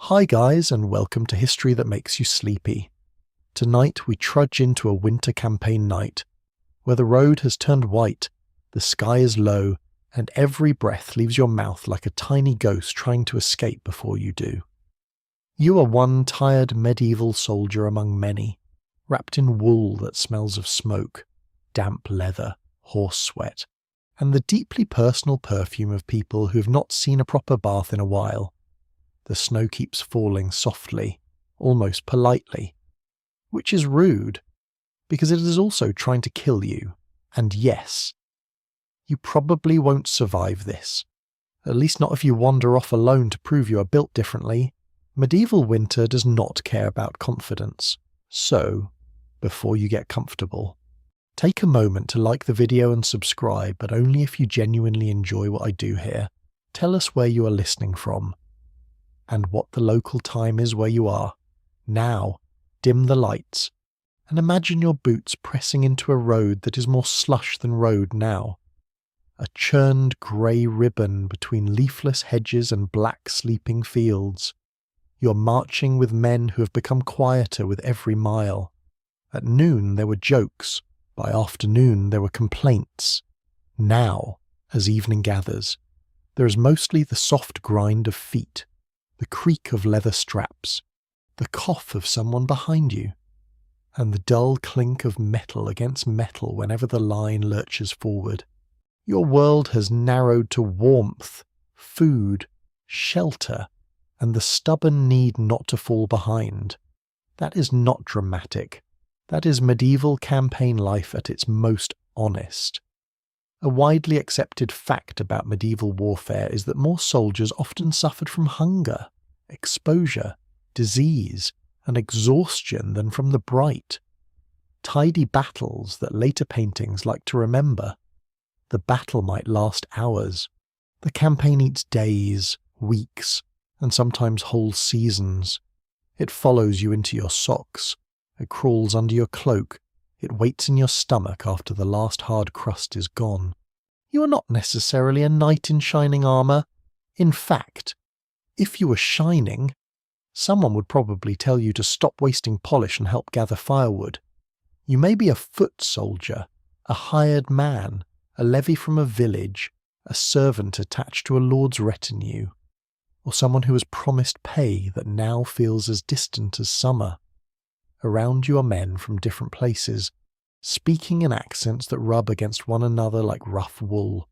Hi guys, and welcome to History That Makes You Sleepy. Tonight we trudge into a winter campaign night, where the road has turned white, the sky is low, and every breath leaves your mouth like a tiny ghost trying to escape before you do. You are one tired medieval soldier among many, wrapped in wool that smells of smoke, damp leather, horse sweat, and the deeply personal perfume of people who have not seen a proper bath in a while. The snow keeps falling softly, almost politely, which is rude, because it is also trying to kill you. And yes, you probably won't survive this. At least not if you wander off alone to prove you are built differently. Medieval winter does not care about confidence. So, before you get comfortable, take a moment to like the video and subscribe, but only if you genuinely enjoy what I do here. Tell us where you are listening from, and what the local time is where you are. Now, dim the lights, and imagine your boots pressing into a road that is more slush than road now. A churned grey ribbon between leafless hedges and black sleeping fields. You're marching with men who have become quieter with every mile. At noon there were jokes, by afternoon there were complaints. Now, as evening gathers, there is mostly the soft grind of feet, the creak of leather straps, the cough of someone behind you, and the dull clink of metal against metal whenever the line lurches forward. Your world has narrowed to warmth, food, shelter, and the stubborn need not to fall behind. That is not dramatic. That is medieval campaign life at its most honest. A widely accepted fact about medieval warfare is that more soldiers often suffered from hunger, exposure, disease, and exhaustion than from the bright, tidy battles that later paintings like to remember. The battle might last hours. The campaign eats days, weeks, and sometimes whole seasons. It follows you into your socks. It crawls under your cloak. It waits in your stomach after the last hard crust is gone. You are not necessarily a knight in shining armour. In fact, if you were shining, someone would probably tell you to stop wasting polish and help gather firewood. You may be a foot soldier, a hired man, a levy from a village, a servant attached to a lord's retinue, or someone who has promised pay that now feels as distant as summer. Around you are men from different places, speaking in accents that rub against one another like rough wool.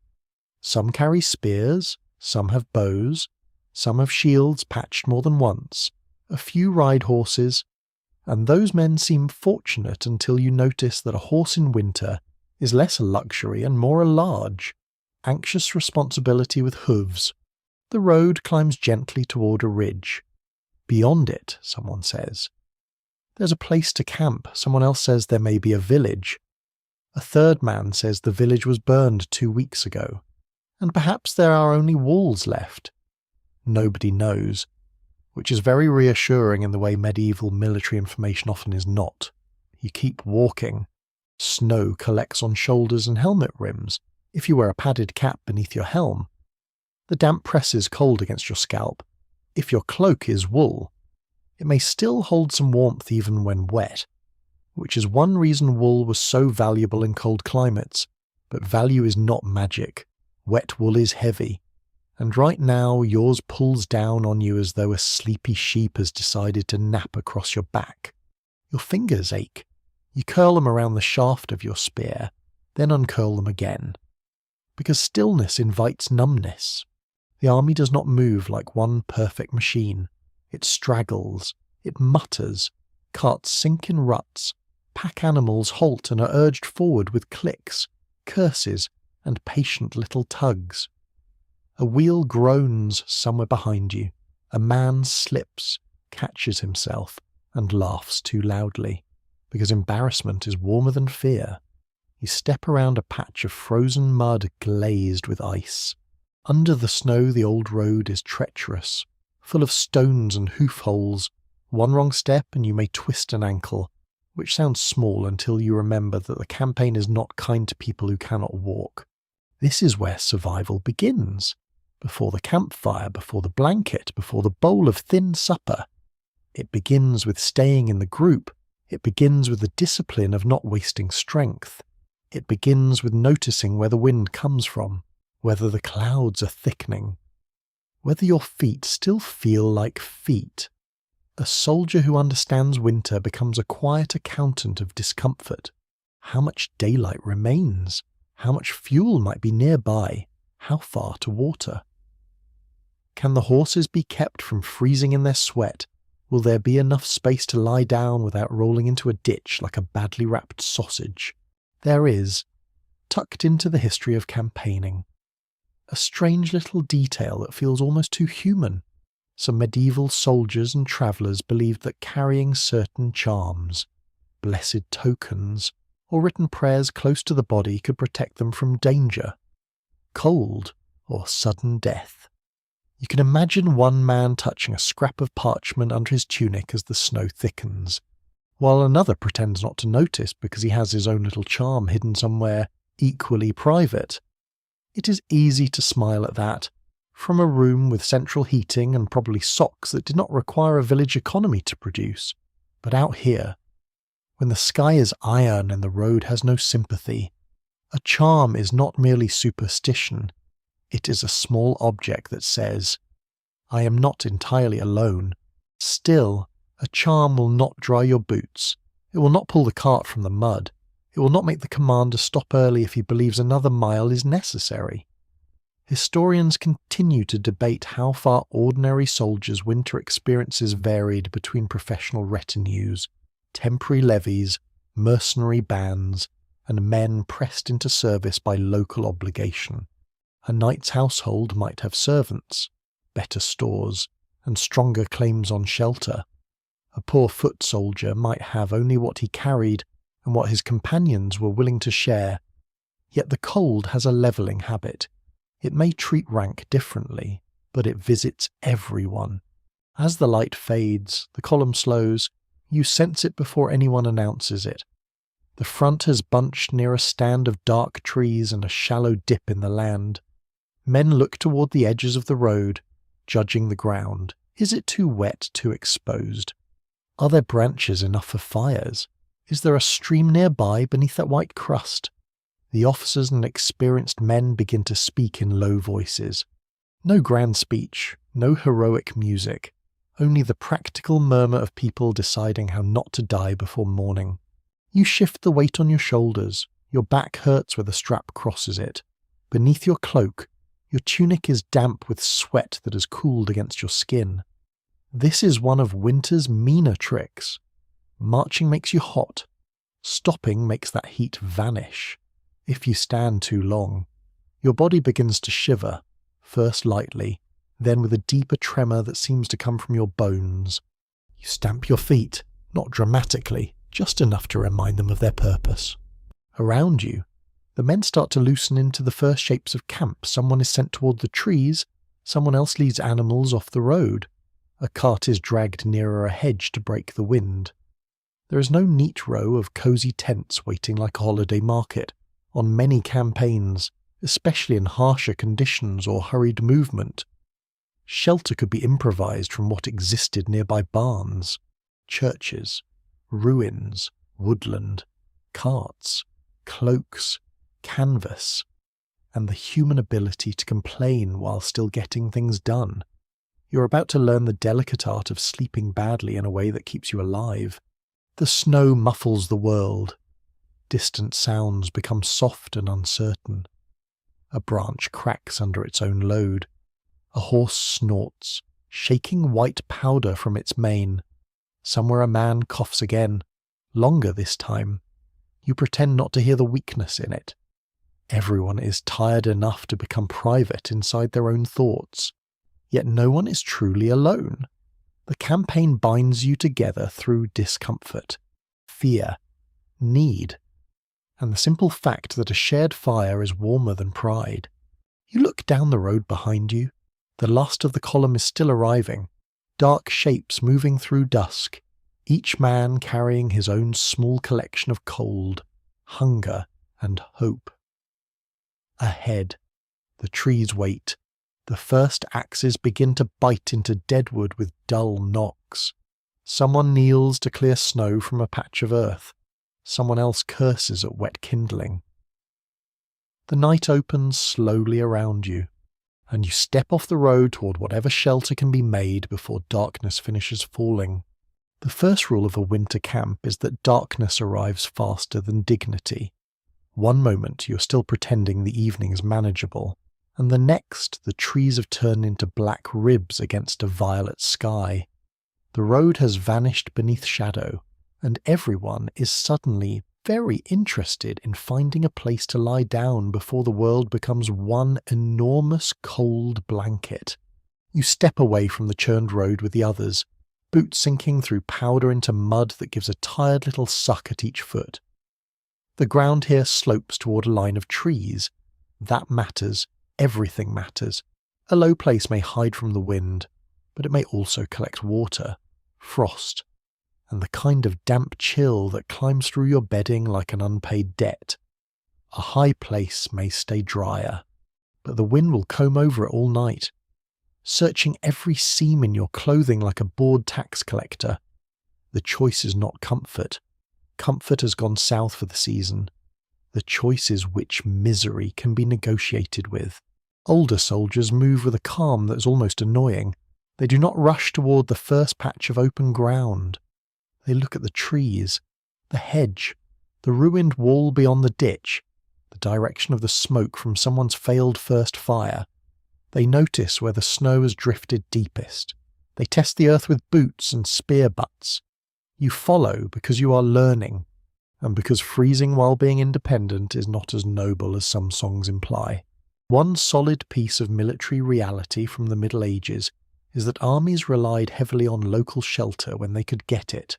Some carry spears, some have bows, some have shields patched more than once, a few ride horses, and those men seem fortunate until you notice that a horse in winter is less a luxury and more a large, anxious responsibility with hooves. The road climbs gently toward a ridge. Beyond it, someone says, there's a place to camp. Someone else says there may be a village. A third man says the village was burned 2 weeks ago, and perhaps there are only walls left. Nobody knows, which is very reassuring in the way medieval military information often is not. You keep walking. Snow collects on shoulders and helmet rims if you wear a padded cap beneath your helm. The damp presses cold against your scalp. If your cloak is wool, it may still hold some warmth even when wet, which is one reason wool was so valuable in cold climates. But value is not magic. Wet wool is heavy, and right now yours pulls down on you as though a sleepy sheep has decided to nap across your back. Your fingers ache. You curl them around the shaft of your spear, then uncurl them again, because stillness invites numbness. The army does not move like one perfect machine. It straggles, it mutters, carts sink in ruts, pack animals halt and are urged forward with clicks, curses, and patient little tugs. A wheel groans somewhere behind you. A man slips, catches himself, and laughs too loudly, because embarrassment is warmer than fear. You step around a patch of frozen mud glazed with ice. Under the snow the old road is treacherous, full of stones and hoof holes. One wrong step and you may twist an ankle, which sounds small until you remember that the campaign is not kind to people who cannot walk. This is where survival begins. before the campfire, before the blanket, before the bowl of thin supper. It begins with staying in the group. It begins with the discipline of not wasting strength. It begins with noticing where the wind comes from, whether the clouds are thickening, whether your feet still feel like feet. A soldier who understands winter becomes a quiet accountant of discomfort. How much daylight remains? How much fuel might be nearby? How far to water? Can the horses be kept from freezing in their sweat? Will there be enough space to lie down without rolling into a ditch like a badly wrapped sausage? There is, tucked into the history of campaigning, a strange little detail that feels almost too human. Some medieval soldiers and travellers believed that carrying certain charms, blessed tokens, or written prayers close to the body could protect them from danger, cold, or sudden death. You can imagine one man touching a scrap of parchment under his tunic as the snow thickens, while another pretends not to notice because he has his own little charm hidden somewhere equally private. It is easy to smile at that, from a room with central heating and probably socks that did not require a village economy to produce. But out here, when the sky is iron and the road has no sympathy, a charm is not merely superstition. It is a small object that says, I am not entirely alone. Still, a charm will not dry your boots. It will not pull the cart from the mud. It will not make the commander stop early if he believes another mile is necessary. Historians continue to debate how far ordinary soldiers' winter experiences varied between professional retinues, temporary levies, mercenary bands, and men pressed into service by local obligation. A knight's household might have servants, better stores, and stronger claims on shelter. A poor foot soldier might have only what he carried and what his companions were willing to share. Yet the cold has a levelling habit. It may treat rank differently, but it visits everyone. As the light fades, the column slows, you sense it before anyone announces it. The front has bunched near a stand of dark trees and a shallow dip in the land. Men look toward the edges of the road, judging the ground. Is it too wet, too exposed? Are there branches enough for fires? Is there a stream nearby beneath that white crust? The officers and experienced men begin to speak in low voices. No grand speech, no heroic music, only the practical murmur of people deciding how not to die before morning. You shift the weight on your shoulders. Your back hurts where the strap crosses it. Beneath your cloak, your tunic is damp with sweat that has cooled against your skin. This is one of winter's meaner tricks. Marching makes you hot. Stopping makes that heat vanish. If you stand too long, your body begins to shiver, first lightly, then with a deeper tremor that seems to come from your bones. You stamp your feet, not dramatically, just enough to remind them of their purpose. Around you, the men start to loosen into the first shapes of camp. Someone is sent toward the trees, someone else leads animals off the road. A cart is dragged nearer a hedge to break the wind. There is no neat row of cosy tents waiting like a holiday market. On many campaigns, especially in harsher conditions or hurried movement, shelter could be improvised from what existed nearby barns, churches, ruins, woodland, carts, cloaks, canvas, and the human ability to complain while still getting things done. You're about to learn the delicate art of sleeping badly in a way that keeps you alive. The snow muffles the world. Distant sounds become soft and uncertain. A branch cracks under its own load. A horse snorts, shaking white powder from its mane. Somewhere a man coughs again, longer this time. You pretend not to hear the weakness in it. Everyone is tired enough to become private inside their own thoughts. Yet no one is truly alone. The campaign binds you together through discomfort, fear, need, and the simple fact that a shared fire is warmer than pride. You look down the road behind you. The last of the column is still arriving, dark shapes moving through dusk, each man carrying his own small collection of cold, hunger, and hope. Ahead, the trees wait, The first axes begin to bite into deadwood with dull knocks. Someone kneels to clear snow from a patch of earth. Someone else curses at wet kindling. The night opens slowly around you, and you step off the road toward whatever shelter can be made before darkness finishes falling. The first rule of a winter camp is that darkness arrives faster than dignity. One moment you're still pretending the evening is manageable, and the next the trees have turned into black ribs against a violet sky. The road has vanished beneath shadow, and everyone is suddenly very interested in finding a place to lie down before the world becomes one enormous cold blanket. You step away from the churned road with the others, boots sinking through powder into mud that gives a tired little suck at each foot. The ground here slopes toward a line of trees. That matters. Everything matters. A low place may hide from the wind, but it may also collect water, frost, and the kind of damp chill that climbs through your bedding like an unpaid debt. A high place may stay drier, but the wind will comb over it all night, searching every seam in your clothing like a bored tax collector. The choice is not comfort. Comfort has gone south for the season. The choice is which misery can be negotiated with. Older soldiers move with a calm that is almost annoying. They do not rush toward the first patch of open ground. They look at the trees, the hedge, the ruined wall beyond the ditch, the direction of the smoke from someone's failed first fire. They notice where the snow has drifted deepest. They test the earth with boots and spear butts. You follow because you are learning, and because freezing while being independent is not as noble as some songs imply. One solid piece of military reality from the Middle Ages is that armies relied heavily on local shelter when they could get it.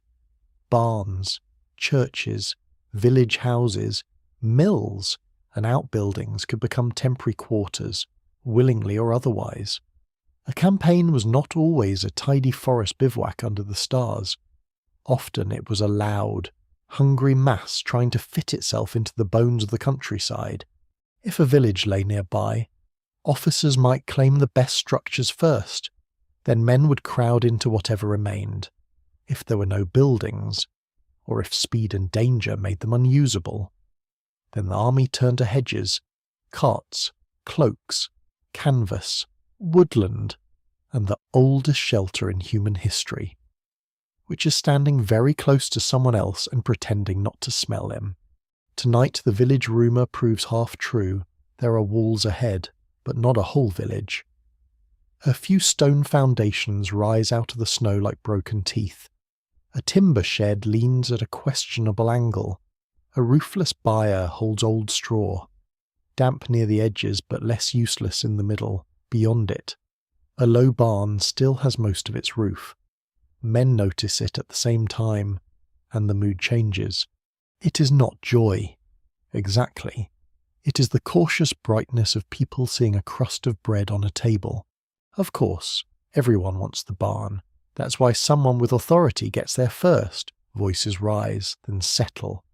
Barns, churches, village houses, mills, and outbuildings could become temporary quarters, willingly or otherwise. A campaign was not always a tidy forest bivouac under the stars. Often it was a loud, hungry mass trying to fit itself into the bones of the countryside. If a village lay nearby, officers might claim the best structures first, then men would crowd into whatever remained. If there were no buildings, or if speed and danger made them unusable, then the army turned to hedges, carts, cloaks, canvas, woodland, and the oldest shelter in human history, which is standing very close to someone else and pretending not to smell him. Tonight the village rumour proves half true. There are walls ahead, but not a whole village. A few stone foundations rise out of the snow like broken teeth. A timber shed leans at a questionable angle. A roofless byre holds old straw, damp near the edges but less useless in the middle. Beyond it, a low barn still has most of its roof. Men notice it at the same time, and the mood changes. It is not joy. Exactly. It is the cautious brightness of people seeing a crust of bread on a table. Of course, everyone wants the barn. That's why someone with authority gets there first. Voices rise, then settle.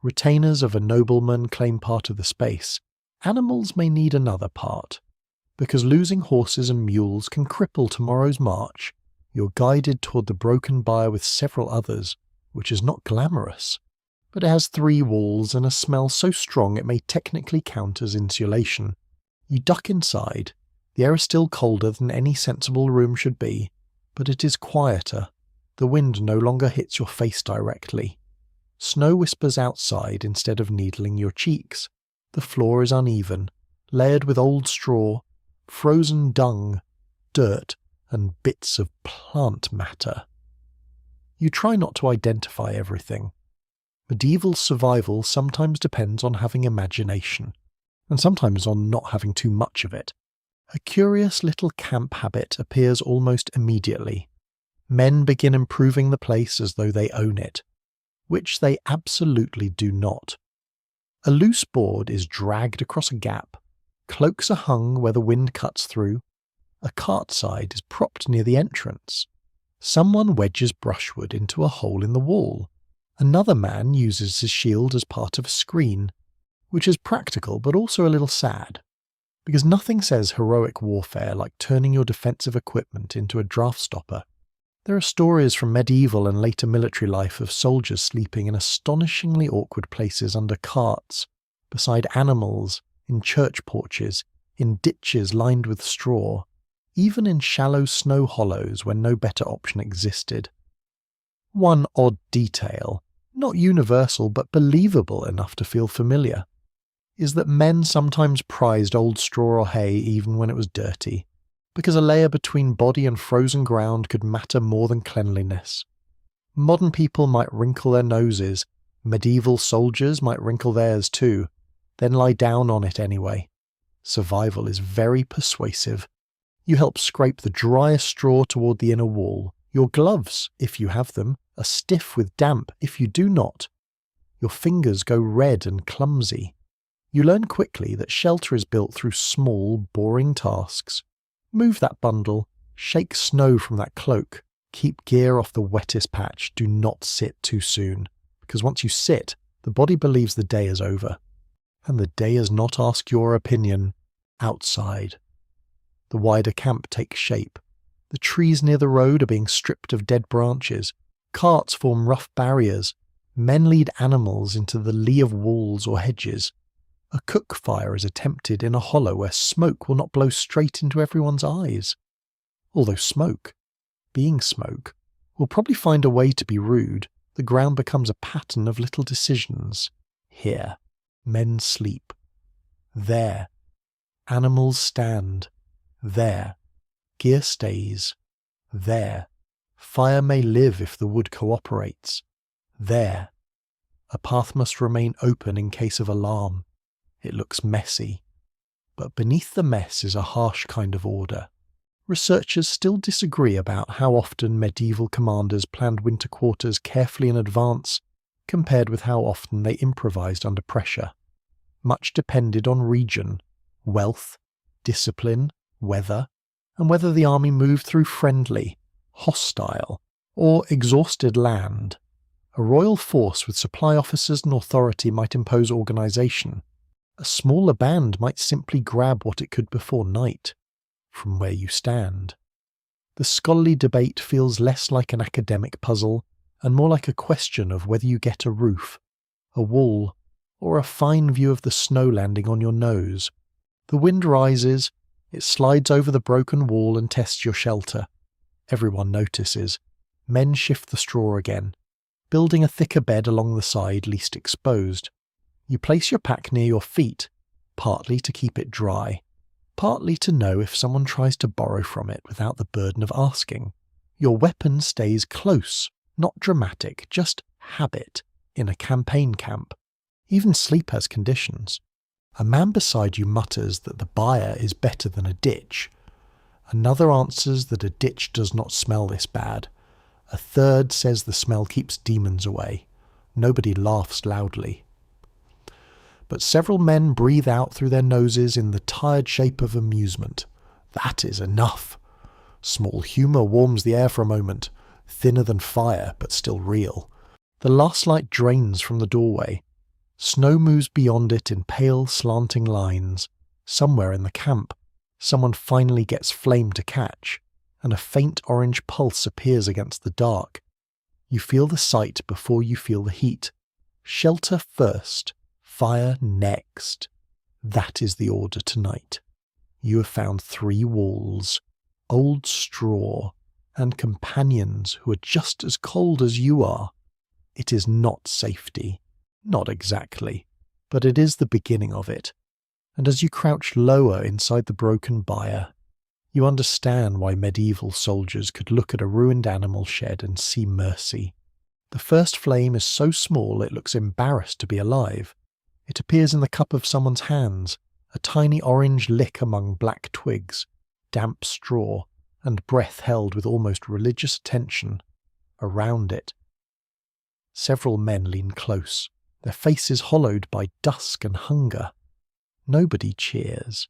Retainers of a nobleman claim part of the space. Animals may need another part. Because losing horses and mules can cripple tomorrow's march, you're guided toward the broken byre with several others, which is not glamorous. But it has 3 walls and a smell so strong it may technically count as insulation. You duck inside. The air is still colder than any sensible room should be, but it is quieter. The wind no longer hits your face directly. Snow whispers outside instead of needling your cheeks. The floor is uneven, layered with old straw, frozen dung, dirt, and bits of plant matter. You try not to identify everything. Medieval survival sometimes depends on having imagination, and sometimes on not having too much of it. A curious little camp habit appears almost immediately. Men begin improving the place as though they own it, which they absolutely do not. A loose board is dragged across a gap, cloaks are hung where the wind cuts through, a cart side is propped near the entrance. Someone wedges brushwood into a hole in the wall. Another man uses his shield as part of a screen, which is practical but also a little sad. Because nothing says heroic warfare like turning your defensive equipment into a draft stopper. There are stories from medieval and later military life of soldiers sleeping in astonishingly awkward places under carts, beside animals, in church porches, in ditches lined with straw, even in shallow snow hollows when no better option existed. One odd detail, not universal but believable enough to feel familiar, is that men sometimes prized old straw or hay even when it was dirty, because a layer between body and frozen ground could matter more than cleanliness. Modern people might wrinkle their noses, medieval soldiers might wrinkle theirs too, then lie down on it anyway. Survival is very persuasive. You help scrape the driest straw toward the inner wall. Your gloves, if you have them, are stiff with damp if you do not. Your fingers go red and clumsy. You learn quickly that shelter is built through small, boring tasks. Move that bundle, shake snow from that cloak, keep gear off the wettest patch, do not sit too soon, because once you sit, the body believes the day is over. And the day is not ask your opinion, outside. The wider camp takes shape. The trees near the road are being stripped of dead branches, carts form rough barriers, men lead animals into the lee of walls or hedges. A cook fire is attempted in a hollow where smoke will not blow straight into everyone's eyes. Although smoke, being smoke, will probably find a way to be rude, the ground becomes a pattern of little decisions. Here, men sleep. There, animals stand. There, gear stays. There, fire may live if the wood cooperates. There, a path must remain open in case of alarm. It looks messy, but beneath the mess is a harsh kind of order. Researchers still disagree about how often medieval commanders planned winter quarters carefully in advance, compared with how often they improvised under pressure. Much depended on region, wealth, discipline, weather, and whether the army moved through friendly, hostile, or exhausted land. A royal force with supply officers and authority might impose organisation. A smaller band might simply grab what it could before night, from where you stand. The scholarly debate feels less like an academic puzzle and more like a question of whether you get a roof, a wall, or a fine view of the snow landing on your nose. The wind rises, it slides over the broken wall and tests your shelter. Everyone notices. Men shift the straw again, building a thicker bed along the side least exposed. You place your pack near your feet, partly to keep it dry, partly to know if someone tries to borrow from it without the burden of asking. Your weapon stays close, not dramatic, just habit, in a campaign camp. Even sleep has conditions. A man beside you mutters that the byre is better than a ditch. Another answers that a ditch does not smell this bad. A third says the smell keeps demons away. Nobody laughs loudly. But several men breathe out through their noses in the tired shape of amusement. That is enough. Small humour warms the air for a moment, thinner than fire, but still real. The last light drains from the doorway. Snow moves beyond it in pale, slanting lines. Somewhere in the camp, someone finally gets flame to catch, and a faint orange pulse appears against the dark. You feel the sight before you feel the heat. Shelter first. Fire next. That is the order tonight. You have found 3 walls, old straw, and companions who are just as cold as you are. It is not safety. Not exactly. But it is the beginning of it. And as you crouch lower inside the broken byre, you understand why medieval soldiers could look at a ruined animal shed and see mercy. The first flame is so small it looks embarrassed to be alive. It appears in the cup of someone's hands, a tiny orange lick among black twigs, damp straw, and breath held with almost religious attention. Around it, several men lean close, their faces hollowed by dusk and hunger. Nobody cheers.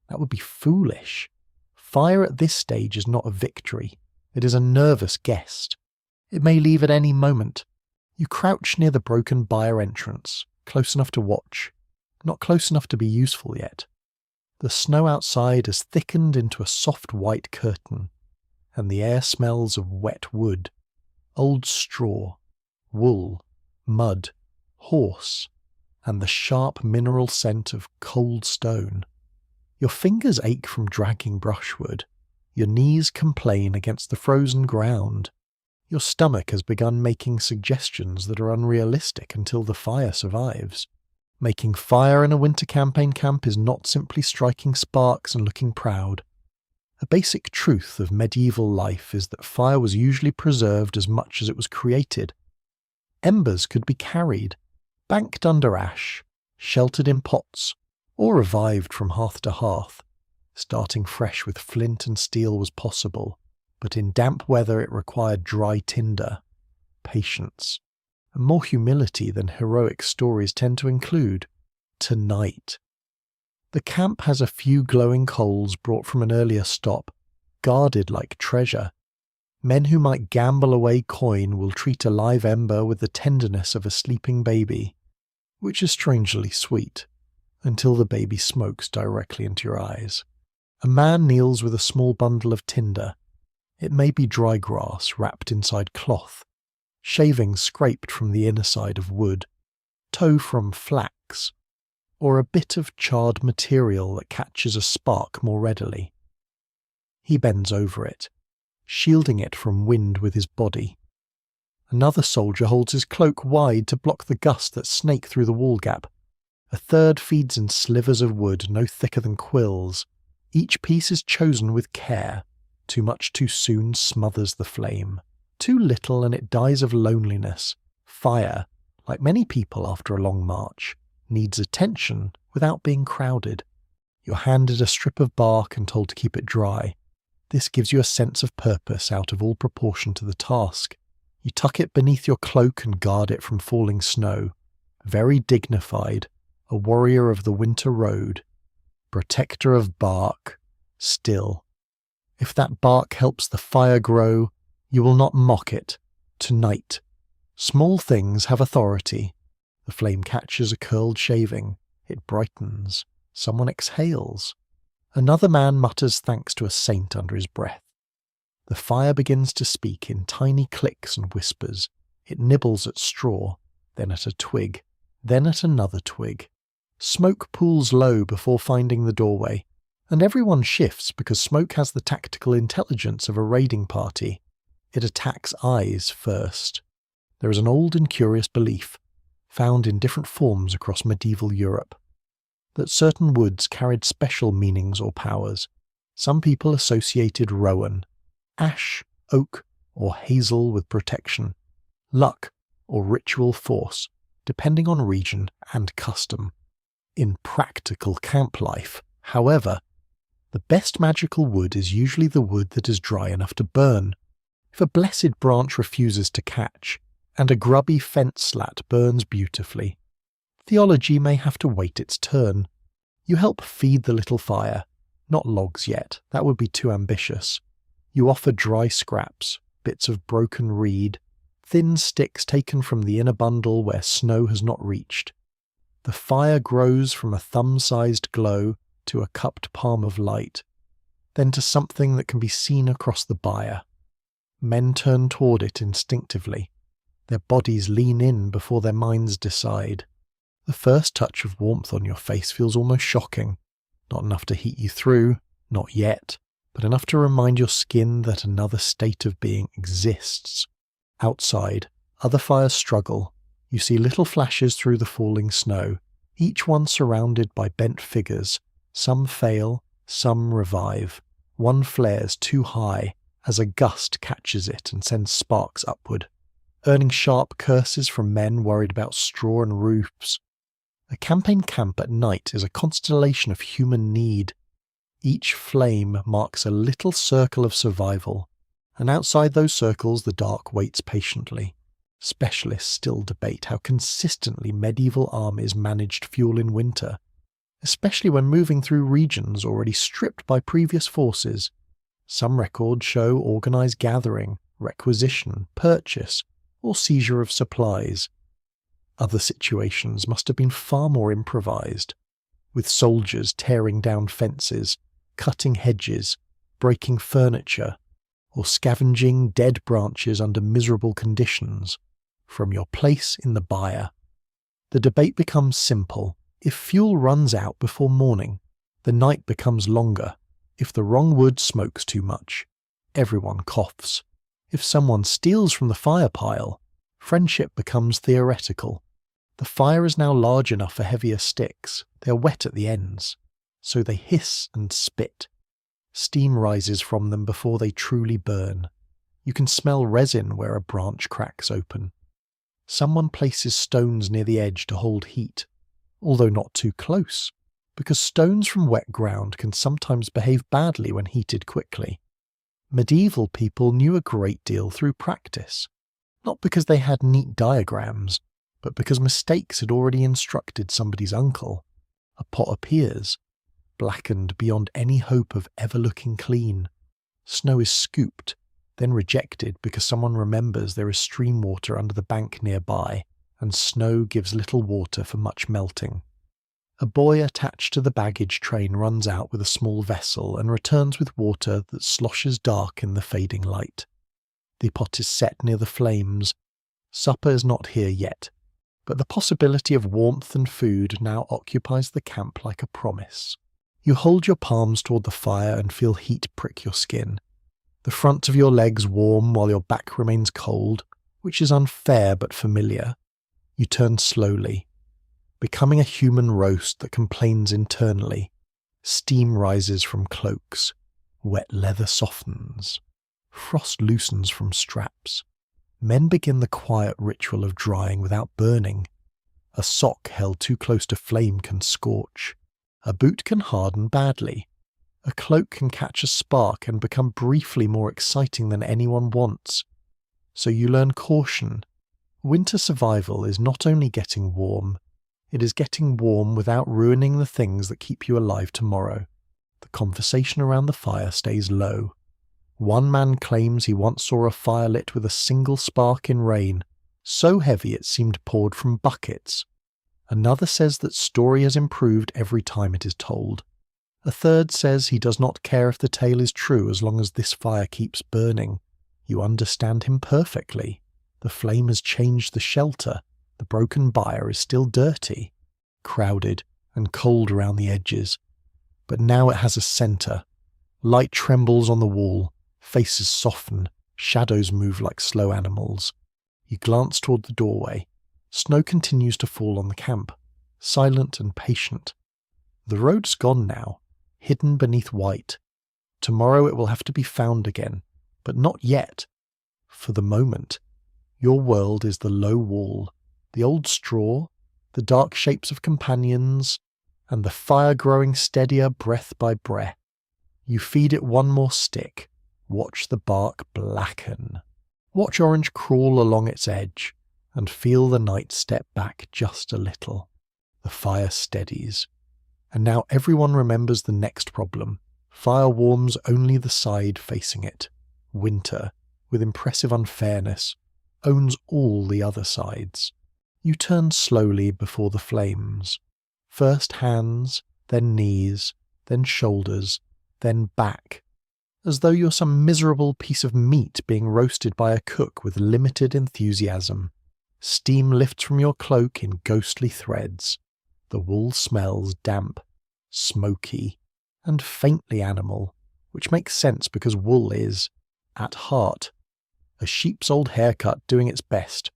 That would be foolish. Fire at this stage is not a victory. It is a nervous guest. It may leave at any moment. You crouch near the broken byre entrance, close enough to watch, not close enough to be useful yet. The snow outside has thickened into a soft white curtain, and the air smells of wet wood, old straw, wool, mud, horse, and the sharp mineral scent of cold stone. Your fingers ache from dragging brushwood. Your knees complain against the frozen ground. Your stomach has begun making suggestions that are unrealistic until the fire survives. Making fire in a winter campaign camp is not simply striking sparks and looking proud. A basic truth of medieval life is that fire was usually preserved as much as it was created. Embers could be carried, banked under ash, sheltered in pots, or revived from hearth to hearth. Starting fresh with flint and steel was possible, but in damp weather it required dry tinder, patience, and more humility than heroic stories tend to include. Tonight. The camp has a few glowing coals brought from an earlier stop, guarded like treasure. Men who might gamble away coin will treat a live ember with the tenderness of a sleeping baby, which is strangely sweet, until the baby smokes directly into your eyes. A man kneels with a small bundle of tinder. It may be dry grass wrapped inside cloth, shavings scraped from the inner side of wood, tow from flax, or a bit of charred material that catches a spark more readily. He bends over it, shielding it from wind with his body. Another soldier holds his cloak wide to block the gusts that snake through the wall gap. A third feeds in slivers of wood no thicker than quills. Each piece is chosen with care. Too much too soon smothers the flame. Too little and it dies of loneliness. Fire, like many people after a long march, needs attention without being crowded. You're handed a strip of bark and told to keep it dry. This gives you a sense of purpose out of all proportion to the task. You tuck it beneath your cloak and guard it from falling snow. Very dignified, a warrior of the winter road. Protector of bark, still. If that bark helps the fire grow, you will not mock it. Tonight. Small things have authority. The flame catches a curled shaving. It brightens. Someone exhales. Another man mutters thanks to a saint under his breath. The fire begins to speak in tiny clicks and whispers. It nibbles at straw, then at a twig, then at another twig. Smoke pools low before finding the doorway, and everyone shifts because smoke has the tactical intelligence of a raiding party. It attacks eyes first. There is an old and curious belief, found in different forms across medieval Europe, that certain woods carried special meanings or powers. Some people associated rowan, ash, oak, or hazel with protection, luck, or ritual force, depending on region and custom. In practical camp life, however, the best magical wood is usually the wood that is dry enough to burn. If a blessed branch refuses to catch, and a grubby fence slat burns beautifully, theology may have to wait its turn. You help feed the little fire, not logs yet, that would be too ambitious. You offer dry scraps, bits of broken reed, thin sticks taken from the inner bundle where snow has not reached. The fire grows from a thumb-sized glow to a cupped palm of light, then to something that can be seen across the byre. Men turn toward it instinctively. Their bodies lean in before their minds decide. The first touch of warmth on your face feels almost shocking. Not enough to heat you through, not yet, but enough to remind your skin that another state of being exists. Outside, other fires struggle. You see little flashes through the falling snow, each one surrounded by bent figures. Some fail, some revive. One flares too high as a gust catches it and sends sparks upward, earning sharp curses from men worried about straw and roofs. A campaign camp at night is a constellation of human need. Each flame marks a little circle of survival, and outside those circles the dark waits patiently. Specialists still debate how consistently medieval armies managed fuel in winter, especially when moving through regions already stripped by previous forces. Some records show organised gathering, requisition, purchase, or seizure of supplies. Other situations must have been far more improvised. with soldiers tearing down fences, cutting hedges, breaking furniture, or scavenging dead branches under miserable conditions from your place in the byre. The debate becomes simple. If fuel runs out before morning, the night becomes longer. If the wrong wood smokes too much, everyone coughs. If someone steals from the fire pile, friendship becomes theoretical. The fire is now large enough for heavier sticks. They are wet at the ends, so they hiss and spit. Steam rises from them before they truly burn. You can smell resin where a branch cracks open. Someone places stones near the edge to hold heat, although not too close, because stones from wet ground can sometimes behave badly when heated quickly. Medieval people knew a great deal through practice, not because they had neat diagrams, but because mistakes had already instructed somebody's uncle. A pot appears, blackened beyond any hope of ever looking clean. Snow is scooped, then rejected because someone remembers there is stream water under the bank nearby, and snow gives little water for much melting. A boy attached to the baggage train runs out with a small vessel and returns with water that sloshes dark in the fading light. The pot is set near the flames. Supper is not here yet, but the possibility of warmth and food now occupies the camp like a promise. You hold your palms toward the fire and feel heat prick your skin. The front of your legs warm while your back remains cold, which is unfair but familiar. You turn slowly, becoming a human roast that complains internally. Steam rises from cloaks. Wet leather softens. Frost loosens from straps. Men begin the quiet ritual of drying without burning. A sock held too close to flame can scorch. A boot can harden badly. A cloak can catch a spark and become briefly more exciting than anyone wants. So you learn caution. Winter survival is not only getting warm, it is getting warm without ruining the things that keep you alive tomorrow. The conversation around the fire stays low. One man claims he once saw a fire lit with a single spark in rain, so heavy it seemed poured from buckets. Another says that story has improved every time it is told. A third says he does not care if the tale is true as long as this fire keeps burning. You understand him perfectly. The flame has changed the shelter. The broken byre is still dirty, crowded and cold around the edges. But now it has a centre. Light trembles on the wall. Faces soften. Shadows move like slow animals. You glance toward the doorway. Snow continues to fall on the camp, silent and patient. The road's gone now, hidden beneath white. Tomorrow it will have to be found again, but not yet. For the moment, your world is the low wall, the old straw, the dark shapes of companions, and the fire growing steadier breath by breath. You feed it one more stick. Watch the bark blacken. Watch orange crawl along its edge, and feel the night step back just a little. The fire steadies. And now everyone remembers the next problem. Fire warms only the side facing it. Winter, with impressive unfairness, owns all the other sides. You turn slowly before the flames. First hands, then knees, then shoulders, then back. As though you're some miserable piece of meat being roasted by a cook with limited enthusiasm. Steam lifts from your cloak in ghostly threads. The wool smells damp, smoky, and faintly animal, which makes sense because wool is, at heart, a sheep's old haircut doing its best,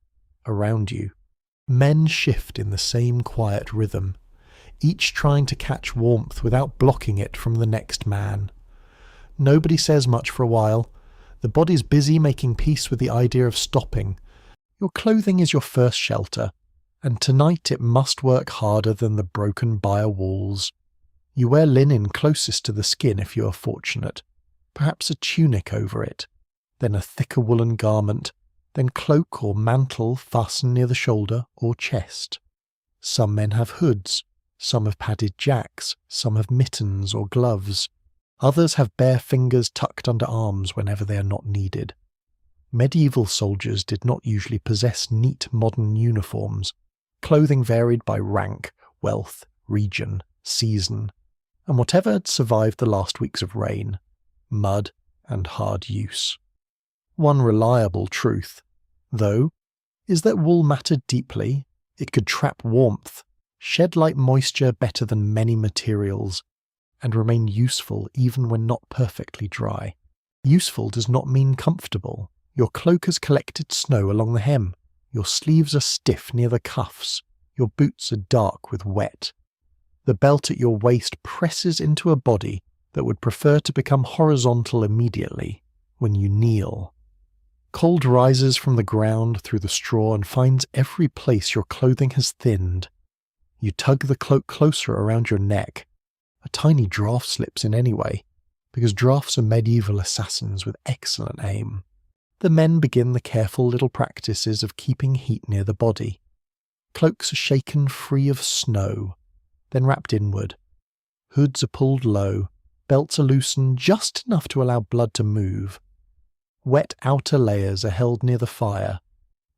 around you. Men shift in the same quiet rhythm, each trying to catch warmth without blocking it from the next man. Nobody says much for a while. The body's busy making peace with the idea of stopping. Your clothing is your first shelter, and tonight it must work harder than the broken byre walls. You wear linen closest to the skin if you are fortunate, perhaps a tunic over it, then a thicker woolen garment, then cloak or mantle fastened near the shoulder or chest. Some men have hoods, some have padded jacks, some have mittens or gloves. Others have bare fingers tucked under arms whenever they are not needed. Medieval soldiers did not usually possess neat modern uniforms. Clothing varied by rank, wealth, region, season, and whatever had survived the last weeks of rain, mud, and hard use. One reliable truth, though, is that wool mattered deeply. It could trap warmth, shed light moisture better than many materials, and remain useful even when not perfectly dry. Useful does not mean comfortable. Your cloak has collected snow along the hem. Your sleeves are stiff near the cuffs. Your boots are dark with wet. The belt at your waist presses into a body that would prefer to become horizontal immediately when you kneel. Cold rises from the ground through the straw and finds every place your clothing has thinned. You tug the cloak closer around your neck. A tiny draft slips in anyway, because drafts are medieval assassins with excellent aim. The men begin the careful little practices of keeping heat near the body. Cloaks are shaken free of snow, then wrapped inward. Hoods are pulled low, belts are loosened just enough to allow blood to move. Wet outer layers are held near the fire,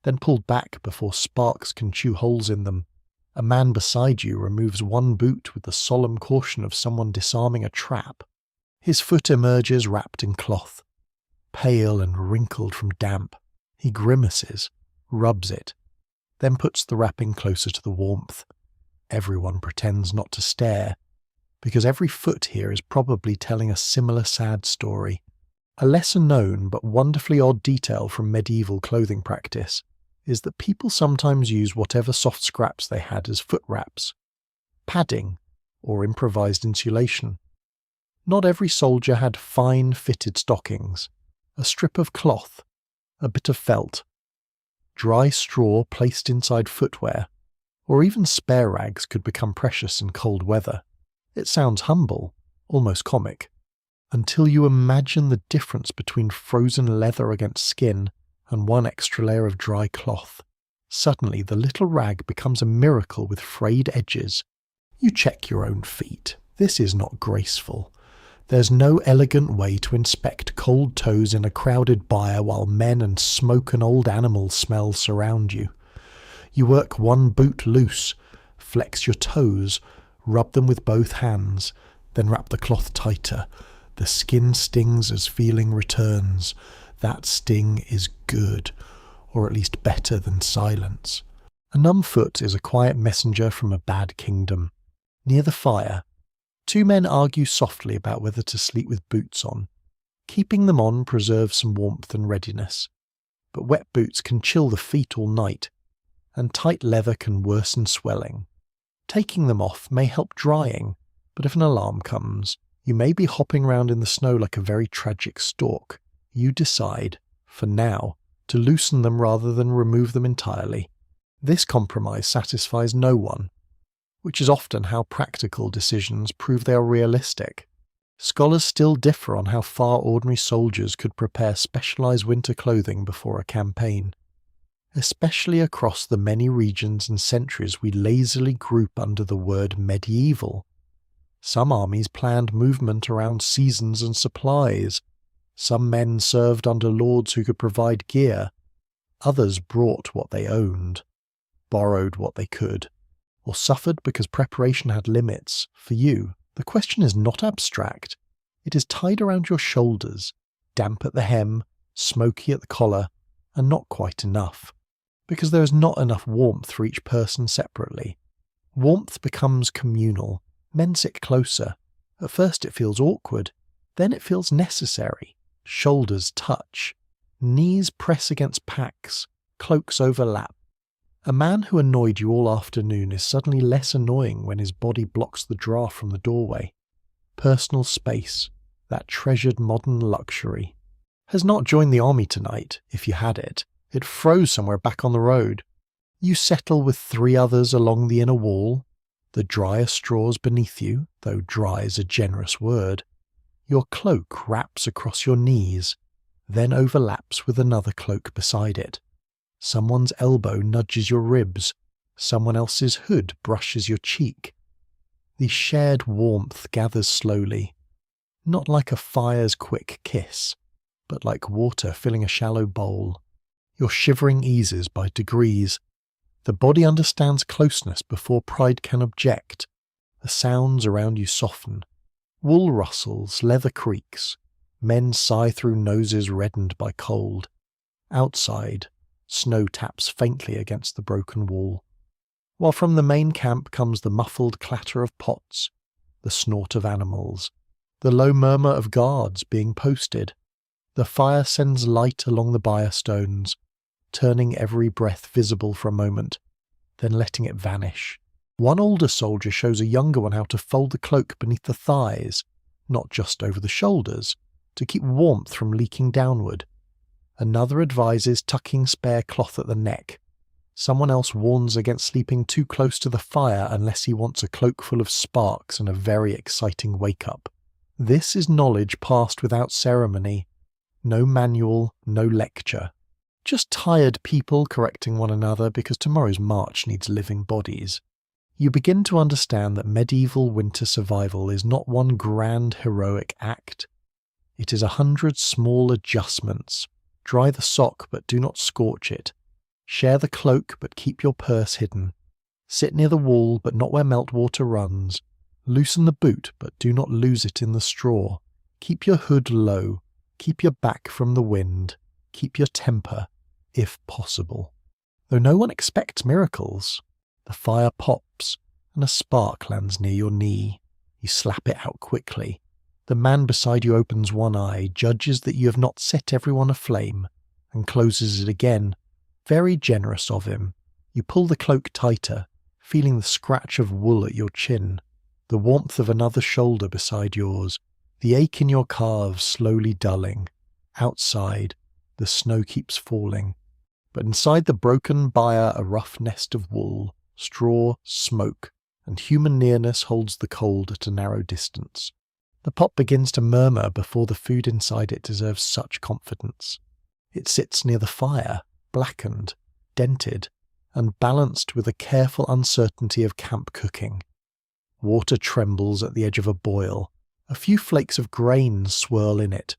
then pulled back before sparks can chew holes in them. A man beside you removes one boot with the solemn caution of someone disarming a trap. His foot emerges wrapped in cloth. Pale and wrinkled from damp, he grimaces, rubs it, then puts the wrapping closer to the warmth. Everyone pretends not to stare, because every foot here is probably telling a similar sad story. A lesser known but wonderfully odd detail from medieval clothing practice is that people sometimes use whatever soft scraps they had as foot wraps, padding, or improvised insulation. Not every soldier had fine fitted stockings, a strip of cloth, a bit of felt, dry straw placed inside footwear, or even spare rags could become precious in cold weather. It sounds humble, almost comic, until you imagine the difference between frozen leather against skin and one extra layer of dry cloth. Suddenly the little rag becomes a miracle with frayed edges. You check your own feet. This is not graceful. There's no elegant way to inspect cold toes in a crowded byre while men and smoke and old animal smells surround you. You work one boot loose, flex your toes, rub them with both hands, then wrap the cloth tighter. The skin stings as feeling returns. That sting is good, or at least better than silence. A numb foot is a quiet messenger from a bad kingdom. Near the fire, two men argue softly about whether to sleep with boots on. Keeping them on preserves some warmth and readiness, but wet boots can chill the feet all night, and tight leather can worsen swelling. Taking them off may help drying, but if an alarm comes, you may be hopping around in the snow like a very tragic stork. You decide, for now, to loosen them rather than remove them entirely. This compromise satisfies no one, which is often how practical decisions prove they are realistic. Scholars still differ on how far ordinary soldiers could prepare specialized winter clothing before a campaign, especially across the many regions and centuries we lazily group under the word medieval. Some armies planned movement around seasons and supplies. Some men served under lords who could provide gear. Others brought what they owned, borrowed what they could, or suffered because preparation had limits. For you, the question is not abstract. It is tied around your shoulders, damp at the hem, smoky at the collar, and not quite enough, because there is not enough warmth for each person separately. Warmth becomes communal. Men sit closer. At first it feels awkward, then it feels necessary. Shoulders touch. Knees press against packs. Cloaks overlap. A man who annoyed you all afternoon is suddenly less annoying when his body blocks the draught from the doorway. Personal space, that treasured modern luxury, has not joined the army tonight. If you had it, it froze somewhere back on the road. You settle with 3 others along the inner wall. The drier straws beneath you, though dry is a generous word. Your cloak wraps across your knees, then overlaps with another cloak beside it. Someone's elbow nudges your ribs, someone else's hood brushes your cheek. The shared warmth gathers slowly, not like a fire's quick kiss, but like water filling a shallow bowl. Your shivering eases by degrees. The body understands closeness before pride can object. The sounds around you soften. Wool rustles, leather creaks. Men sigh through noses reddened by cold. Outside, snow taps faintly against the broken wall. While from the main camp comes the muffled clatter of pots, the snort of animals, the low murmur of guards being posted. The fire sends light along the byre stones, turning every breath visible for a moment, then letting it vanish. One older soldier shows a younger one how to fold the cloak beneath the thighs, not just over the shoulders, to keep warmth from leaking downward. Another advises tucking spare cloth at the neck. Someone else warns against sleeping too close to the fire unless he wants a cloak full of sparks and a very exciting wake-up. This is knowledge passed without ceremony. No manual, no lecture. Just tired people correcting one another because tomorrow's march needs living bodies. You begin to understand that medieval winter survival is not one grand heroic act. It is 100 small adjustments. Dry the sock but do not scorch it. Share the cloak but keep your purse hidden. Sit near the wall but not where meltwater runs. Loosen the boot but do not lose it in the straw. Keep your hood low. Keep your back from the wind. Keep your temper, if possible. Though no one expects miracles, the fire pops and a spark lands near your knee. You slap it out quickly. The man beside you opens one eye, judges that you have not set everyone aflame, and closes it again. Very generous of him. You pull the cloak tighter, feeling the scratch of wool at your chin, the warmth of another shoulder beside yours, the ache in your calves slowly dulling. Outside, the snow keeps falling, but inside the broken byre a rough nest of wool, straw, smoke, and human nearness holds the cold at a narrow distance. The pot begins to murmur before the food inside it deserves such confidence. It sits near the fire, blackened, dented, and balanced with a careful uncertainty of camp cooking. Water trembles at the edge of a boil. A few flakes of grain swirl in it,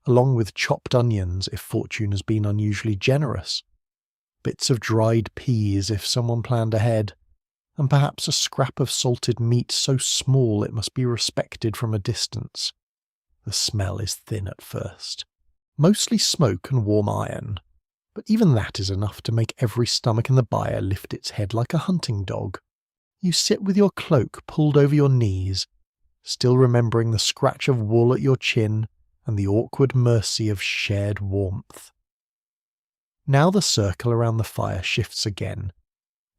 along with chopped onions if fortune has been unusually generous, bits of dried peas if someone planned ahead, and perhaps a scrap of salted meat so small it must be respected from a distance. The smell is thin at first. Mostly smoke and warm iron, but even that is enough to make every stomach in the byre lift its head like a hunting dog. You sit with your cloak pulled over your knees, still remembering the scratch of wool at your chin and the awkward mercy of shared warmth. Now the circle around the fire shifts again.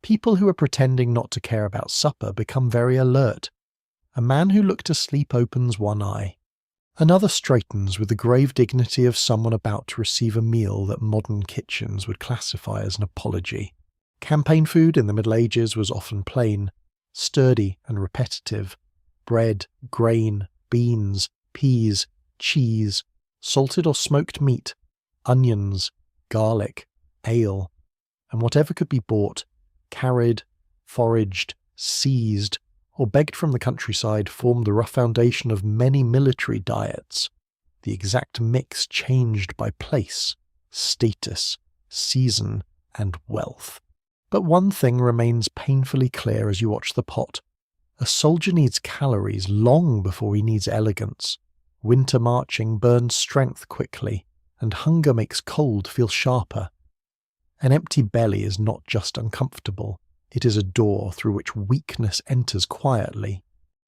People who are pretending not to care about supper become very alert. A man who looked asleep opens one eye. Another straightens with the grave dignity of someone about to receive a meal that modern kitchens would classify as an apology. Campaign food in the Middle Ages was often plain, sturdy and repetitive. Bread, grain, beans, peas, cheese, salted or smoked meat, onions, garlic, ale, and whatever could be bought, carried, foraged, seized, or begged from the countryside formed the rough foundation of many military diets. The exact mix changed by place, status, season, and wealth. But one thing remains painfully clear as you watch the pot. A soldier needs calories long before he needs elegance. Winter marching burns strength quickly, and hunger makes cold feel sharper. An empty belly is not just uncomfortable, it is a door through which weakness enters quietly.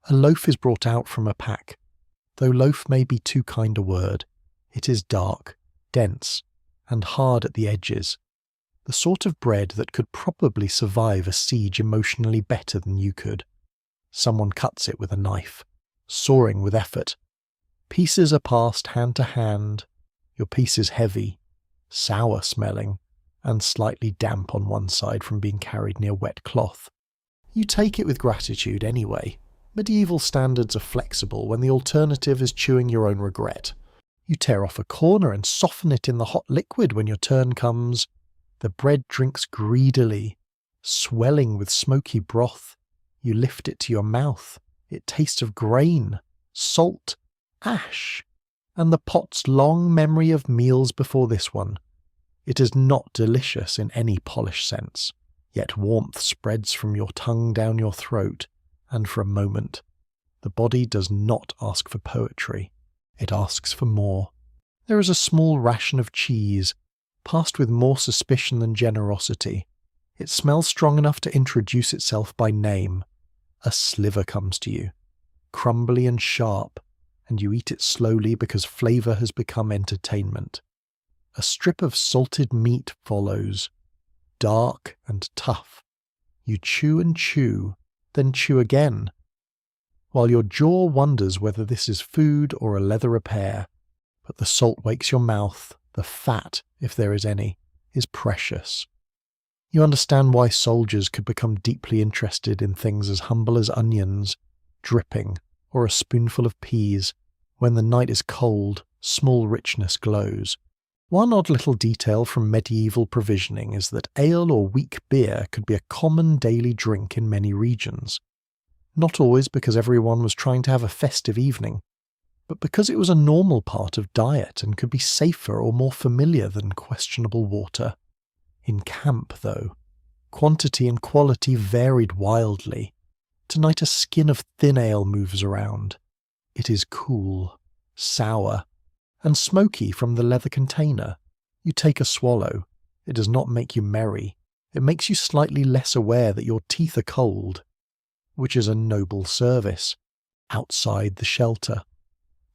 A loaf is brought out from a pack. Though loaf may be too kind a word, it is dark, dense, and hard at the edges. The sort of bread that could probably survive a siege emotionally better than you could. Someone cuts it with a knife, sawing with effort. Pieces are passed hand to hand. Your piece is heavy, sour smelling, and slightly damp on one side from being carried near wet cloth. You take it with gratitude anyway. Medieval standards are flexible when the alternative is chewing your own regret. You tear off a corner and soften it in the hot liquid when your turn comes. The bread drinks greedily, swelling with smoky broth. You lift it to your mouth. It tastes of grain, salt, ash, and the pot's long memory of meals before this one. It is not delicious in any polished sense, yet warmth spreads from your tongue down your throat, and for a moment, the body does not ask for poetry. It asks for more. There is a small ration of cheese, passed with more suspicion than generosity. It smells strong enough to introduce itself by name. A sliver comes to you, crumbly and sharp, and you eat it slowly because flavour has become entertainment. A strip of salted meat follows, dark and tough. You chew and chew, then chew again, while your jaw wonders whether this is food or a leather repair. But the salt wakes your mouth, the fat, if there is any, is precious. You understand why soldiers could become deeply interested in things as humble as onions, dripping, or a spoonful of peas. When the night is cold, small richness glows. One odd little detail from medieval provisioning is that ale or weak beer could be a common daily drink in many regions. Not always because everyone was trying to have a festive evening, but because it was a normal part of diet and could be safer or more familiar than questionable water. In camp, though, quantity and quality varied wildly. Tonight a skin of thin ale moves around. It is cool, sour, and smoky from the leather container. You take a swallow. It does not make you merry. It makes you slightly less aware that your teeth are cold, which is a noble service. Outside the shelter,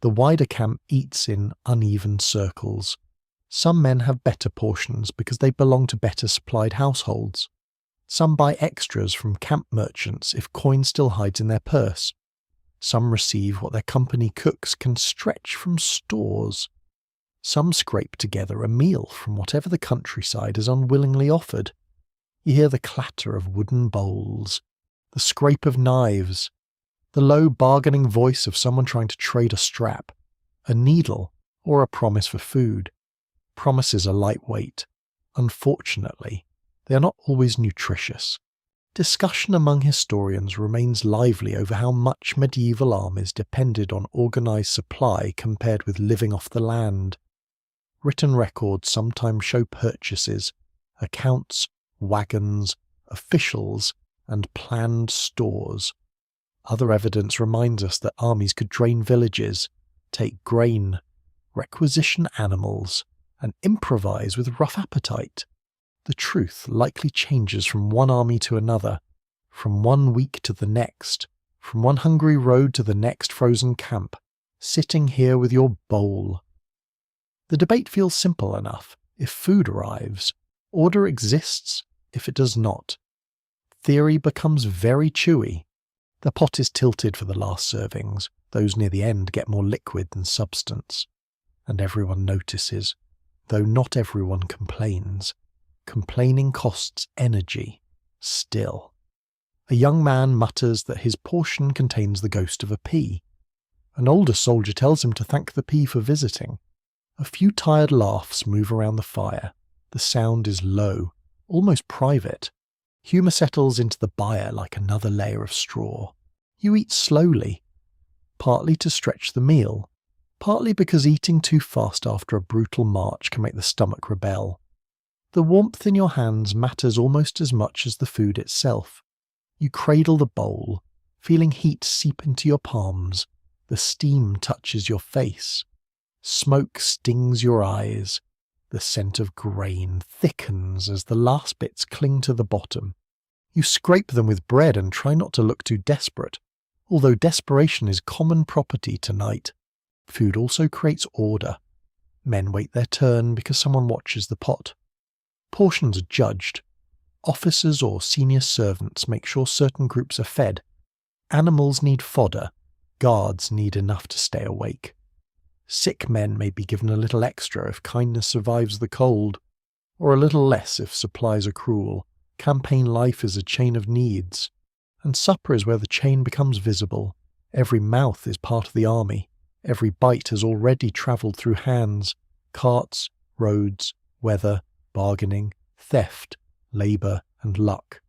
the wider camp eats in uneven circles. Some men have better portions because they belong to better supplied households. Some buy extras from camp merchants if coin still hides in their purse. Some receive what their company cooks can stretch from stores. Some scrape together a meal from whatever the countryside has unwillingly offered. You hear the clatter of wooden bowls, the scrape of knives, the low bargaining voice of someone trying to trade a strap, a needle, or a promise for food. Promises are lightweight. Unfortunately, they are not always nutritious. Discussion among historians remains lively over how much medieval armies depended on organised supply compared with living off the land. Written records sometimes show purchases, accounts, wagons, officials, and planned stores. Other evidence reminds us that armies could drain villages, take grain, requisition animals, and improvise with rough appetite. The truth likely changes from one army to another, from one week to the next, from one hungry road to the next frozen camp, sitting here with your bowl. The debate feels simple enough. If food arrives, order exists if it does not. Theory becomes very chewy. The pot is tilted for the last servings. Those near the end get more liquid than substance. And everyone notices, though not everyone complains. Complaining costs energy, still. A young man mutters that his portion contains the ghost of a pea. An older soldier tells him to thank the pea for visiting. A few tired laughs move around the fire. The sound is low, almost private. Humour settles into the byre like another layer of straw. You eat slowly, partly to stretch the meal, partly because eating too fast after a brutal march can make the stomach rebel. The warmth in your hands matters almost as much as the food itself. You cradle the bowl, feeling heat seep into your palms. The steam touches your face. Smoke stings your eyes. The scent of grain thickens as the last bits cling to the bottom. You scrape them with bread and try not to look too desperate, although desperation is common property tonight. Food also creates order. Men wait their turn because someone watches the pot. Portions are judged. Officers or senior servants make sure certain groups are fed. Animals need fodder. Guards need enough to stay awake. Sick men may be given a little extra if kindness survives the cold, or a little less if supplies are cruel. Campaign life is a chain of needs, and supper is where the chain becomes visible. Every mouth is part of the army. Every bite has already travelled through hands, carts, roads, weather, bargaining, theft, labour, and luck.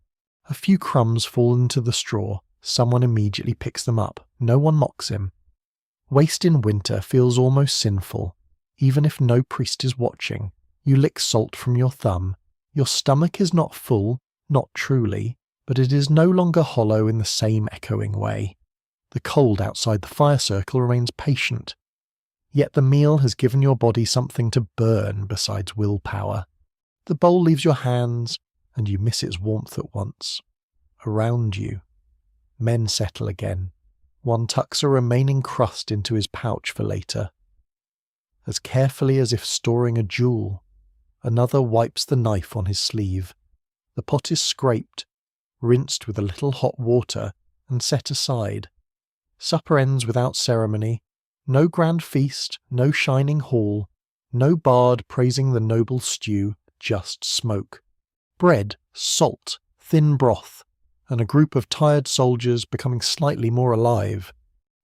A few crumbs fall into the straw. Someone immediately picks them up. No one mocks him. Waste in winter feels almost sinful. Even if no priest is watching, you lick salt from your thumb. Your stomach is not full, not truly, But it is no longer hollow in the same echoing way. The cold outside the fire circle remains patient. Yet the meal has given your body something to burn besides willpower. The bowl leaves your hands, and you miss its warmth at once. Around you, men settle again. One tucks a remaining crust into his pouch for later. As carefully as if storing a jewel, another wipes the knife on his sleeve. The pot is scraped, rinsed with a little hot water, and set aside. Supper ends without ceremony. No grand feast, no shining hall, no bard praising the noble stew, just smoke. Bread, salt, thin broth, and a group of tired soldiers becoming slightly more alive.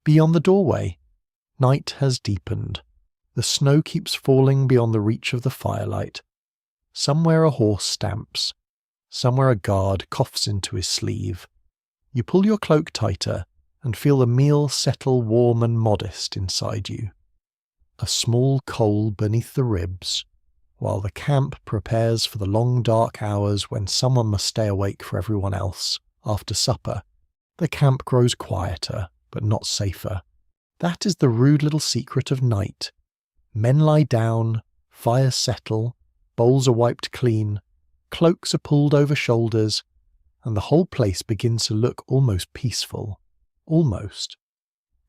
Beyond the doorway, night has deepened. The snow keeps falling beyond the reach of the firelight. Somewhere a horse stamps. Somewhere a guard coughs into his sleeve. You pull your cloak tighter and feel the meal settle warm and modest inside you. A small coal beneath the ribs, while the camp prepares for the long dark hours when someone must stay awake for everyone else. After supper, the camp grows quieter, but not safer. That is the rude little secret of night. Men lie down, fires settle, bowls are wiped clean, cloaks are pulled over shoulders, and the whole place begins to look almost peaceful. Almost.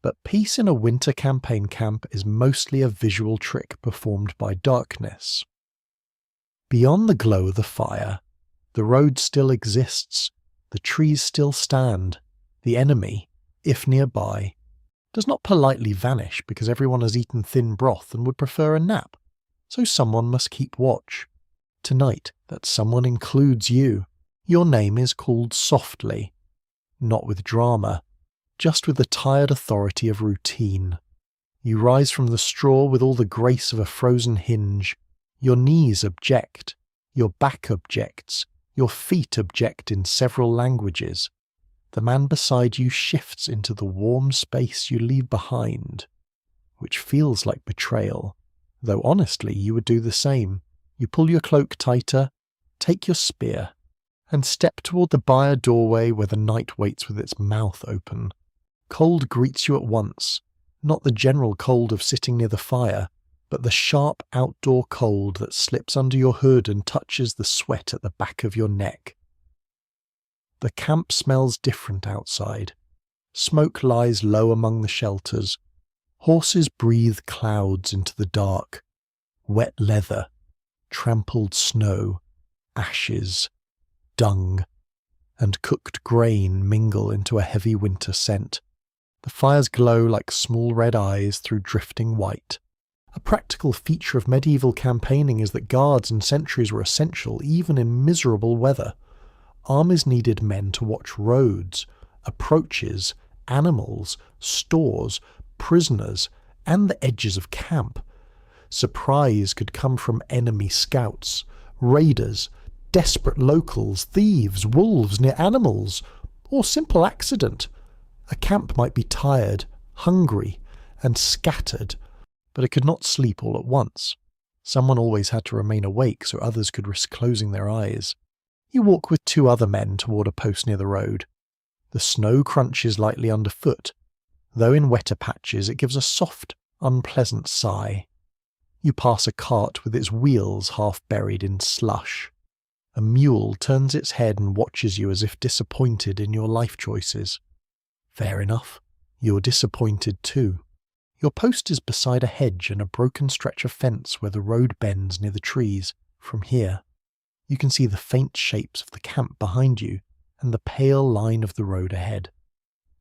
But peace in a winter campaign camp is mostly a visual trick performed by darkness. Beyond the glow of the fire, the road still exists, the trees still stand, the enemy, if nearby, does not politely vanish because everyone has eaten thin broth and would prefer a nap, so someone must keep watch. Tonight, that someone includes you. Your name is called softly, not with drama, just with the tired authority of routine. You rise from the straw with all the grace of a frozen hinge. Your knees object, your back objects, your feet object in several languages. The man beside you shifts into the warm space you leave behind, which feels like betrayal, though honestly you would do the same. You pull your cloak tighter, take your spear, and step toward the byre doorway where the night waits with its mouth open. Cold greets you at once, not the general cold of sitting near the fire, but the sharp outdoor cold that slips under your hood and touches the sweat at the back of your neck. The camp smells different outside. Smoke lies low among the shelters. Horses breathe clouds into the dark. Wet leather, trampled snow, ashes, dung, and cooked grain mingle into a heavy winter scent. The fires glow like small red eyes through drifting white. A practical feature of medieval campaigning is that guards and sentries were essential even in miserable weather. Armies needed men to watch roads, approaches, animals, stores, prisoners, and the edges of camp. Surprise could come from enemy scouts, raiders, desperate locals, thieves, wolves near animals, or simple accident. A camp might be tired, hungry, and scattered, but it could not sleep all at once. Someone always had to remain awake so others could risk closing their eyes. You walk with two other men toward a post near the road. The snow crunches lightly underfoot, though in wetter patches it gives a soft, unpleasant sigh. You pass a cart with its wheels half buried in slush. A mule turns its head and watches you as if disappointed in your life choices. Fair enough, you're disappointed too. Your post is beside a hedge and a broken stretch of fence where the road bends near the trees. From here, you can see the faint shapes of the camp behind you and the pale line of the road ahead.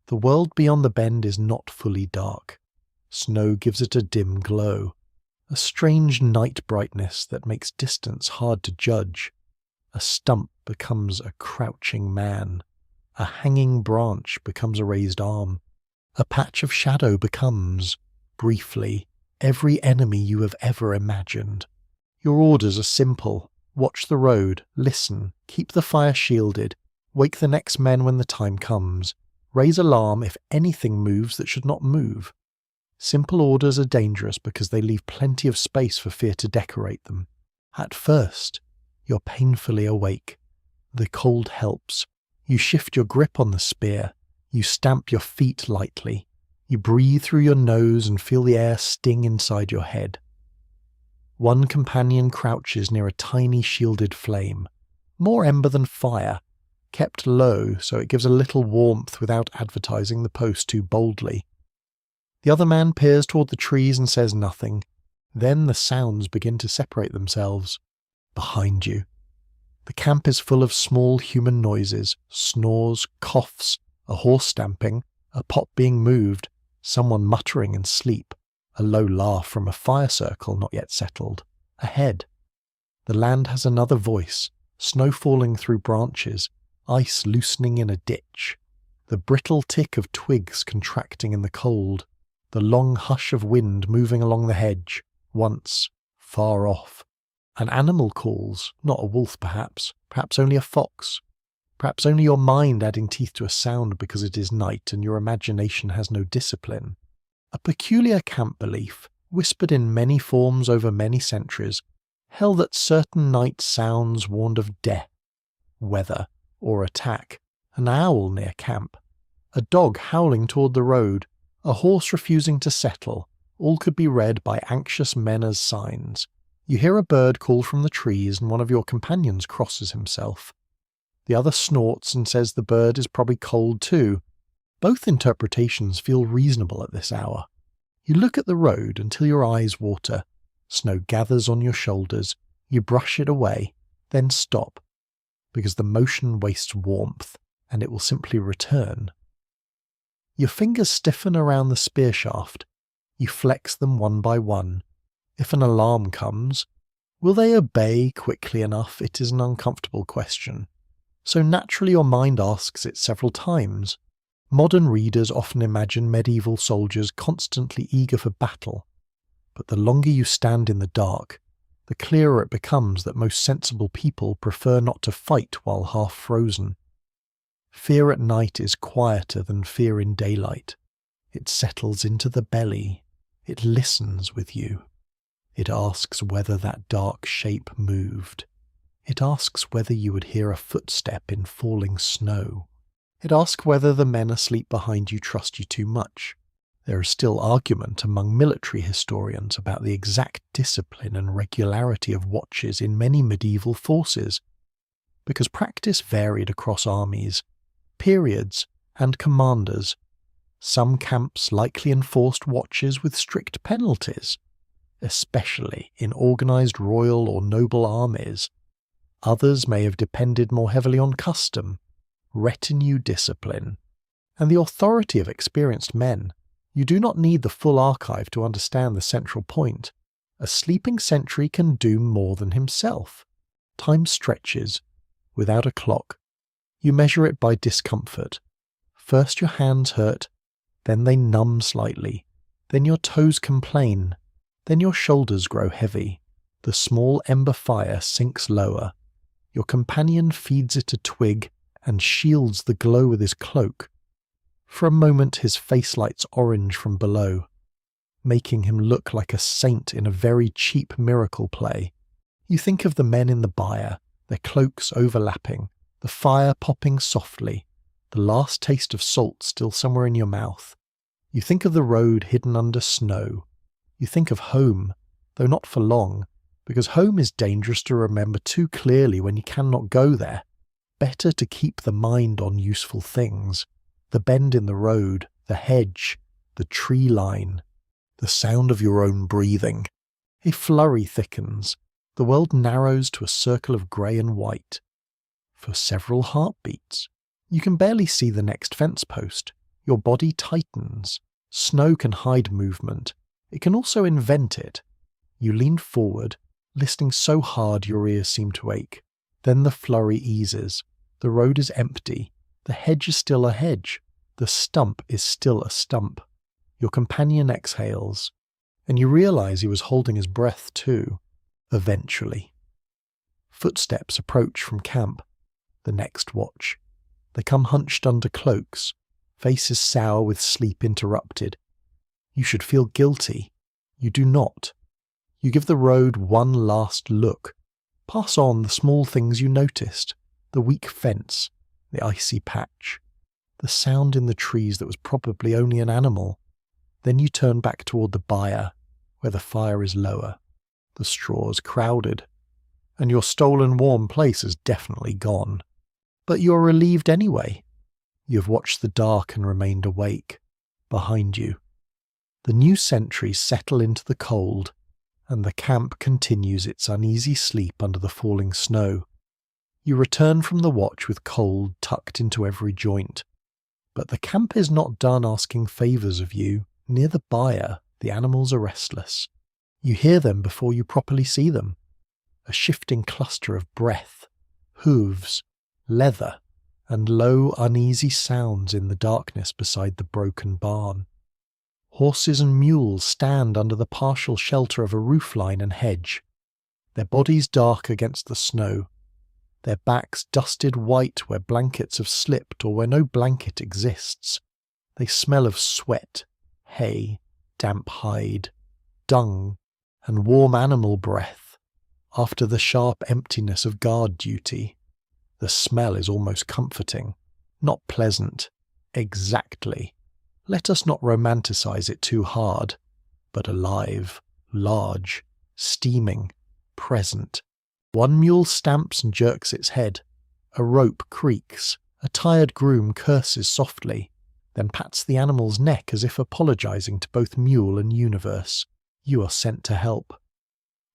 The world beyond the bend is not fully dark. Snow gives it a dim glow, a strange night brightness that makes distance hard to judge. A stump becomes a crouching man. A hanging branch becomes a raised arm. A patch of shadow becomes, briefly, every enemy you have ever imagined. Your orders are simple. Watch the road, listen, keep the fire shielded, wake the next men when the time comes, raise alarm if anything moves that should not move. Simple orders are dangerous because they leave plenty of space for fear to decorate them. At first, you're painfully awake. The cold helps. You shift your grip on the spear. You stamp your feet lightly. You breathe through your nose and feel the air sting inside your head. One companion crouches near a tiny shielded flame, more ember than fire, kept low so it gives a little warmth without advertising the post too boldly. The other man peers toward the trees and says nothing. Then the sounds begin to separate themselves. Behind you. The camp is full of small human noises, snores, coughs, a horse stamping, a pot being moved, someone muttering in sleep, a low laugh from a fire circle not yet settled, ahead. The land has another voice, snow falling through branches, ice loosening in a ditch, the brittle tick of twigs contracting in the cold, the long hush of wind moving along the hedge, once, far off. An animal calls, not a wolf perhaps only a fox, perhaps only your mind adding teeth to a sound because it is night and your imagination has no discipline. A peculiar camp belief, whispered in many forms over many centuries, held that certain night sounds warned of death, weather, or attack, an owl near camp, a dog howling toward the road, a horse refusing to settle, all could be read by anxious men as signs. You hear a bird call from the trees and one of your companions crosses himself. The other snorts and says the bird is probably cold too. Both interpretations feel reasonable at this hour. You look at the road until your eyes water. Snow gathers on your shoulders. You brush it away, then stop, because the motion wastes warmth, and it will simply return. Your fingers stiffen around the spear shaft. You flex them one by one. If an alarm comes, will they obey quickly enough? It is an uncomfortable question. So naturally your mind asks it several times. Modern readers often imagine medieval soldiers constantly eager for battle. But the longer you stand in the dark, the clearer it becomes that most sensible people prefer not to fight while half frozen. Fear at night is quieter than fear in daylight. It settles into the belly. It listens with you. It asks whether that dark shape moved. It asks whether you would hear a footstep in falling snow. It asks whether the men asleep behind you trust you too much. There is still argument among military historians about the exact discipline and regularity of watches in many medieval forces, because practice varied across armies, periods, and commanders. Some camps likely enforced watches with strict penalties, especially in organised royal or noble armies. Others may have depended more heavily on custom, retinue discipline, and the authority of experienced men. You do not need the full archive to understand the central point. A sleeping sentry can do more than himself. Time stretches, without a clock. You measure it by discomfort. First your hands hurt, then they numb slightly, then your toes complain, then your shoulders grow heavy. The small ember fire sinks lower. Your companion feeds it a twig and shields the glow with his cloak. For a moment his face lights orange from below, making him look like a saint in a very cheap miracle play. You think of the men in the byre, their cloaks overlapping, the fire popping softly, the last taste of salt still somewhere in your mouth. You think of the road hidden under snow. You think of home, though not for long, because home is dangerous to remember too clearly when you cannot go there. Better to keep the mind on useful things. The bend in the road, the hedge, the tree line, the sound of your own breathing. A flurry thickens. The world narrows to a circle of grey and white. For several heartbeats, you can barely see the next fence post. Your body tightens. Snow can hide movement. It can also invent it. You lean forward, listening so hard your ears seem to ache. Then the flurry eases. The road is empty. The hedge is still a hedge. The stump is still a stump. Your companion exhales, and you realize he was holding his breath too, eventually. Footsteps approach from camp. The next watch. They come hunched under cloaks, faces sour with sleep interrupted. You should feel guilty. You do not. You give the road one last look. Pass on the small things you noticed. The weak fence, the icy patch, the sound in the trees that was probably only an animal. Then you turn back toward the byre, where the fire is lower, the straws crowded, and your stolen warm place is definitely gone. But you're relieved anyway. You've watched the dark and remained awake. Behind you, the new sentries settle into the cold, and the camp continues its uneasy sleep under the falling snow. You return from the watch with cold tucked into every joint. But the camp is not done asking favours of you. Near the byre, the animals are restless. You hear them before you properly see them. A shifting cluster of breath, hooves, leather, and low, uneasy sounds in the darkness beside the broken barn. Horses and mules stand under the partial shelter of a roofline and hedge, their bodies dark against the snow, their backs dusted white where blankets have slipped or where no blanket exists. They smell of sweat, hay, damp hide, dung, and warm animal breath. After the sharp emptiness of guard duty, the smell is almost comforting, not pleasant, exactly. Let us not romanticize it too hard, but alive, large, steaming, present. One mule stamps and jerks its head. A rope creaks. A tired groom curses softly, then pats the animal's neck as if apologizing to both mule and universe. You are sent to help.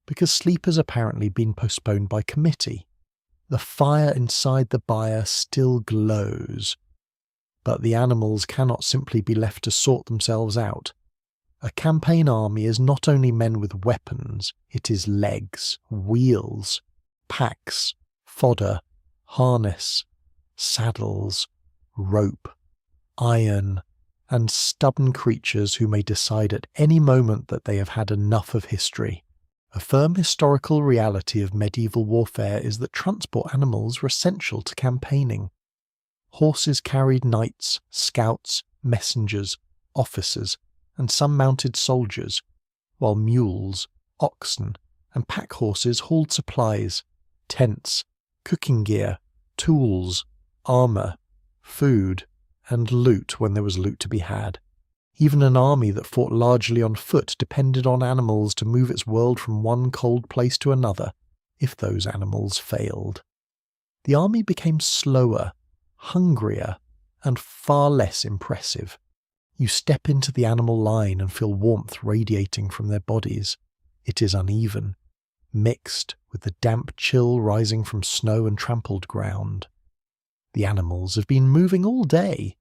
Because sleep has apparently been postponed by committee. The fire inside the byre still glows. But the animals cannot simply be left to sort themselves out. A campaign army is not only men with weapons, it is legs, wheels, packs, fodder, harness, saddles, rope, iron, and stubborn creatures who may decide at any moment that they have had enough of history. A firm historical reality of medieval warfare is that transport animals were essential to campaigning. Horses carried knights, scouts, messengers, officers, and some mounted soldiers, while mules, oxen, and pack horses hauled supplies, tents, cooking gear, tools, armour, food, and loot when there was loot to be had. Even an army that fought largely on foot depended on animals to move its world from one cold place to another, if those animals failed. The army became slower, hungrier, and far less impressive. You step into the animal line and feel warmth radiating from their bodies. It is uneven, mixed with the damp chill rising from snow and trampled ground. The animals have been moving all day.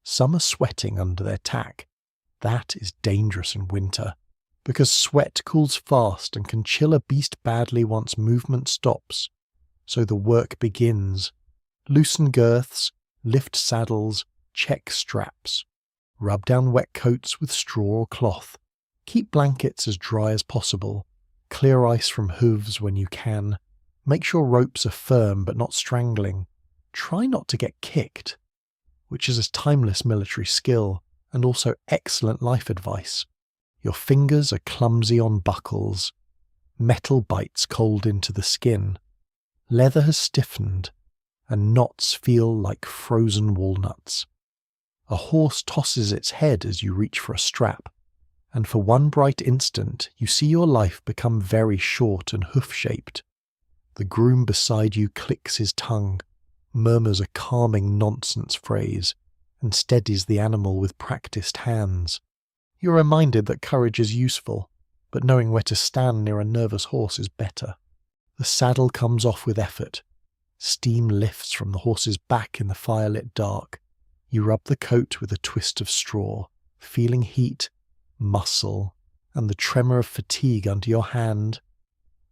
Some are sweating under their tack. That is dangerous in winter, because sweat cools fast and can chill a beast badly once movement stops. So the work begins. Loosen girths, lift saddles, check straps. Rub down wet coats with straw or cloth. Keep blankets as dry as possible. Clear ice from hooves when you can. Make sure ropes are firm but not strangling. Try not to get kicked, which is a timeless military skill and also excellent life advice. Your fingers are clumsy on buckles. Metal bites cold into the skin. Leather has stiffened, and knots feel like frozen walnuts. A horse tosses its head as you reach for a strap, and for one bright instant you see your life become very short and hoof-shaped. The groom beside you clicks his tongue, murmurs a calming nonsense phrase, and steadies the animal with practiced hands. You're reminded that courage is useful, but knowing where to stand near a nervous horse is better. The saddle comes off with effort. Steam lifts from the horse's back in the firelit dark. You rub the coat with a twist of straw, feeling heat, muscle, and the tremor of fatigue under your hand.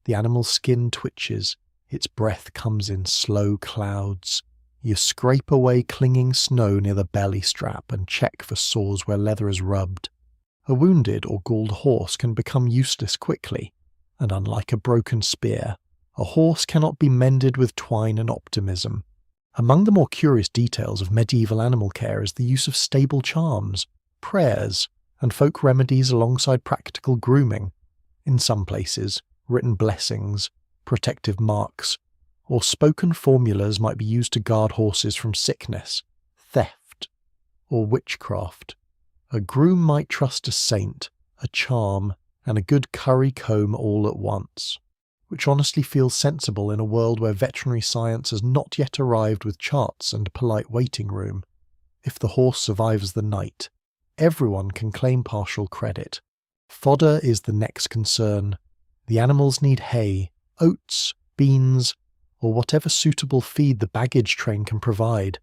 The animal's skin twitches, its breath comes in slow clouds. You scrape away clinging snow near the belly strap and check for sores where leather is rubbed. A wounded or galled horse can become useless quickly, and unlike a broken spear, a horse cannot be mended with twine and optimism. Among the more curious details of medieval animal care is the use of stable charms, prayers, and folk remedies alongside practical grooming. In some places, written blessings, protective marks, or spoken formulas might be used to guard horses from sickness, theft, or witchcraft. A groom might trust a saint, a charm, and a good curry comb all at once, which honestly feels sensible in a world where veterinary science has not yet arrived with charts and a polite waiting room. If the horse survives the night, everyone can claim partial credit. Fodder is the next concern. The animals need hay, oats, beans, or whatever suitable feed the baggage train can provide.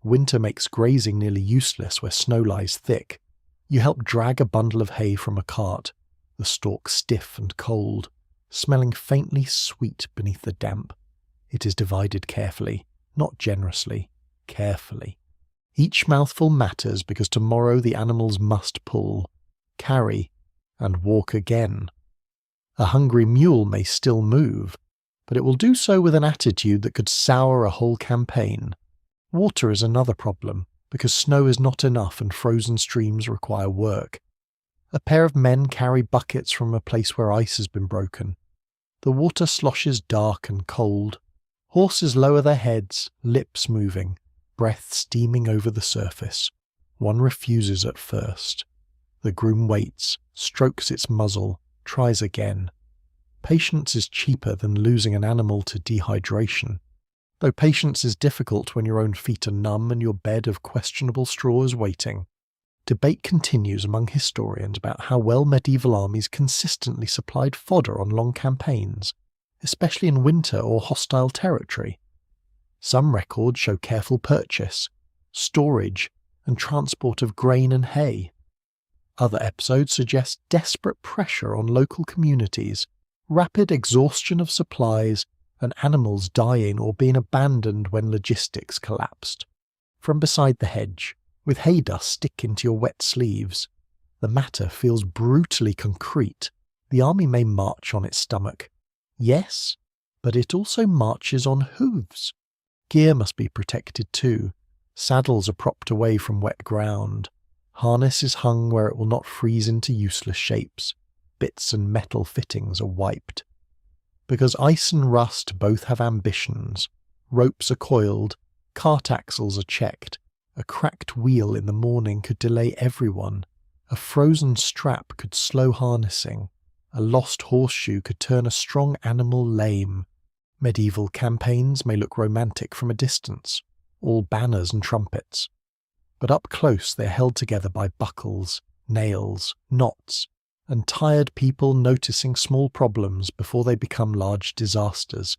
Winter makes grazing nearly useless where snow lies thick. You help drag a bundle of hay from a cart, the stalk stiff and cold, smelling faintly sweet beneath the damp. It is divided carefully, not generously, carefully. Each mouthful matters because tomorrow the animals must pull, carry, and walk again. A hungry mule may still move, but it will do so with an attitude that could sour a whole campaign. Water is another problem, because snow is not enough and frozen streams require work. A pair of men carry buckets from a place where ice has been broken. The water sloshes dark and cold. Horses lower their heads, lips moving, breath steaming over the surface. One refuses at first. The groom waits, strokes its muzzle, tries again. Patience is cheaper than losing an animal to dehydration. Though patience is difficult when your own feet are numb and your bed of questionable straw is waiting. Debate continues among historians about how well medieval armies consistently supplied fodder on long campaigns, especially in winter or hostile territory. Some records show careful purchase, storage, and transport of grain and hay. Other episodes suggest desperate pressure on local communities, rapid exhaustion of supplies, and animals dying or being abandoned when logistics collapsed. From beside the hedge, with hay dust stick into your wet sleeves, the matter feels brutally concrete. The army may march on its stomach. Yes, but it also marches on hooves. Gear must be protected too. Saddles are propped away from wet ground. Harness is hung where it will not freeze into useless shapes. Bits and metal fittings are wiped. Because ice and rust both have ambitions. Ropes are coiled, cart axles are checked. A cracked wheel in the morning could delay everyone. A frozen strap could slow harnessing. A lost horseshoe could turn a strong animal lame. Medieval campaigns may look romantic from a distance, all banners and trumpets. But up close they're held together by buckles, nails, knots, and tired people noticing small problems before they become large disasters.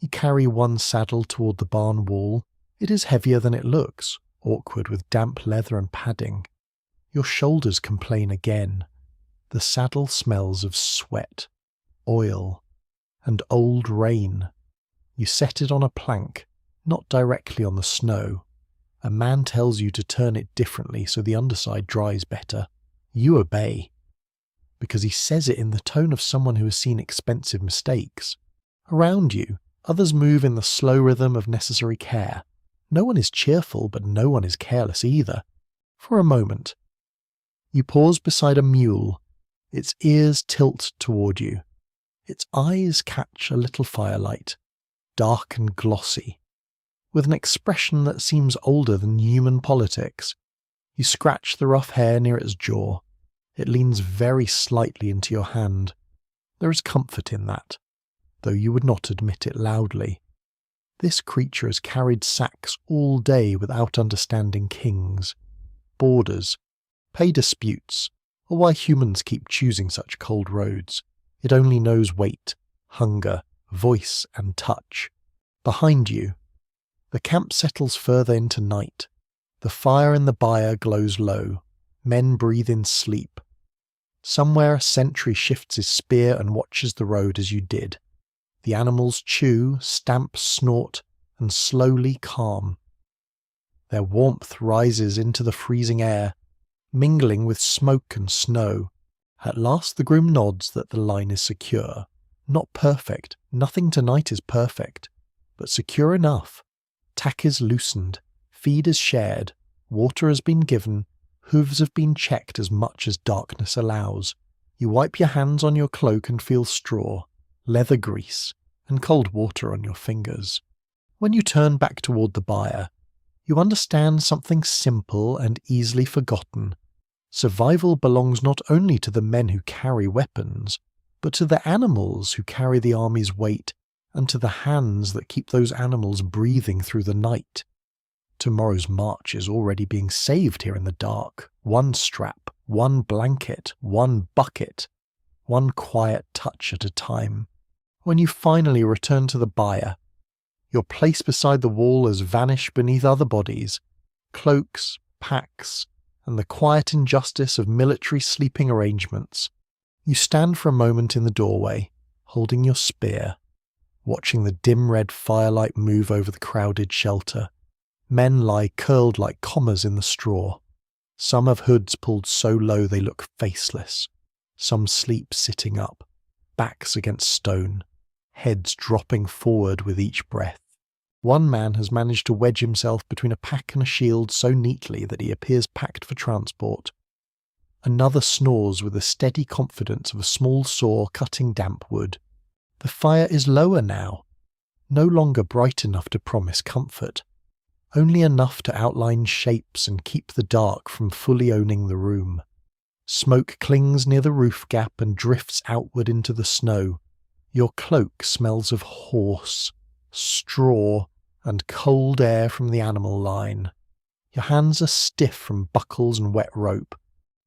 You carry one saddle toward the barn wall. It is heavier than it looks, awkward with damp leather and padding. Your shoulders complain again. The saddle smells of sweat, oil, and old rain. You set it on a plank, not directly on the snow. A man tells you to turn it differently so the underside dries better. You obey, because he says it in the tone of someone who has seen expensive mistakes. Around you, others move in the slow rhythm of necessary care. No one is cheerful, but no one is careless either. For a moment, you pause beside a mule. Its ears tilt toward you. Its eyes catch a little firelight, dark and glossy, with an expression that seems older than human politics. You scratch the rough hair near its jaw. It leans very slightly into your hand. There is comfort in that, though you would not admit it loudly. This creature has carried sacks all day without understanding kings, borders, pay disputes, or why humans keep choosing such cold roads. It only knows weight, hunger, voice, and touch. Behind you, the camp settles further into night. The fire in the byre glows low. Men breathe in sleep. Somewhere a sentry shifts his spear and watches the road as you did. The animals chew, stamp, snort, and slowly calm. Their warmth rises into the freezing air, mingling with smoke and snow. At last the groom nods that the line is secure. Not perfect, nothing tonight is perfect, but secure enough. Tack is loosened, feed is shared, water has been given, hooves have been checked as much as darkness allows. You wipe your hands on your cloak and feel straw, leather grease, and cold water on your fingers. When you turn back toward the byre, you understand something simple and easily forgotten. Survival belongs not only to the men who carry weapons, but to the animals who carry the army's weight, and to the hands that keep those animals breathing through the night. Tomorrow's march is already being saved here in the dark. One strap, one blanket, one bucket, one quiet touch at a time. When you finally return to the byre, your place beside the wall has vanished beneath other bodies, cloaks, packs, and the quiet injustice of military sleeping arrangements. You stand for a moment in the doorway, holding your spear, watching the dim red firelight move over the crowded shelter. Men lie curled like commas in the straw. Some have hoods pulled so low they look faceless. Some sleep sitting up, backs against stone, heads dropping forward with each breath. One man has managed to wedge himself between a pack and a shield so neatly that he appears packed for transport. Another snores with the steady confidence of a small saw cutting damp wood. The fire is lower now, no longer bright enough to promise comfort, only enough to outline shapes and keep the dark from fully owning the room. Smoke clings near the roof gap and drifts outward into the snow. Your cloak smells of horse, straw, and cold air from the animal line. Your hands are stiff from buckles and wet rope.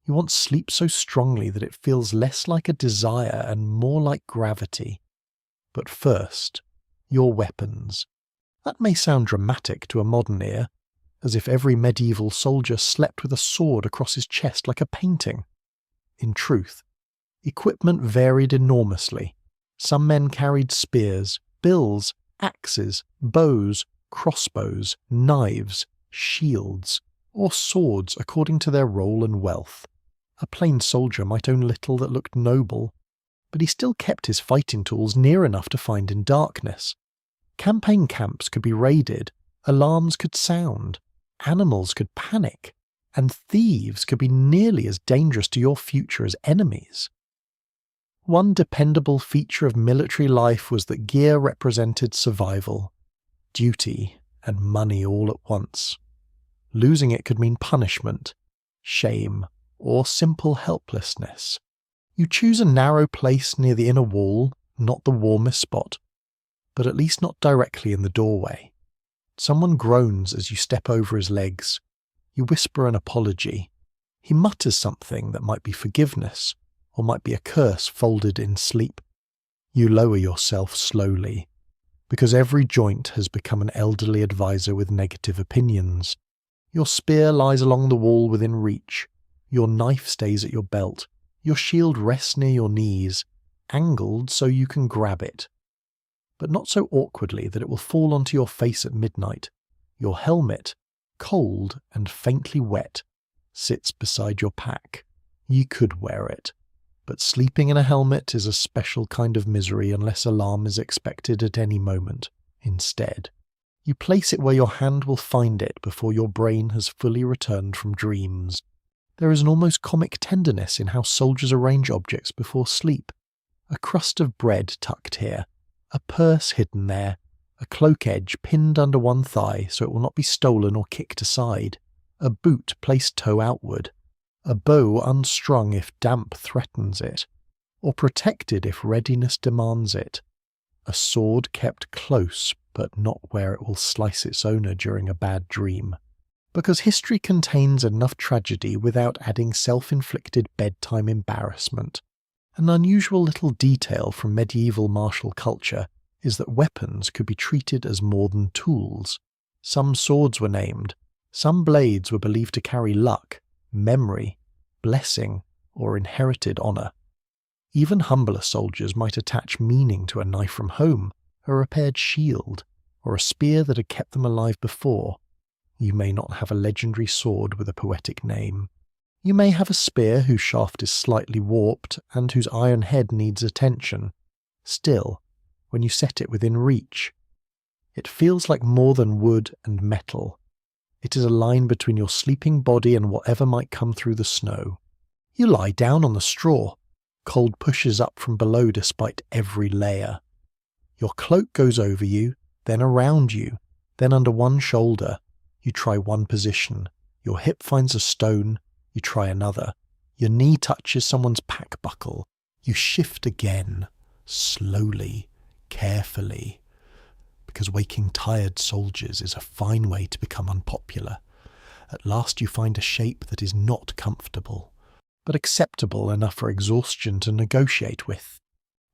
You want sleep so strongly that it feels less like a desire and more like gravity. But first, your weapons. That may sound dramatic to a modern ear, as if every medieval soldier slept with a sword across his chest like a painting. In truth, equipment varied enormously. Some men carried spears, bills, axes, bows, crossbows, knives, shields, or swords according to their role and wealth. A plain soldier might own little that looked noble, but he still kept his fighting tools near enough to find in darkness. Campaign camps could be raided, alarms could sound, animals could panic, and thieves could be nearly as dangerous to your future as enemies. One dependable feature of military life was that gear represented survival, duty, and money all at once. Losing it could mean punishment, shame, or simple helplessness. You choose a narrow place near the inner wall, not the warmest spot, but at least not directly in the doorway. Someone groans as you step over his legs. You whisper an apology. He mutters something that might be forgiveness, or might be a curse folded in sleep. You lower yourself slowly, because every joint has become an elderly advisor with negative opinions. Your spear lies along the wall within reach. Your knife stays at your belt. Your shield rests near your knees, angled so you can grab it, but not so awkwardly that it will fall onto your face at midnight. Your helmet, cold and faintly wet, sits beside your pack. You could wear it, but sleeping in a helmet is a special kind of misery unless alarm is expected at any moment. Instead, you place it where your hand will find it before your brain has fully returned from dreams. There is an almost comic tenderness in how soldiers arrange objects before sleep. A crust of bread tucked here, a purse hidden there, a cloak edge pinned under one thigh so it will not be stolen or kicked aside, a boot placed toe outward, a bow unstrung if damp threatens it, or protected if readiness demands it, a sword kept close but not where it will slice its owner during a bad dream. Because history contains enough tragedy without adding self-inflicted bedtime embarrassment. An unusual little detail from medieval martial culture is that weapons could be treated as more than tools. Some swords were named, some blades were believed to carry luck, memory, blessing, or inherited honour. Even humbler soldiers might attach meaning to a knife from home, a repaired shield, or a spear that had kept them alive before. You may not have a legendary sword with a poetic name. You may have a spear whose shaft is slightly warped and whose iron head needs attention. Still, when you set it within reach, it feels like more than wood and metal. It is a line between your sleeping body and whatever might come through the snow. You lie down on the straw. Cold pushes up from below despite every layer. Your cloak goes over you, then around you, then under one shoulder. You try one position. Your hip finds a stone. You try another. Your knee touches someone's pack buckle. You shift again, slowly, carefully. Because waking tired soldiers is a fine way to become unpopular. At last you find a shape that is not comfortable, but acceptable enough for exhaustion to negotiate with.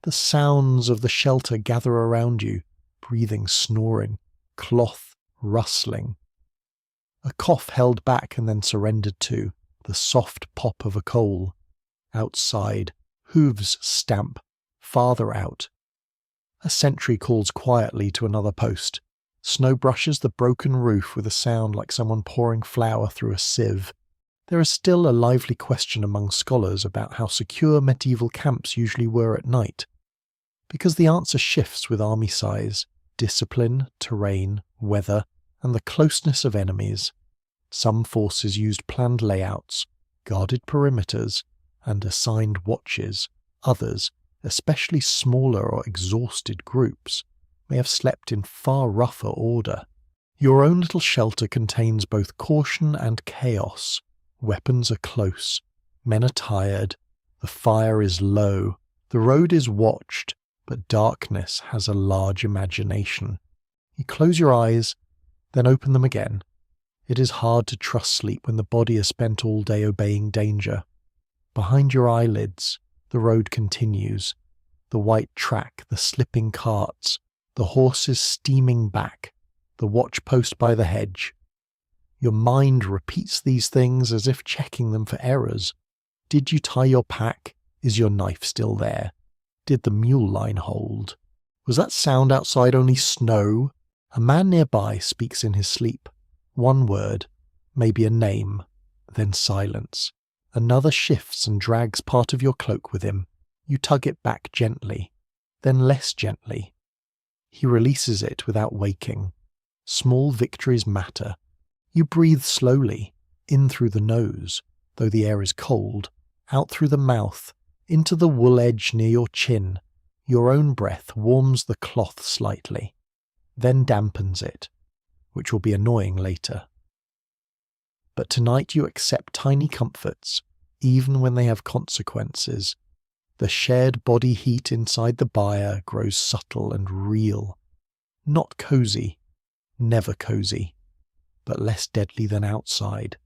The sounds of the shelter gather around you, breathing, snoring, cloth rustling. A cough held back and then surrendered to, the soft pop of a coal. Outside, hooves stamp, farther out. A sentry calls quietly to another post. Snow brushes the broken roof with a sound like someone pouring flour through a sieve. There is still a lively question among scholars about how secure medieval camps usually were at night. Because the answer shifts with army size, discipline, terrain, weather, and the closeness of enemies. Some forces used planned layouts, guarded perimeters, and assigned watches. Others, especially smaller or exhausted groups, may have slept in far rougher order. Your own little shelter contains both caution and chaos. Weapons are close, men are tired, the fire is low, the road is watched, but darkness has a large imagination. You close your eyes, then open them again. It is hard to trust sleep when the body has spent all day obeying danger. Behind your eyelids, the road continues. The white track, the slipping carts, the horses steaming back, the watch post by the hedge. Your mind repeats these things as if checking them for errors. Did you tie your pack? Is your knife still there? Did the mule line hold? Was that sound outside only snow? A man nearby speaks in his sleep. One word, maybe a name, then silence. Another shifts and drags part of your cloak with him. You tug it back gently, then less gently. He releases it without waking. Small victories matter. You breathe slowly, in through the nose, though the air is cold, out through the mouth, into the wool edge near your chin. Your own breath warms the cloth slightly, then dampens it, which will be annoying later. But tonight you accept tiny comforts, even when they have consequences. The shared body heat inside the byre grows subtle and real. Not cozy, never cozy, but less deadly than outside.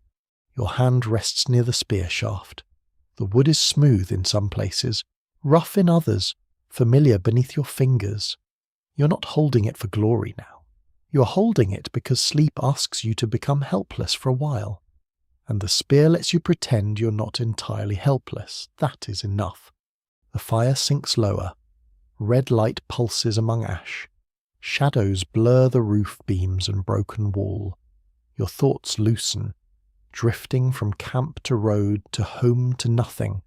Your hand rests near the spear shaft. The wood is smooth in some places, rough in others, familiar beneath your fingers. You're not holding it for glory now. You're holding it because sleep asks you to become helpless for a while. And the spear lets you pretend you're not entirely helpless. That is enough. The fire sinks lower. Red light pulses among ash. Shadows blur the roof beams and broken wall. Your thoughts loosen, drifting from camp to road to home to nothing.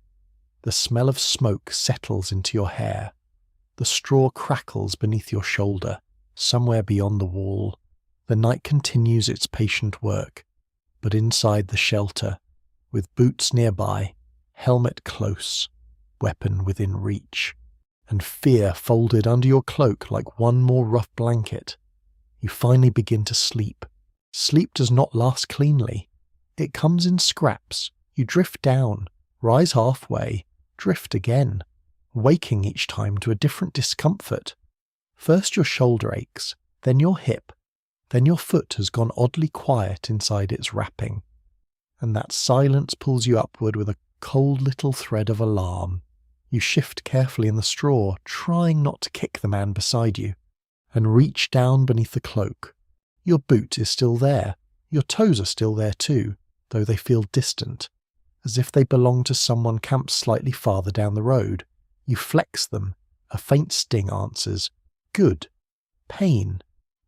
The smell of smoke settles into your hair. The straw crackles beneath your shoulder, somewhere beyond the wall. The night continues its patient work, but inside the shelter, with boots nearby, helmet close, weapon within reach, and fear folded under your cloak like one more rough blanket, you finally begin to sleep. Sleep does not last cleanly. It comes in scraps. You drift down, rise halfway, drift again, waking each time to a different discomfort. First your shoulder aches, then your hip, then your foot has gone oddly quiet inside its wrapping, and that silence pulls you upward with a cold little thread of alarm. You shift carefully in the straw, trying not to kick the man beside you, and reach down beneath the cloak. Your boot is still there. Your toes are still there too, though they feel distant, as if they belong to someone camped slightly farther down the road. You flex them. A faint sting answers. Good. Pain.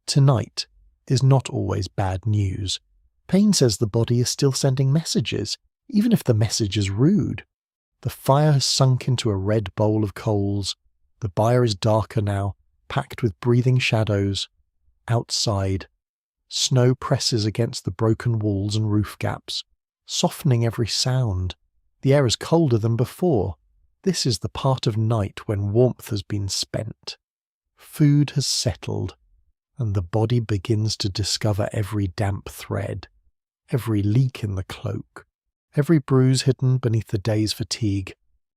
Tonight is not always bad news. Pain says the body is still sending messages, even if the message is rude. The fire has sunk into a red bowl of coals. The byre is darker now, packed with breathing shadows. Outside, snow presses against the broken walls and roof gaps, softening every sound. The air is colder than before. This is the part of night when warmth has been spent. food has settled, and the body begins to discover every damp thread, every leak in the cloak, every bruise hidden beneath the day's fatigue.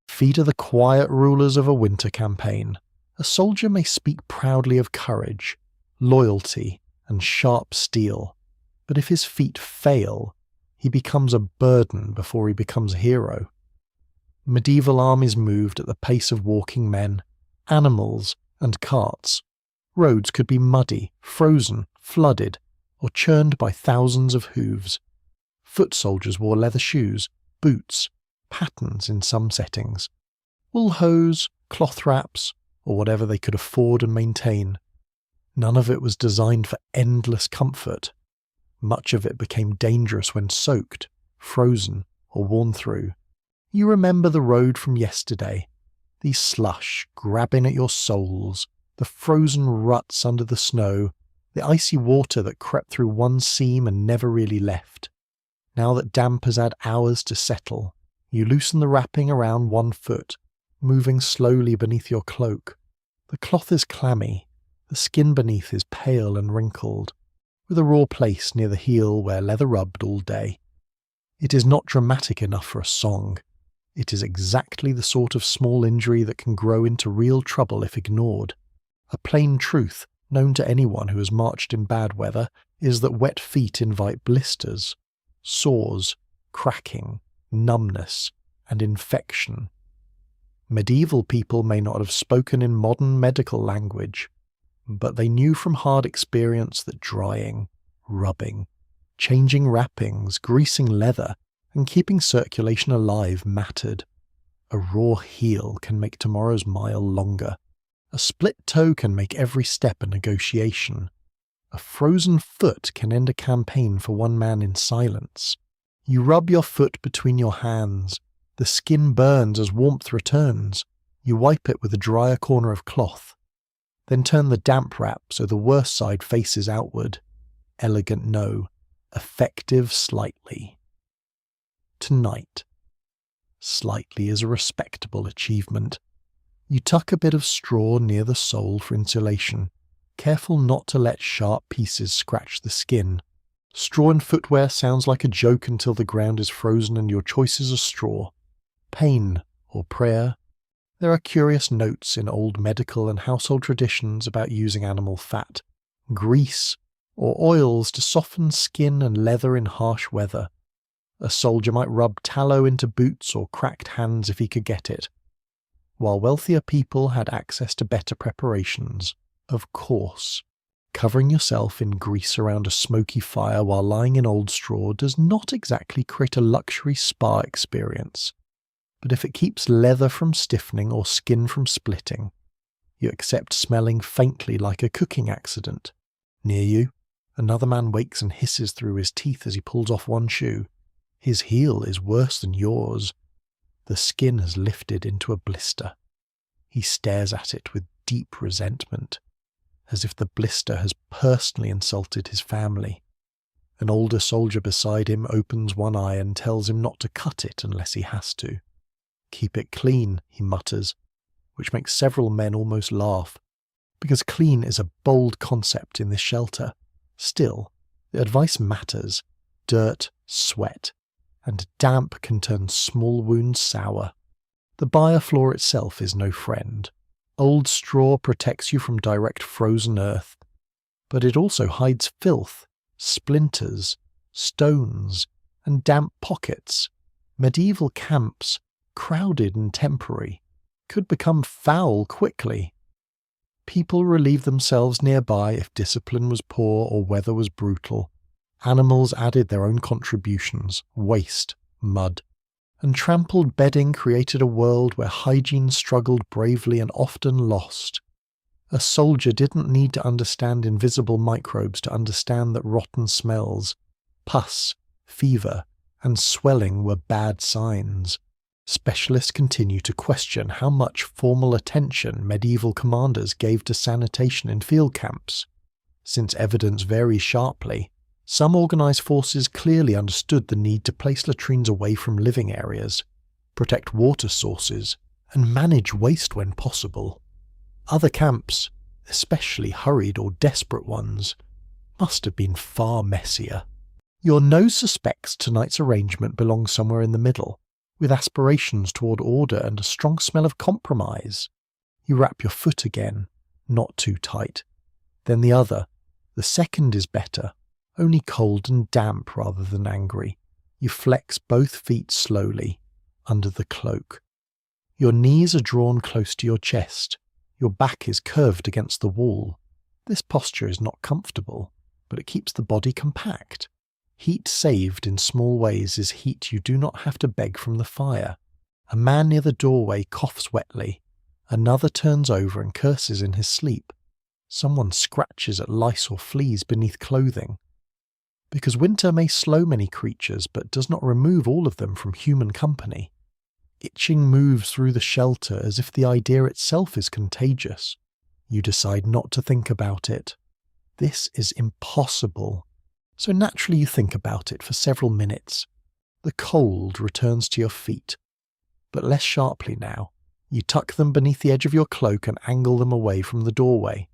Feet are the quiet rulers of a winter campaign. A soldier may speak proudly of courage, loyalty, and sharp steel, but if his feet fail, he becomes a burden before he becomes a hero. Medieval armies moved at the pace of walking men, animals, and carts. Roads could be muddy, frozen, flooded, or churned by thousands of hooves. Foot soldiers wore leather shoes, boots, patterns in some settings, wool hose, cloth wraps, or whatever they could afford and maintain. None of it was designed for endless comfort. Much of it became dangerous when soaked, frozen, or worn through. You remember the road from yesterday, the slush grabbing at your soles, the frozen ruts under the snow, the icy water that crept through one seam and never really left. Now that damp has had hours to settle, you loosen the wrapping around one foot, moving slowly beneath your cloak. The cloth is clammy, the skin beneath is pale and wrinkled, with a raw place near the heel where leather rubbed all day. It is not dramatic enough for a song. It is exactly the sort of small injury that can grow into real trouble if ignored. A plain truth, known to anyone who has marched in bad weather, is that wet feet invite blisters, sores, cracking, numbness, and infection. Medieval people may not have spoken in modern medical language, but they knew from hard experience that drying, rubbing, changing wrappings, greasing leather, and keeping circulation alive mattered. A raw heel can make tomorrow's mile longer. A split toe can make every step a negotiation. A frozen foot can end a campaign for one man in silence. You rub your foot between your hands. The skin burns as warmth returns. You wipe it with a drier corner of cloth. Then turn the damp wrap so the worst side faces outward. Elegant no, effective slightly. Tonight. Slightly is a respectable achievement. You tuck a bit of straw near the sole for insulation, careful not to let sharp pieces scratch the skin. Straw in footwear sounds like a joke until the ground is frozen and your choices are straw, pain, or prayer. There are curious notes in old medical and household traditions about using animal fat, grease, or oils to soften skin and leather in harsh weather. A soldier might rub tallow into boots or cracked hands if he could get it. While wealthier people had access to better preparations, of course, covering yourself in grease around a smoky fire while lying in old straw does not exactly create a luxury spa experience. But if it keeps leather from stiffening or skin from splitting, you accept smelling faintly like a cooking accident. Near you, another man wakes and hisses through his teeth as he pulls off one shoe. His heel is worse than yours. The skin has lifted into a blister. He stares at it with deep resentment, as if the blister has personally insulted his family. An older soldier beside him opens one eye and tells him not to cut it unless he has to. Keep it clean, he mutters, which makes several men almost laugh, because clean is a bold concept in this shelter. Still, the advice matters. Dirt, sweat, and damp can turn small wounds sour. The byre floor itself is no friend. Old straw protects you from direct frozen earth, but it also hides filth, splinters, stones, and damp pockets. Medieval camps, crowded and temporary, could become foul quickly. People relieved themselves nearby if discipline was poor or weather was brutal. Animals added their own contributions, waste, mud, and trampled bedding created a world where hygiene struggled bravely and often lost. A soldier didn't need to understand invisible microbes to understand that rotten smells, pus, fever, and swelling were bad signs. Specialists continue to question how much formal attention medieval commanders gave to sanitation in field camps. Since evidence varies sharply, some organised forces clearly understood the need to place latrines away from living areas, protect water sources, and manage waste when possible. Other camps, especially hurried or desperate ones, must have been far messier. Your nose suspects tonight's arrangement belongs somewhere in the middle, with aspirations toward order and a strong smell of compromise. You wrap your foot again, not too tight. Then the other. The second is better, only cold and damp rather than angry. You flex both feet slowly, under the cloak. Your knees are drawn close to your chest. Your back is curved against the wall. This posture is not comfortable, but it keeps the body compact. Heat saved in small ways is heat you do not have to beg from the fire. A man near the doorway coughs wetly. Another turns over and curses in his sleep. Someone scratches at lice or fleas beneath clothing. Because winter may slow many creatures but does not remove all of them from human company. Itching moves through the shelter as if the idea itself is contagious. You decide not to think about it. This is impossible. So naturally you think about it for several minutes. The cold returns to your feet, but less sharply now. You tuck them beneath the edge of your cloak and angle them away from the doorway.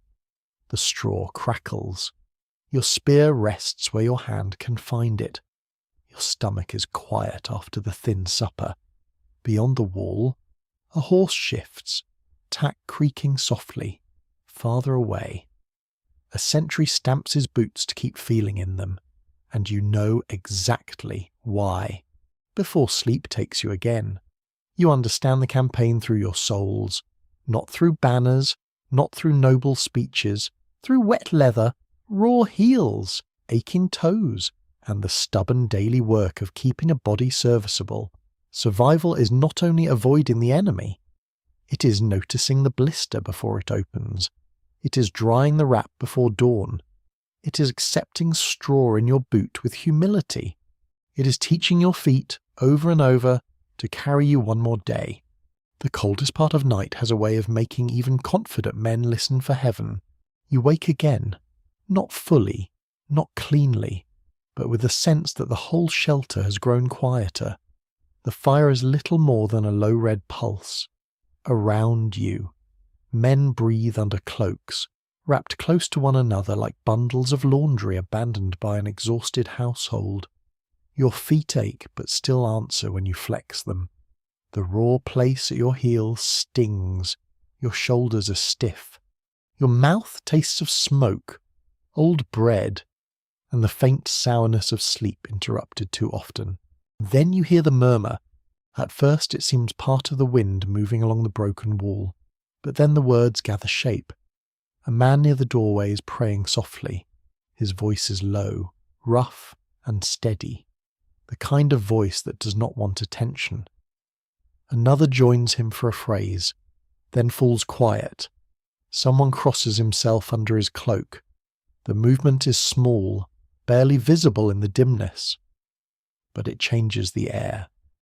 The straw crackles. Your spear rests where your hand can find it. Your stomach is quiet after the thin supper. Beyond the wall, a horse shifts, tack creaking softly, farther away. A sentry stamps his boots to keep feeling in them, and you know exactly why. Before sleep takes you again. You understand the campaign through your souls, not through banners, not through noble speeches, through wet leather, raw heels, aching toes, and the stubborn daily work of keeping a body serviceable. Survival is not only avoiding the enemy, it is noticing the blister before it opens. It is drying the wrap before dawn. It is accepting straw in your boot with humility. It is teaching your feet, over and over, to carry you one more day. The coldest part of night has a way of making even confident men listen for heaven. You wake again, not fully, not cleanly, but with the sense that the whole shelter has grown quieter. The fire is little more than a low red pulse. Around you, men breathe under cloaks, wrapped close to one another like bundles of laundry abandoned by an exhausted household. Your feet ache but still answer when you flex them. The raw place at your heel stings. Your shoulders are stiff. Your mouth tastes of smoke, old bread, and the faint sourness of sleep interrupted too often. Then you hear the murmur. At first it seems part of the wind moving along the broken wall, but then the words gather shape. A man near the doorway is praying softly. His voice is low, rough, and steady, the kind of voice that does not want attention. Another joins him for a phrase, then falls quiet. Someone crosses himself under his cloak. The movement is small, barely visible in the dimness, but it changes the air.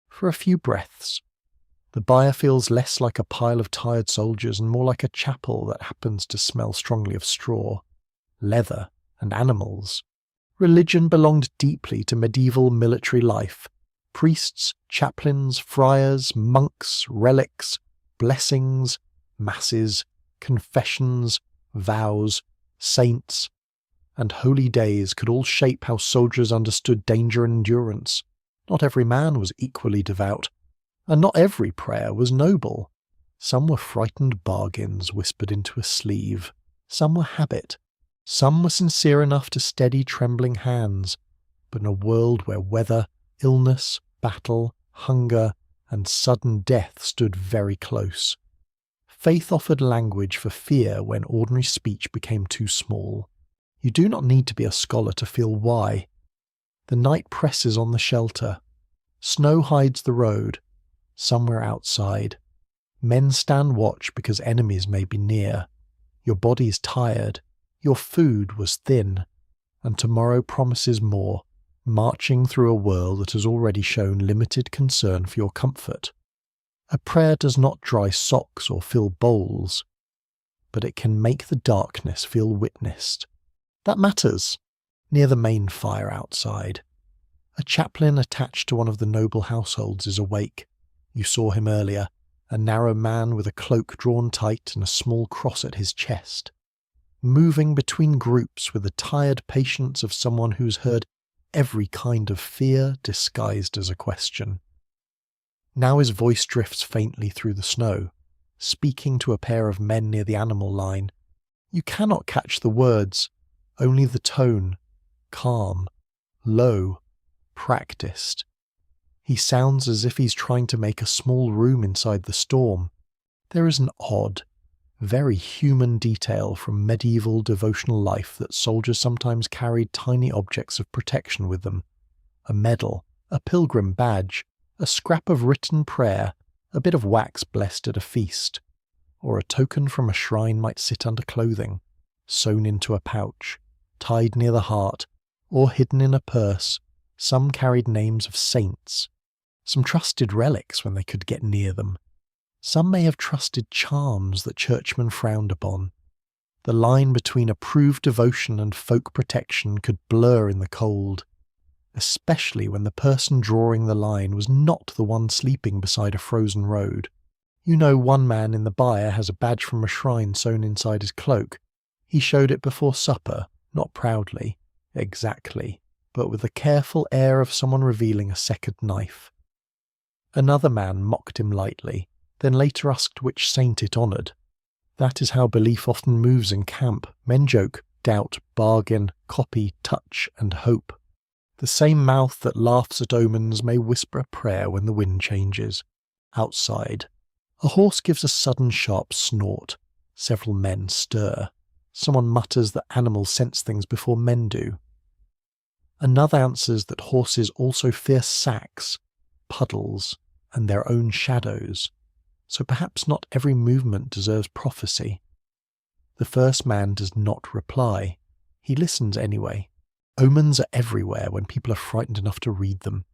For a few breaths, the byre feels less like a pile of tired soldiers and more like a chapel that happens to smell strongly of straw, leather, and animals. Religion belonged deeply to medieval military life. Priests, chaplains, friars, monks, relics, blessings, masses, confessions, vows, saints, and holy days could all shape how soldiers understood danger and endurance. Not every man was equally devout, and not every prayer was noble. Some were frightened bargains whispered into a sleeve. Some were habit. Some were sincere enough to steady trembling hands. But in a world where weather, illness, battle, hunger, and sudden death stood very close, faith offered language for fear when ordinary speech became too small. You do not need to be a scholar to feel why. The night presses on the shelter. Snow hides the road. Somewhere outside, men stand watch because enemies may be near. Your body is tired. Your food was thin. And tomorrow promises more, marching through a world that has already shown limited concern for your comfort. A prayer does not dry socks or fill bowls, but it can make the darkness feel witnessed. That matters. Near the main fire outside, a chaplain attached to one of the noble households is awake. You saw him earlier, a narrow man with a cloak drawn tight and a small cross at his chest. moving between groups with the tired patience of someone who's heard every kind of fear disguised as a question. Now his voice drifts faintly through the snow, speaking to a pair of men near the animal line. You cannot catch the words, only the tone, calm, low, practiced. He sounds as if he's trying to make a small room inside the storm. There is an odd, very human detail from medieval devotional life that soldiers sometimes carried tiny objects of protection with them. A medal, a pilgrim badge, a scrap of written prayer, a bit of wax blessed at a feast, or a token from a shrine might sit under clothing, sewn into a pouch, tied near the heart, or hidden in a purse. Some carried names of saints, some trusted relics when they could get near them. Some may have trusted charms that churchmen frowned upon. The line between approved devotion and folk protection could blur in the cold, especially when the person drawing the line was not the one sleeping beside a frozen road. You know, one man in the byre has a badge from a shrine sewn inside his cloak. He showed it before supper, not proudly, exactly, but with the careful air of someone revealing a second knife. Another man mocked him lightly, then later asked which saint it honoured. That is how belief often moves in camp. Men joke, doubt, bargain, copy, touch, and hope. The same mouth that laughs at omens may whisper a prayer when the wind changes. Outside, a horse gives a sudden sharp snort. Several men stir. Someone mutters that animals sense things before men do. Another answers that horses also fear sacks, puddles, and their own shadows, so perhaps not every movement deserves prophecy. The first man does not reply. He listens anyway. Omens are everywhere when people are frightened enough to read them.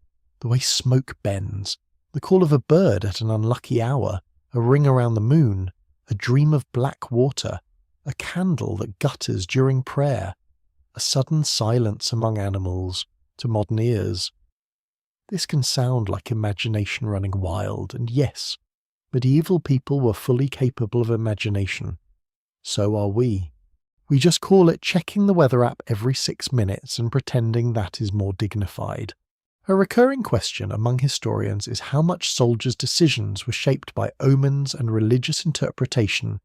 The way smoke bends, the call of a bird at an unlucky hour, a ring around the moon, a dream of black water, a candle that gutters during prayer, a sudden silence among animals to modern ears. This can sound like imagination running wild, and yes, medieval people were fully capable of imagination. So are we. We just call it checking the weather app every 6 minutes and pretending that is more dignified. A recurring question among historians is how much soldiers' decisions were shaped by omens and religious interpretation,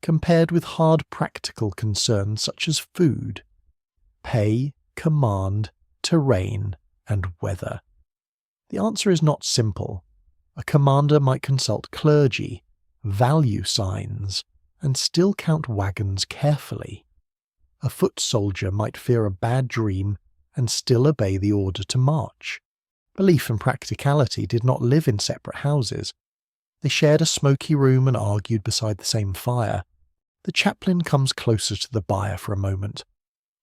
compared with hard practical concerns such as food, pay, command, terrain, and weather. The answer is not simple. A commander might consult clergy, value signs, and still count wagons carefully. A foot soldier might fear a bad dream and still obey the order to march. Belief and practicality did not live in separate houses. They shared a smoky room and argued beside the same fire. The chaplain comes closer to the bier for a moment.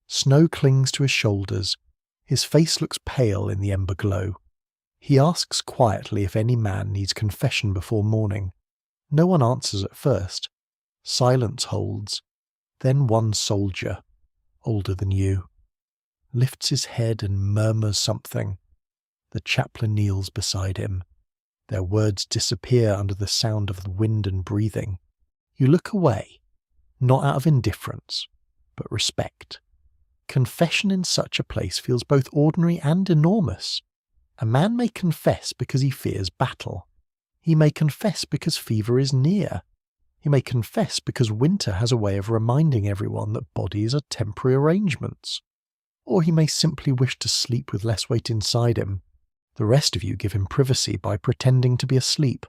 Snow clings to his shoulders. His face looks pale in the ember glow. He asks quietly if any man needs confession before morning. No one answers at first. Silence holds. Then one soldier, older than you, lifts his head and murmurs something. The chaplain kneels beside him. Their words disappear under the sound of the wind and breathing. You look away, not out of indifference, but respect. Confession in such a place feels both ordinary and enormous. A man may confess because he fears battle. He may confess because fever is near. He may confess because winter has a way of reminding everyone that bodies are temporary arrangements. Or he may simply wish to sleep with less weight inside him. The rest of you give him privacy by pretending to be asleep,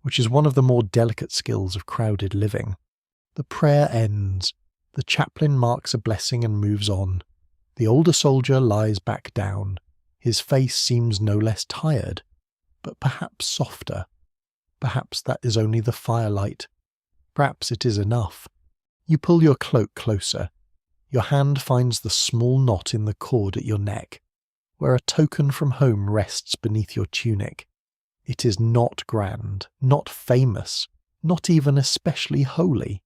which is one of the more delicate skills of crowded living. The prayer ends. The chaplain marks a blessing and moves on. The older soldier lies back down. His face seems no less tired, but perhaps softer. Perhaps that is only the firelight. Perhaps it is enough. You pull your cloak closer. Your hand finds the small knot in the cord at your neck, where a token from home rests beneath your tunic. It is not grand, not famous, not even especially holy,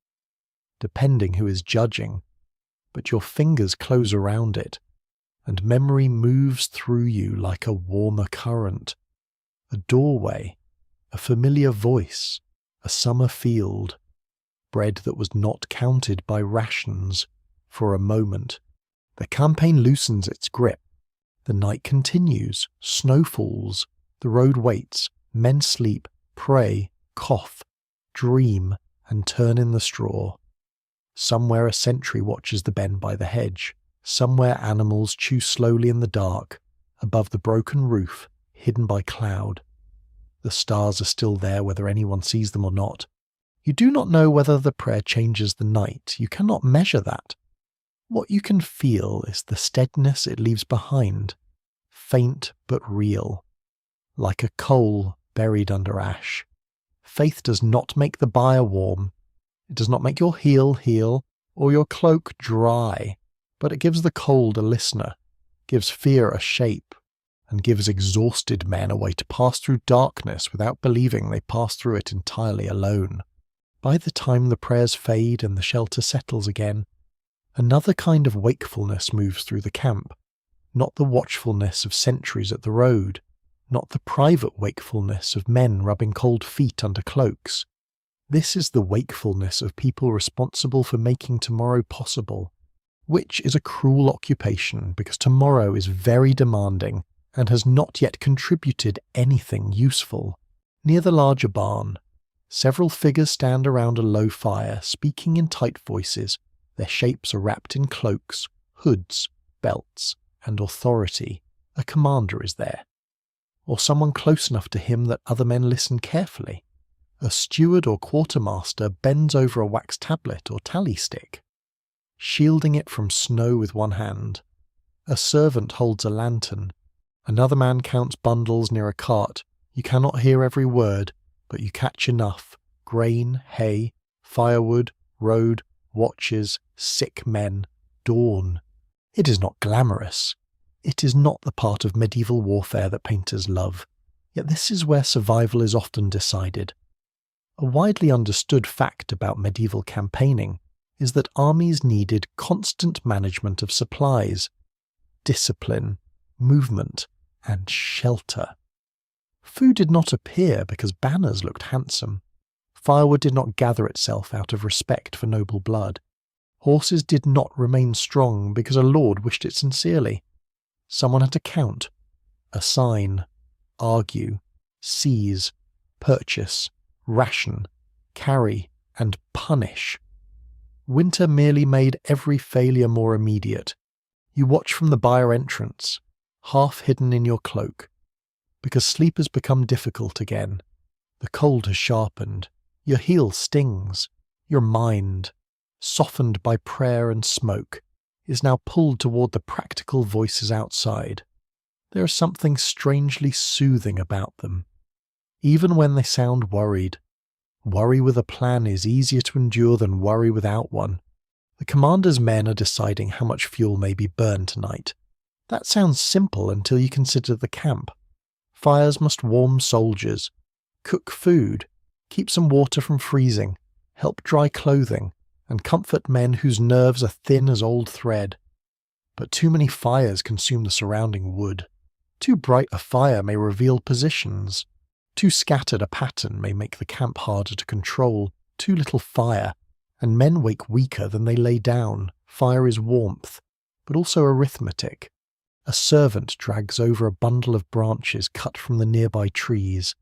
depending who is judging, but your fingers close around it, and memory moves through you like a warmer current. A doorway, a familiar voice, a summer field. bread that was not counted by rations for a moment. The campaign loosens its grip. The night continues, snow falls, the road waits, men sleep, pray, cough, dream, and turn in the straw. Somewhere a sentry watches the bend by the hedge. Somewhere animals chew slowly in the dark, above the broken roof, hidden by cloud. The stars are still there whether anyone sees them or not. You do not know whether the prayer changes the night. You cannot measure that. What you can feel is the steadiness it leaves behind, faint but real, like a coal buried under ash. Faith does not make the bier warm. It does not make your heel heal or your cloak dry, but it gives the cold a listener, gives fear a shape, and gives exhausted men a way to pass through darkness without believing they pass through it entirely alone. By the time the prayers fade and the shelter settles again, another kind of wakefulness moves through the camp, not the watchfulness of sentries at the road, not the private wakefulness of men rubbing cold feet under cloaks. This is the wakefulness of people responsible for making tomorrow possible, which is a cruel occupation because tomorrow is very demanding and has not yet contributed anything useful. Near the larger barn, several figures stand around a low fire, speaking in tight voices. Their shapes are wrapped in cloaks, hoods, belts, and authority. A commander is there, or someone close enough to him that other men listen carefully. A steward or quartermaster bends over a wax tablet or tally stick, shielding it from snow with one hand. A servant holds a lantern. Another man counts bundles near a cart. You cannot hear every word, but you catch enough: grain, hay, firewood, road, watches, sick men, dawn. It is not glamorous. It is not the part of medieval warfare that painters love. Yet this is where survival is often decided. A widely understood fact about medieval campaigning is that armies needed constant management of supplies, discipline, movement, and shelter. Food did not appear because banners looked handsome. Firewood did not gather itself out of respect for noble blood. Horses did not remain strong because a lord wished it sincerely. Someone had to count, assign, argue, seize, purchase, ration, carry, and punish. Winter merely made every failure more immediate. You watch from the byre entrance, half hidden in your cloak, because sleep has become difficult again. The cold has sharpened. Your heel stings. Your mind, softened by prayer and smoke, is now pulled toward the practical voices outside. There is something strangely soothing about them, even when they sound worried. Worry with a plan is easier to endure than worry without one. The commander's men are deciding how much fuel may be burned tonight. That sounds simple until you consider the camp. Fires must warm soldiers, cook food, keep some water from freezing, help dry clothing, and comfort men whose nerves are thin as old thread. But too many fires consume the surrounding wood. Too bright a fire may reveal positions. Too scattered a pattern may make the camp harder to control. Too little fire, and men wake weaker than they lay down. Fire is warmth, but also arithmetic. A servant drags over a bundle of branches cut from the nearby trees.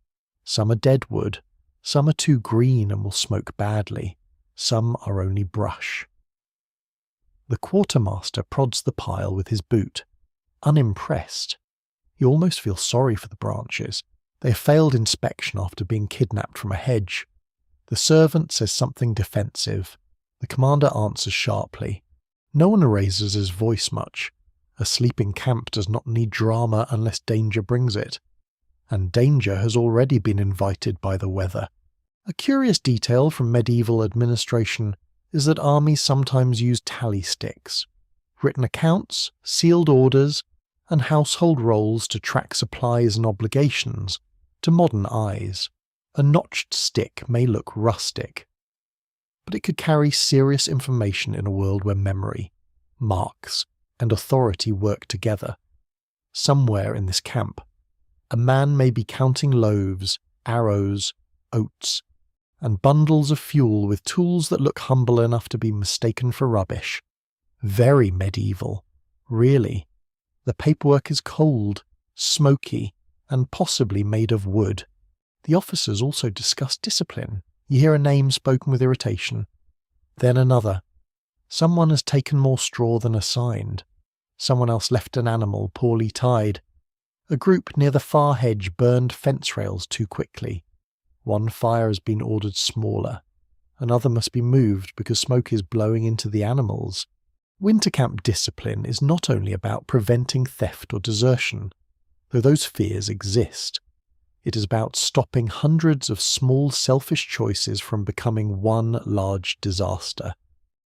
Some are dead wood, some are too green and will smoke badly, some are only brush. The quartermaster prods the pile with his boot, unimpressed. You almost feel sorry for the branches. They have failed inspection after being kidnapped from a hedge. The servant says something defensive. The commander answers sharply. No one raises his voice much. A sleeping camp does not need drama unless danger brings it. And danger has already been invited by the weather. A curious detail from medieval administration is that armies sometimes use tally sticks, written accounts, sealed orders, and household rolls to track supplies and obligations. To modern eyes, a notched stick may look rustic, but it could carry serious information in a world where memory, marks, and authority work together. Somewhere in this camp, a man may be counting loaves, arrows, oats, and bundles of fuel with tools that look humble enough to be mistaken for rubbish. Very medieval, really. The paperwork is cold, smoky, and possibly made of wood. The officers also discuss discipline. You hear a name spoken with irritation. Then another. Someone has taken more straw than assigned. Someone else left an animal poorly tied. A group near the far hedge burned fence rails too quickly. One fire has been ordered smaller. Another must be moved because smoke is blowing into the animals. Winter camp discipline is not only about preventing theft or desertion, though those fears exist. It is about stopping hundreds of small selfish choices from becoming one large disaster.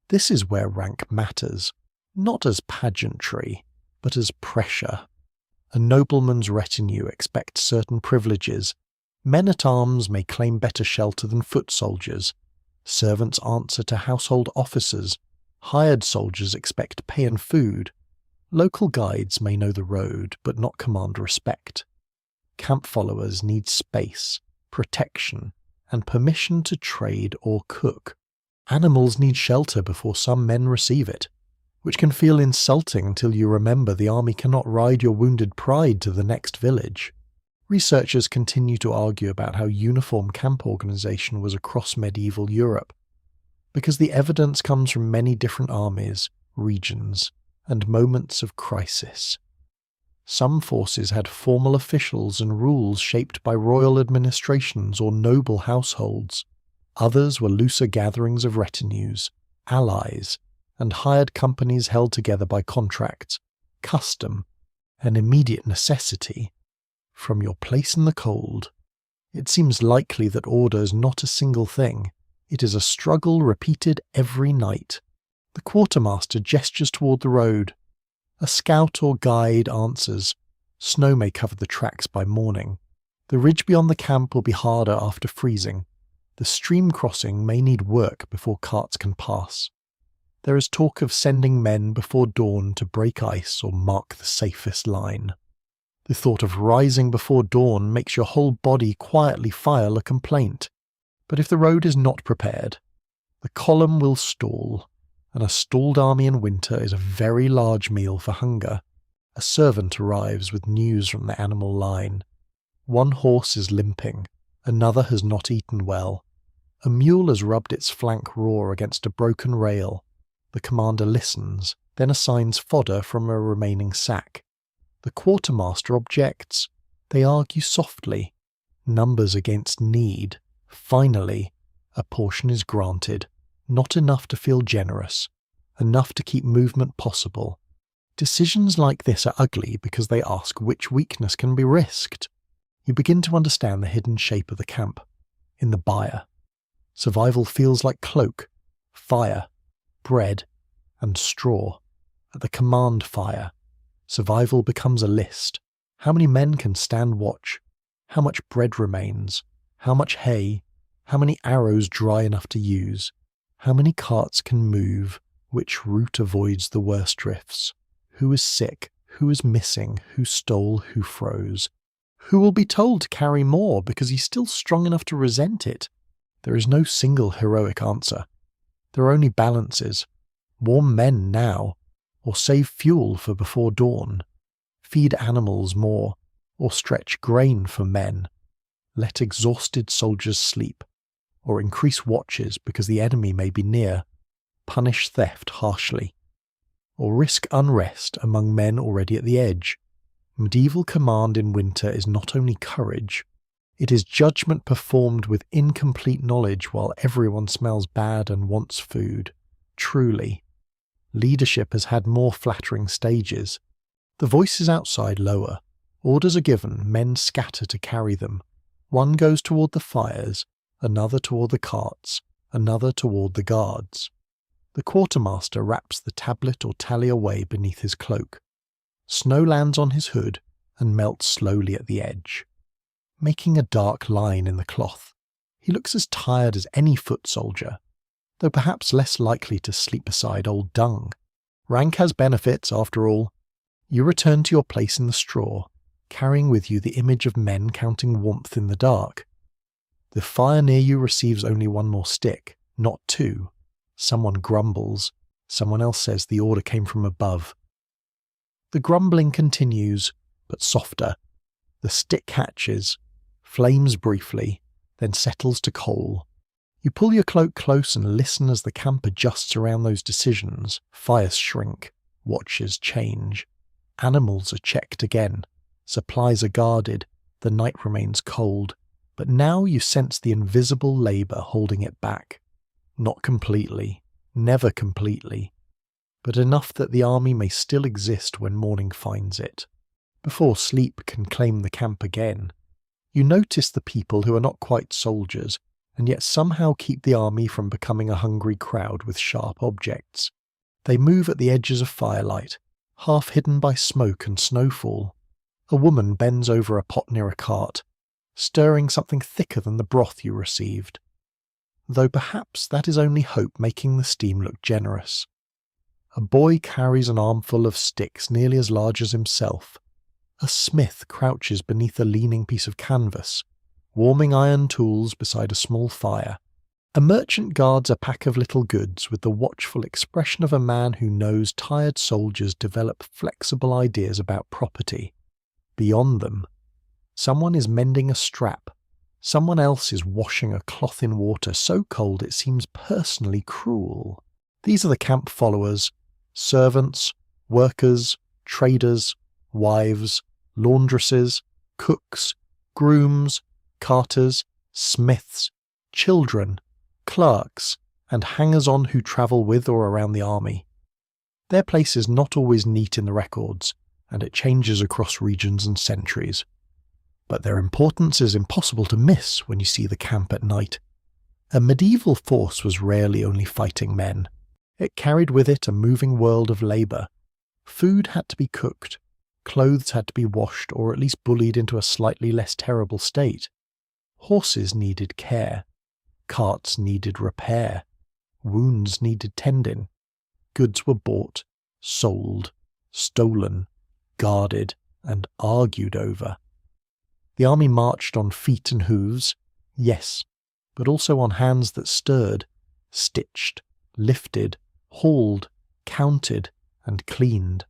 This is where rank matters, not as pageantry, but as pressure. A nobleman's retinue expects certain privileges. Men-at-arms may claim better shelter than foot soldiers. Servants answer to household officers. Hired soldiers expect pay and food. Local guides may know the road, but not command respect. Camp followers need space, protection, and permission to trade or cook. Animals need shelter before some men receive it, which can feel insulting until you remember the army cannot ride your wounded pride to the next village. Researchers continue to argue about how uniform camp organization was across medieval Europe, because the evidence comes from many different armies, regions, and moments of crisis. Some forces had formal officials and rules shaped by royal administrations or noble households. Others were looser gatherings of retinues, allies, and hired companies held together by contracts, custom, and immediate necessity. From your place in the cold, it seems likely that order is not a single thing. It is a struggle repeated every night. The quartermaster gestures toward the road. A scout or guide answers. Snow may cover the tracks by morning. The ridge beyond the camp will be harder after freezing. The stream crossing may need work before carts can pass. There is talk of sending men before dawn to break ice or mark the safest line. The thought of rising before dawn makes your whole body quietly file a complaint. But if the road is not prepared, the column will stall, and a stalled army in winter is a very large meal for hunger. A servant arrives with news from the animal line. One horse is limping, another has not eaten well. A mule has rubbed its flank raw against a broken rail. The commander listens, then assigns fodder from a remaining sack. The quartermaster objects. They argue softly. Numbers against need. Finally, a portion is granted. Not enough to feel generous. Enough to keep movement possible. Decisions like this are ugly because they ask which weakness can be risked. You begin to understand the hidden shape of the camp. In the byre, survival feels like cloak, fire, bread, and straw. At the command fire, survival becomes a list. How many men can stand watch? How much bread remains? How much hay? How many arrows dry enough to use? How many carts can move? Which route avoids the worst drifts? Who is sick? Who is missing? Who stole? Who froze? Who will be told to carry more because he's still strong enough to resent it? There is no single heroic answer. There are only balances. Warm men now, or save fuel for before dawn. Feed animals more, or stretch grain for men. Let exhausted soldiers sleep, or increase watches because the enemy may be near. Punish theft harshly, or risk unrest among men already at the edge. Medieval command in winter is not only courage, it is judgment performed with incomplete knowledge while everyone smells bad and wants food. Truly, leadership has had more flattering stages. The voices outside lower. Orders are given, men scatter to carry them. One goes toward the fires, another toward the carts, another toward the guards. The quartermaster wraps the tablet or tally away beneath his cloak. Snow lands on his hood and melts slowly at the edge, making a dark line in the cloth. He looks as tired as any foot soldier, though perhaps less likely to sleep beside old dung. Rank has benefits, after all. You return to your place in the straw, carrying with you the image of men counting warmth in the dark. The fire near you receives only one more stick, not two. Someone grumbles. Someone else says the order came from above. The grumbling continues, but softer. The stick catches, flames briefly, then settles to coal. You pull your cloak close and listen as the camp adjusts around those decisions. Fires shrink, watches change. Animals are checked again. Supplies are guarded. The night remains cold. But now you sense the invisible labour holding it back. Not completely, never completely, but enough that the army may still exist when morning finds it, before sleep can claim the camp again. You notice the people who are not quite soldiers, and yet somehow keep the army from becoming a hungry crowd with sharp objects. They move at the edges of firelight, half hidden by smoke and snowfall. A woman bends over a pot near a cart, stirring something thicker than the broth you received. Though perhaps that is only hope making the steam look generous. A boy carries an armful of sticks nearly as large as himself. A smith crouches beneath a leaning piece of canvas, warming iron tools beside a small fire. A merchant guards a pack of little goods with the watchful expression of a man who knows tired soldiers develop flexible ideas about property. Beyond them, someone is mending a strap. Someone else is washing a cloth in water so cold it seems personally cruel. These are the camp followers, servants, workers, traders, wives, laundresses, cooks, grooms, carters, smiths, children, clerks, and hangers-on who travel with or around the army. Their place is not always neat in the records, and it changes across regions and centuries. But their importance is impossible to miss when you see the camp at night. A medieval force was rarely only fighting men. It carried with it a moving world of labour. Food had to be cooked, clothes had to be washed or at least bullied into a slightly less terrible state. Horses needed care, carts needed repair, wounds needed tending. Goods were bought, sold, stolen, guarded, and argued over. The army marched on feet and hooves, yes, but also on hands that stirred, stitched, lifted, hauled, counted, and cleaned.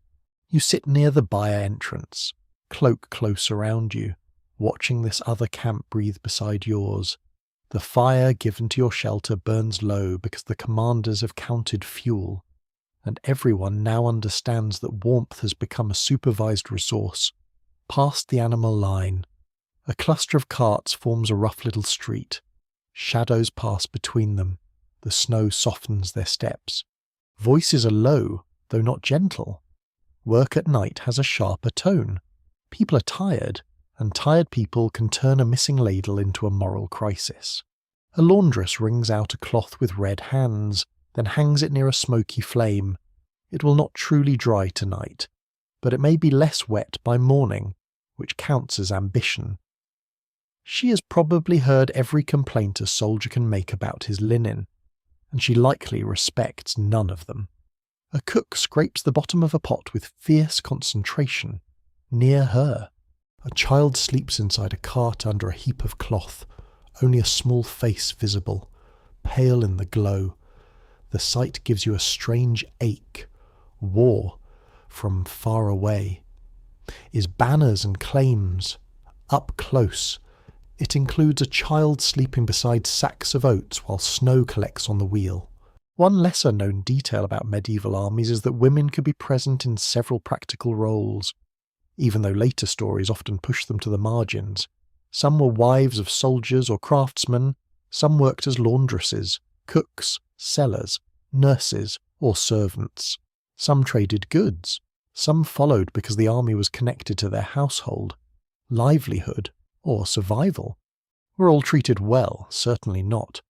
You sit near the byre entrance, cloak close around you, watching this other camp breathe beside yours. The fire given to your shelter burns low because the commanders have counted fuel, and everyone now understands that warmth has become a supervised resource. Past the animal line, a cluster of carts forms a rough little street. Shadows pass between them. The snow softens their steps. Voices are low, though not gentle. Work at night has a sharper tone. People are tired, and tired people can turn a missing ladle into a moral crisis. A laundress wrings out a cloth with red hands, then hangs it near a smoky flame. It will not truly dry tonight, but it may be less wet by morning, which counts as ambition. She has probably heard every complaint a soldier can make about his linen, and she likely respects none of them. A cook scrapes the bottom of a pot with fierce concentration. Near her, a child sleeps inside a cart under a heap of cloth, only a small face visible, pale in the glow. The sight gives you a strange ache. War, from far away, is banners and claims. Up close, it includes a child sleeping beside sacks of oats while snow collects on the wheel. One lesser-known detail about medieval armies is that women could be present in several practical roles, even though later stories often push them to the margins. Some were wives of soldiers or craftsmen, some worked as laundresses, cooks, sellers, nurses, or servants. Some traded goods, some followed because the army was connected to their household, livelihood, or survival. Were all treated well? Certainly not.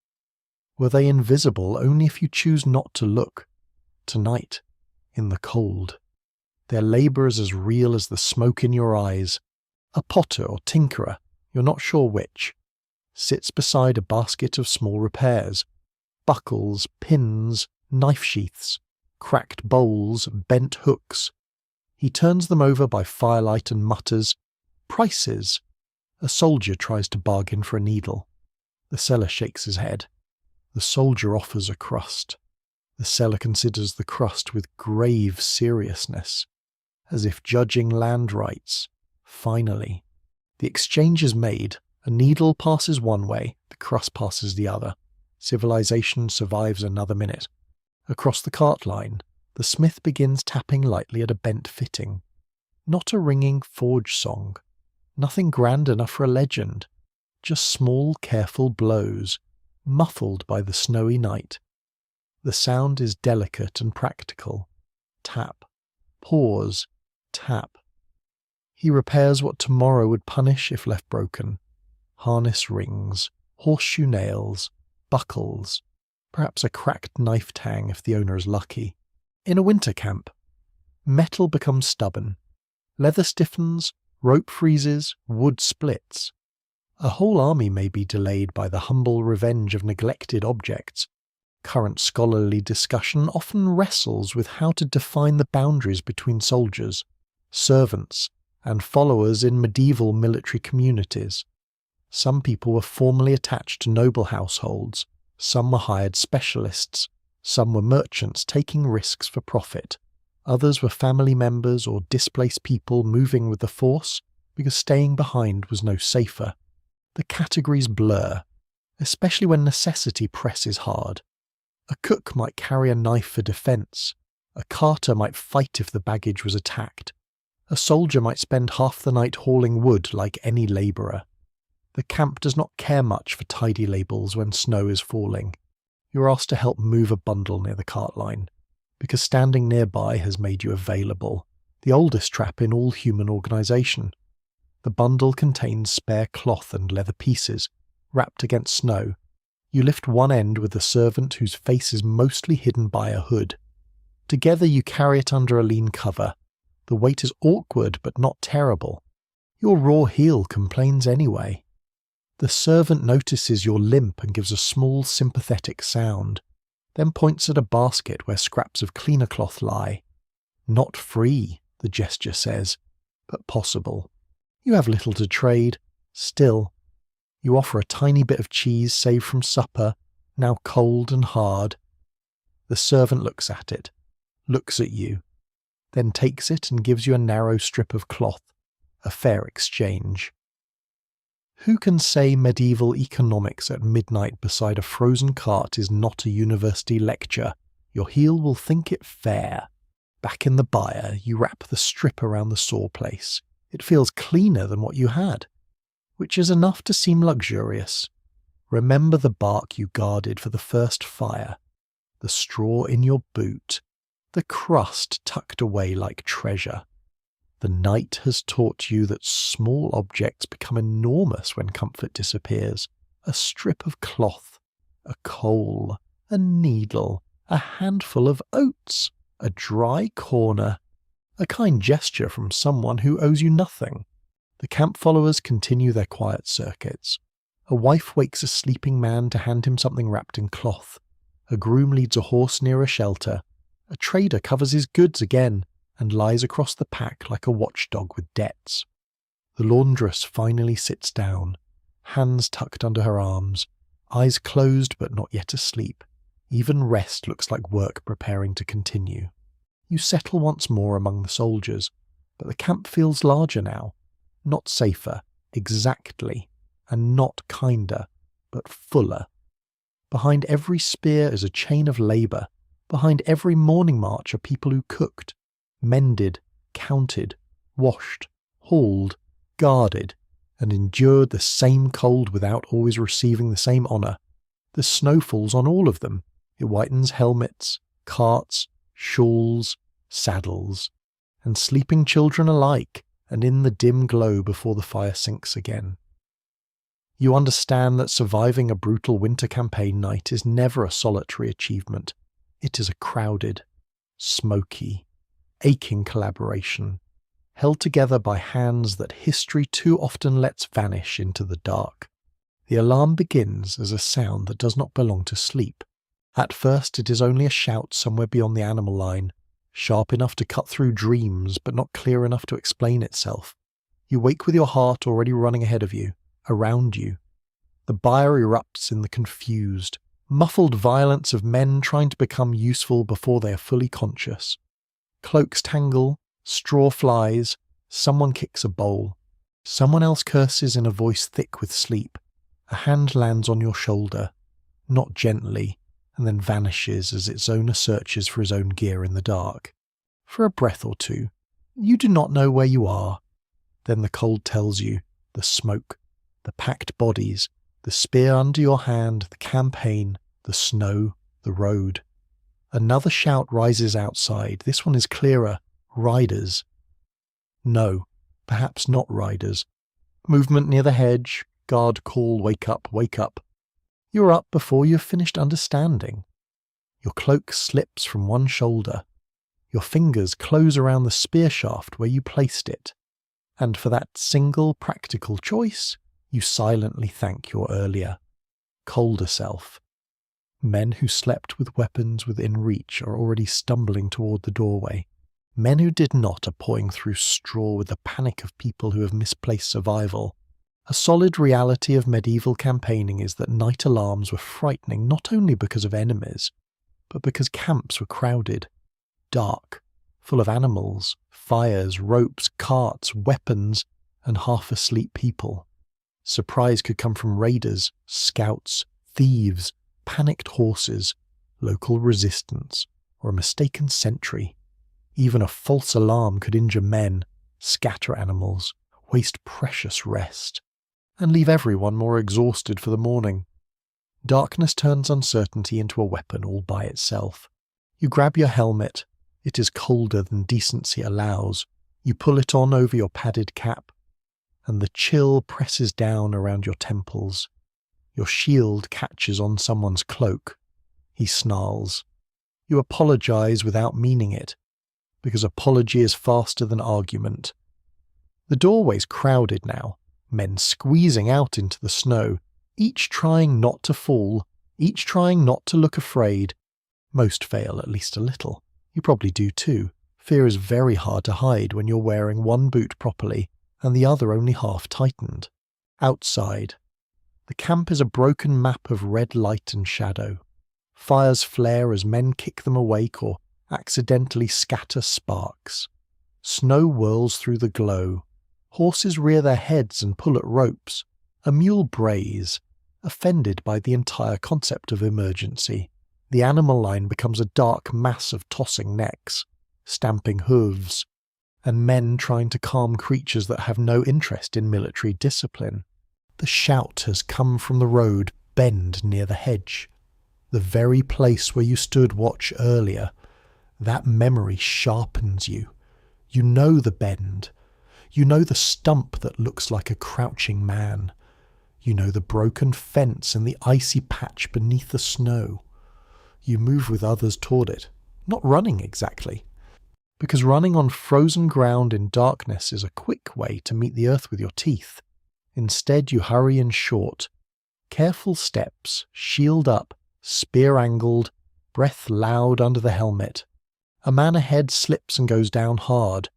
Were they invisible only if you choose not to look? Tonight, in the cold. Their labour is as real as the smoke in your eyes. A potter or tinkerer, you're not sure which, sits beside a basket of small repairs. Buckles, pins, knife sheaths, cracked bowls, bent hooks. He turns them over by firelight and mutters, "Prices." A soldier tries to bargain for a needle. The sailor shakes his head. The soldier offers a crust. The sailor considers the crust with grave seriousness, as if judging land rights. Finally, the exchange is made. A needle passes one way, the crust passes the other. Civilization survives another minute. Across the cart line, the smith begins tapping lightly at a bent fitting. Not a ringing forge song. Nothing grand enough for a legend. Just small, careful blows, muffled by the snowy night. The sound is delicate and practical. Tap. Pause. Tap. He repairs what tomorrow would punish if left broken. Harness rings, horseshoe nails, buckles, perhaps a cracked knife tang if the owner is lucky. In a winter camp, metal becomes stubborn. Leather stiffens, rope freezes, wood splits. A whole army may be delayed by the humble revenge of neglected objects. Current scholarly discussion often wrestles with how to define the boundaries between soldiers, servants, and followers in medieval military communities. Some people were formally attached to noble households, some were hired specialists, some were merchants taking risks for profit, others were family members or displaced people moving with the force because staying behind was no safer. The categories blur, especially when necessity presses hard. A cook might carry a knife for defence, a carter might fight if the baggage was attacked, a soldier might spend half the night hauling wood like any labourer. The camp does not care much for tidy labels when snow is falling. You're asked to help move a bundle near the cart line, because standing nearby has made you available, the oldest trap in all human organisation. The bundle contains spare cloth and leather pieces, wrapped against snow. You lift one end with the servant whose face is mostly hidden by a hood. Together you carry it under a lean cover. The weight is awkward but not terrible. Your raw heel complains anyway. The servant notices your limp and gives a small sympathetic sound, then points at a basket where scraps of cleaner cloth lie. Not free, the gesture says, but possible. You have little to trade. Still, you offer a tiny bit of cheese saved from supper, now cold and hard. The servant looks at it, looks at you, then takes it and gives you a narrow strip of cloth, a fair exchange. Who can say medieval economics at midnight beside a frozen cart is not a university lecture? Your heel will think it fair. Back in the byre, you wrap the strip around the sore place. It feels cleaner than what you had, which is enough to seem luxurious. Remember the bark you guarded for the first fire, the straw in your boot, the crust tucked away like treasure. The night has taught you that small objects become enormous when comfort disappears. A strip of cloth, a coal, a needle, a handful of oats, a dry corner, a kind gesture from someone who owes you nothing. The camp followers continue their quiet circuits. A wife wakes a sleeping man to hand him something wrapped in cloth. A groom leads a horse near a shelter. A trader covers his goods again and lies across the pack like a watchdog with debts. The laundress finally sits down, hands tucked under her arms, eyes closed but not yet asleep. Even rest looks like work preparing to continue. You settle once more among the soldiers, but the camp feels larger now, not safer, exactly, and not kinder, but fuller. Behind every spear is a chain of labour. Behind every morning march are people who cooked, mended, counted, washed, hauled, guarded, and endured the same cold without always receiving the same honour. The snow falls on all of them. It whitens helmets, carts, shawls, saddles, and sleeping children alike, and in the dim glow before the fire sinks again. You understand that surviving a brutal winter campaign night is never a solitary achievement. It is a crowded, smoky, aching collaboration, held together by hands that history too often lets vanish into the dark. The alarm begins as a sound that does not belong to sleep. At first it is only a shout somewhere beyond the animal line, sharp enough to cut through dreams but not clear enough to explain itself. You wake with your heart already running ahead of you, around you. The byre erupts in the confused, muffled violence of men trying to become useful before they are fully conscious. Cloaks tangle, straw flies, someone kicks a bowl. Someone else curses in a voice thick with sleep. A hand lands on your shoulder, not gently, and then vanishes as its owner searches for his own gear in the dark. For a breath or two, you do not know where you are. Then the cold tells you, the smoke, the packed bodies, the spear under your hand, the campaign, the snow, the road. Another shout rises outside. This one is clearer. Riders. No, perhaps not riders. Movement near the hedge. Guard call, wake up, wake up. You are up before you have finished understanding. Your cloak slips from one shoulder. Your fingers close around the spear shaft where you placed it. And for that single practical choice, you silently thank your earlier, colder self. Men who slept with weapons within reach are already stumbling toward the doorway. Men who did not are pawing through straw with the panic of people who have misplaced survival. A solid reality of medieval campaigning is that night alarms were frightening not only because of enemies, but because camps were crowded, dark, full of animals, fires, ropes, carts, weapons, and half-asleep people. Surprise could come from raiders, scouts, thieves, panicked horses, local resistance, or a mistaken sentry. Even a false alarm could injure men, scatter animals, waste precious rest, and leave everyone more exhausted for the morning. Darkness turns uncertainty into a weapon all by itself. You grab your helmet. It is colder than decency allows. You pull it on over your padded cap, and the chill presses down around your temples. Your shield catches on someone's cloak. He snarls. You apologize without meaning it, because apology is faster than argument. The doorway's crowded now, men squeezing out into the snow, each trying not to fall, each trying not to look afraid. Most fail at least a little. You probably do too. Fear is very hard to hide when you're wearing one boot properly and the other only half tightened. Outside, the camp is a broken map of red light and shadow. Fires flare as men kick them awake or accidentally scatter sparks. Snow whirls through the glow. Horses rear their heads and pull at ropes. A mule brays, offended by the entire concept of emergency. The animal line becomes a dark mass of tossing necks, stamping hooves, and men trying to calm creatures that have no interest in military discipline. The shout has come from the road bend near the hedge, the very place where you stood watch earlier. That memory sharpens you. You know the bend. You know the stump that looks like a crouching man. You know the broken fence and the icy patch beneath the snow. You move with others toward it, not running exactly, because running on frozen ground in darkness is a quick way to meet the earth with your teeth. Instead, you hurry in short, careful steps, shield up, spear angled, breath loud under the helmet. A man ahead slips and goes down hard.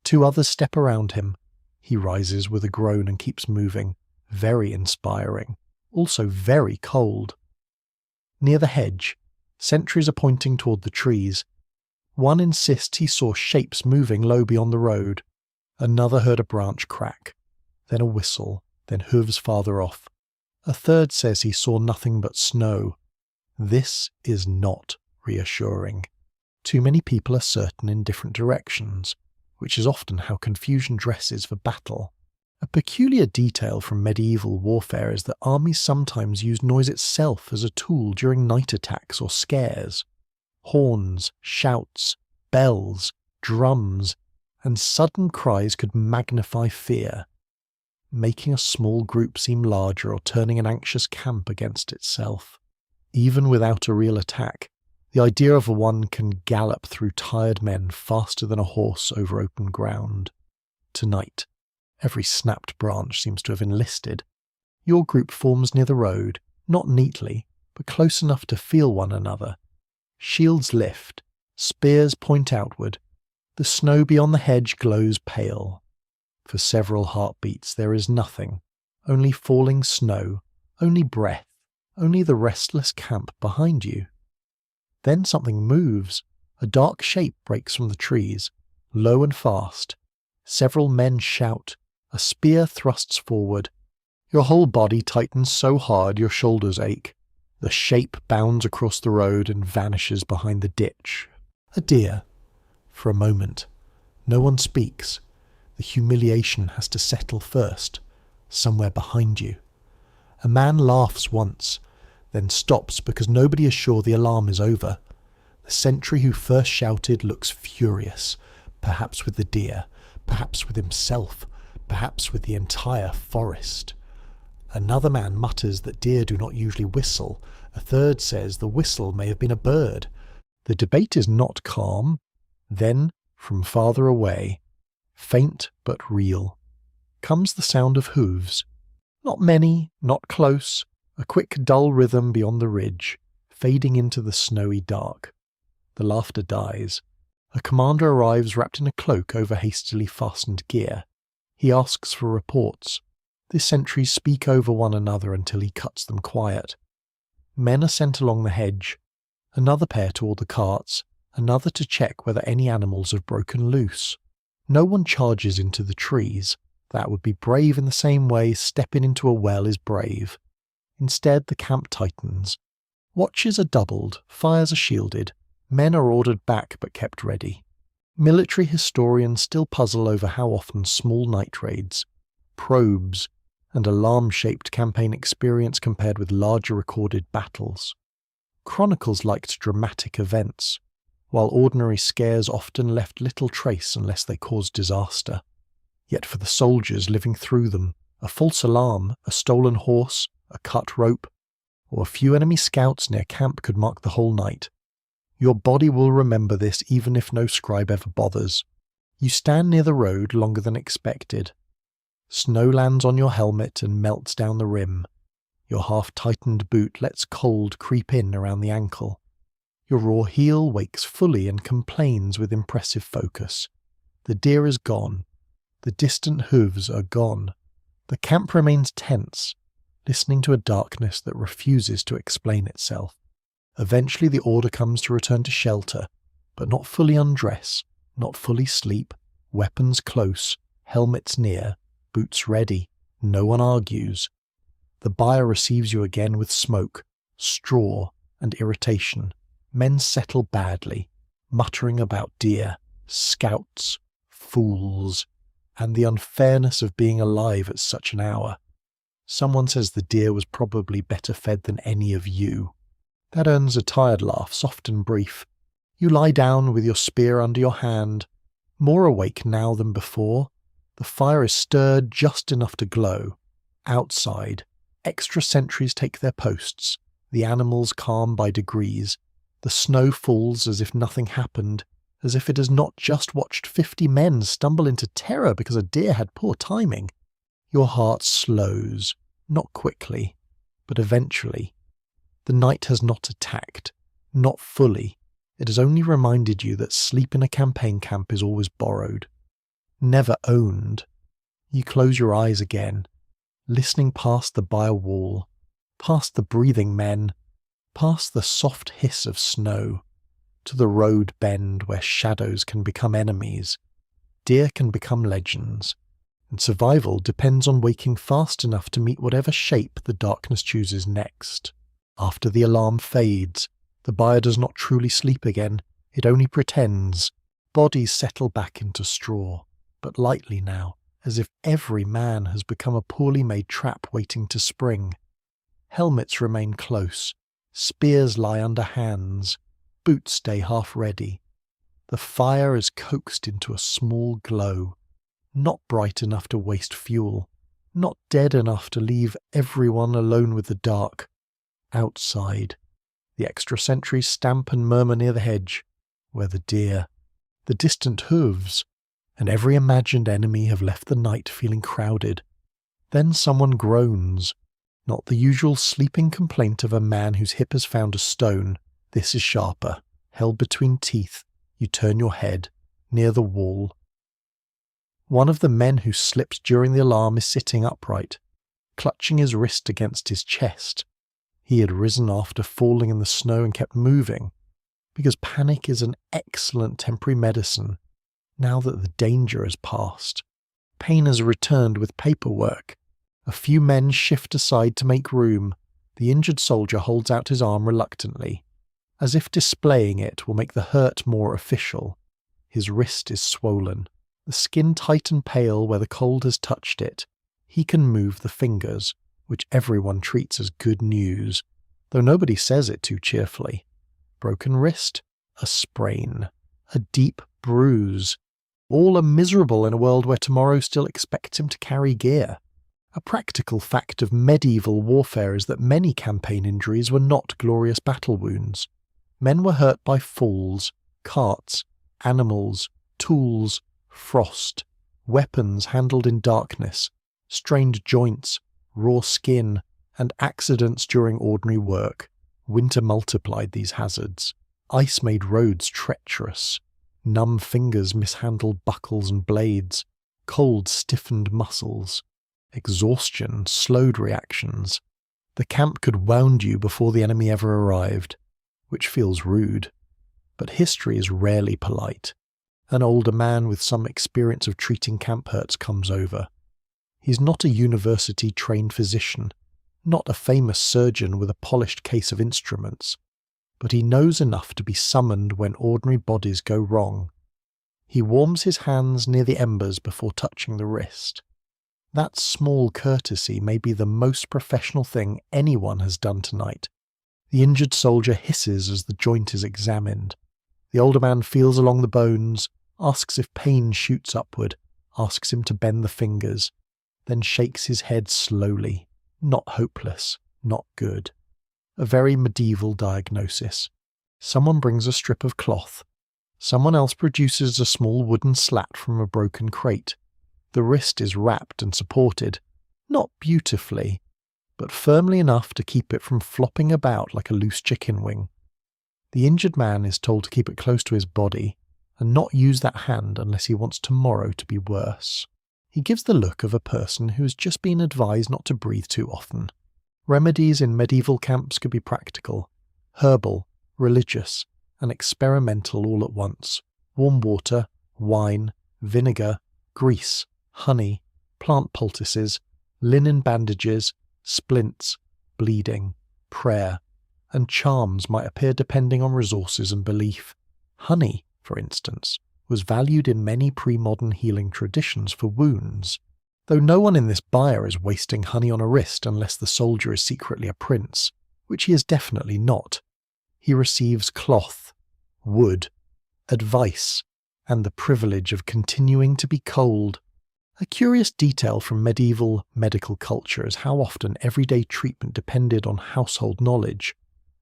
Two others step around him. He rises with a groan and keeps moving. Very inspiring. Also very cold. Near the hedge, sentries are pointing toward the trees. One insists he saw shapes moving low beyond the road. Another heard a branch crack, then a whistle, then hooves farther off. A third says he saw nothing but snow. This is not reassuring. Too many people are certain in different directions, which is often how confusion dresses for battle. A peculiar detail from medieval warfare is that armies sometimes use noise itself as a tool during night attacks or scares. Horns, shouts, bells, drums, and sudden cries could magnify fear, making a small group seem larger or turning an anxious camp against itself. Even without a real attack, the idea of one can gallop through tired men faster than a horse over open ground. Tonight, every snapped branch seems to have enlisted. Your group forms near the road, not neatly, but close enough to feel one another. Shields lift, spears point outward. The snow beyond the hedge glows pale. For several heartbeats there is nothing, only falling snow, Only breath, only the restless camp behind you. Then something moves. A dark shape breaks from the trees, low and fast. Several men shout. A spear thrusts forward. Your whole body tightens so hard your shoulders ache. The shape bounds across the road and vanishes behind the ditch. A deer. For a moment, no one speaks. The humiliation has to settle first, somewhere behind you. A man laughs once, then stops because nobody is sure the alarm is over. The sentry who first shouted looks furious, perhaps with the deer, perhaps with himself, perhaps with the entire forest. Another man mutters that deer do not usually whistle. A third says the whistle may have been a bird. The debate is not calm. Then, from farther away, faint but real, comes the sound of hooves. Not many, not close, a quick dull rhythm beyond the ridge, fading into the snowy dark. The laughter dies. A commander arrives wrapped in a cloak over hastily fastened gear. He asks for reports. The sentries speak over one another until he cuts them quiet. Men are sent along the hedge, another pair toward the carts, another to check whether any animals have broken loose. No one charges into the trees. That would be brave in the same way stepping into a well is brave. Instead, the camp tightens. Watches are doubled, fires are shielded, men are ordered back but kept ready. Military historians still puzzle over how often small night raids, probes, and alarm-shaped campaign experience compared with larger recorded battles. Chronicles liked dramatic events, while ordinary scares often left little trace unless they caused disaster. Yet for the soldiers living through them, a false alarm, a stolen horse, a cut rope, or a few enemy scouts near camp could mark the whole night. Your body will remember this even if no scribe ever bothers. You stand near the road longer than expected. Snow lands on your helmet and melts down the rim. Your half-tightened boot lets cold creep in around the ankle. Your raw heel wakes fully and complains with impressive focus. The deer is gone. The distant hooves are gone. The camp remains tense, listening to a darkness that refuses to explain itself. Eventually the order comes to return to shelter, but not fully undress, not fully sleep, weapons close, helmets near, boots ready. No one argues. The buyer receives you again with smoke, straw, and irritation. Men settle badly, muttering about deer, scouts, fools, and the unfairness of being alive at such an hour. Someone says the deer was probably better fed than any of you. That earns a tired laugh, soft and brief. You lie down with your spear under your hand, more awake now than before. The fire is stirred just enough to glow. Outside, extra sentries take their posts, the animals calm by degrees. The snow falls as if nothing happened, as if it has not just watched 50 men stumble into terror because a deer had poor timing. Your heart slows, not quickly, but eventually. The night has not attacked, not fully. It has only reminded you that sleep in a campaign camp is always borrowed, never owned. You close your eyes again, listening past the bare wall, past the breathing men, past the soft hiss of snow, to the road bend where shadows can become enemies, deer can become legends, and survival depends on waking fast enough to meet whatever shape the darkness chooses next. After the alarm fades, the buyer does not truly sleep again, it only pretends. Bodies settle back into straw, but lightly now, as if every man has become a poorly made trap waiting to spring. Helmets remain close, spears lie under hands, boots stay half ready. The fire is coaxed into a small glow, not bright enough to waste fuel, not dead enough to leave everyone alone with the dark. Outside, the extra sentries stamp and murmur near the hedge, where the deer, the distant hooves, and every imagined enemy have left the night feeling crowded. Then someone groans, not the usual sleeping complaint of a man whose hip has found a stone. This is sharper, held between teeth. You turn your head, near the wall. One of the men who slipped during the alarm is sitting upright. clutching his wrist against his chest. He had risen after falling in the snow and kept moving, because panic is an excellent temporary medicine now that the danger has passed. Pain has returned with paperwork. A few men shift aside to make room. The injured soldier holds out his arm reluctantly, as if displaying it will make the hurt more official. His wrist is swollen, the skin tight and pale where the cold has touched it. He can move the fingers, which everyone treats as good news, though nobody says it too cheerfully. Broken wrist, a sprain, a deep bruise. All are miserable in a world where tomorrow still expects him to carry gear. A practical fact of medieval warfare is that many campaign injuries were not glorious battle wounds. Men were hurt by falls, carts, animals, tools, frost, weapons handled in darkness, strained joints, raw skin, and accidents during ordinary work. Winter multiplied these hazards. Ice made roads treacherous. Numb fingers mishandled buckles and blades. Cold stiffened muscles. Exhaustion slowed reactions. The camp could wound you before the enemy ever arrived, which feels rude. But history is rarely polite. An older man with some experience of treating camp hurts comes over. He's not a university-trained physician, not a famous surgeon with a polished case of instruments, but he knows enough to be summoned when ordinary bodies go wrong. He warms his hands near the embers before touching the wrist. That small courtesy may be the most professional thing anyone has done tonight. The injured soldier hisses as the joint is examined. The older man feels along the bones, asks if pain shoots upward, asks him to bend the fingers, then shakes his head slowly. Not hopeless, not good. A very medieval diagnosis. Someone brings a strip of cloth. Someone else produces a small wooden slat from a broken crate. The wrist is wrapped and supported, not beautifully, but firmly enough to keep it from flopping about like a loose chicken wing. The injured man is told to keep it close to his body and not use that hand unless he wants tomorrow to be worse. He gives the look of a person who has just been advised not to breathe too often. Remedies in medieval camps could be practical, herbal, religious, and experimental all at once. Warm water, wine, vinegar, grease, honey, plant poultices, linen bandages, splints, bleeding, prayer, and charms might appear depending on resources and belief. Honey, for instance, was valued in many pre-modern healing traditions for wounds, though no one in this byre is wasting honey on a wrist unless the soldier is secretly a prince, which he is definitely not. He receives cloth, wood, advice, and the privilege of continuing to be cold. A curious detail from medieval medical culture is how often everyday treatment depended on household knowledge.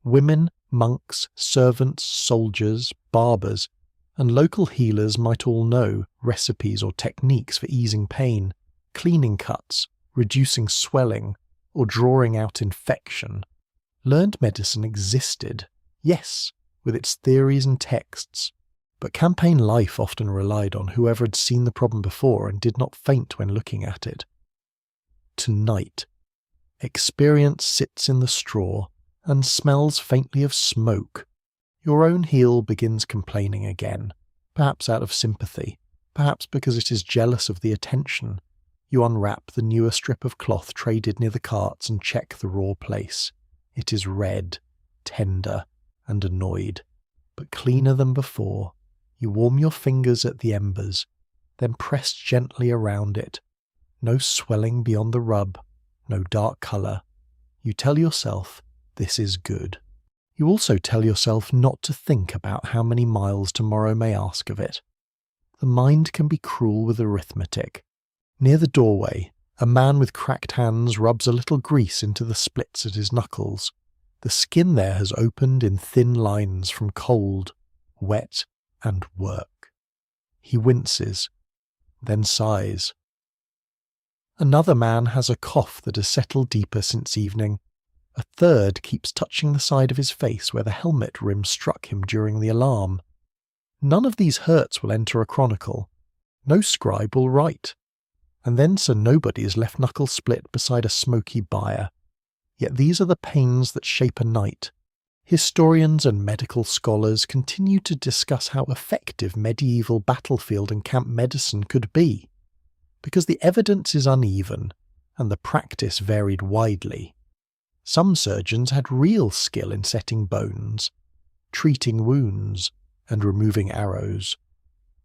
Women, monks, servants, soldiers, barbers, and local healers might all know recipes or techniques for easing pain, cleaning cuts, reducing swelling, or drawing out infection. Learned medicine existed, yes, with its theories and texts, but campaign life often relied on whoever had seen the problem before and did not faint when looking at it. Tonight, experience sits in the straw and smells faintly of smoke. Your own heel begins complaining again, perhaps out of sympathy, perhaps because it is jealous of the attention. You unwrap the newer strip of cloth traded near the carts and check the raw place. It is red, tender, and annoyed, but cleaner than before. You warm your fingers at the embers, then press gently around it. No swelling beyond the rub, no dark colour. You tell yourself, this is good. You also tell yourself not to think about how many miles tomorrow may ask of it. The mind can be cruel with arithmetic. Near the doorway, a man with cracked hands rubs a little grease into the splits at his knuckles. The skin there has opened in thin lines from cold, wet, and work. He winces, then sighs. Another man has a cough that has settled deeper since evening. A third keeps touching the side of his face where the helmet rim struck him during the alarm. None of these hurts will enter a chronicle. No scribe will write. And then Sir Nobody is left knuckle split beside a smoky byre. Yet these are the pains that shape a night. Historians and medical scholars continue to discuss how effective medieval battlefield and camp medicine could be, because the evidence is uneven and the practice varied widely. Some surgeons had real skill in setting bones, treating wounds, and removing arrows.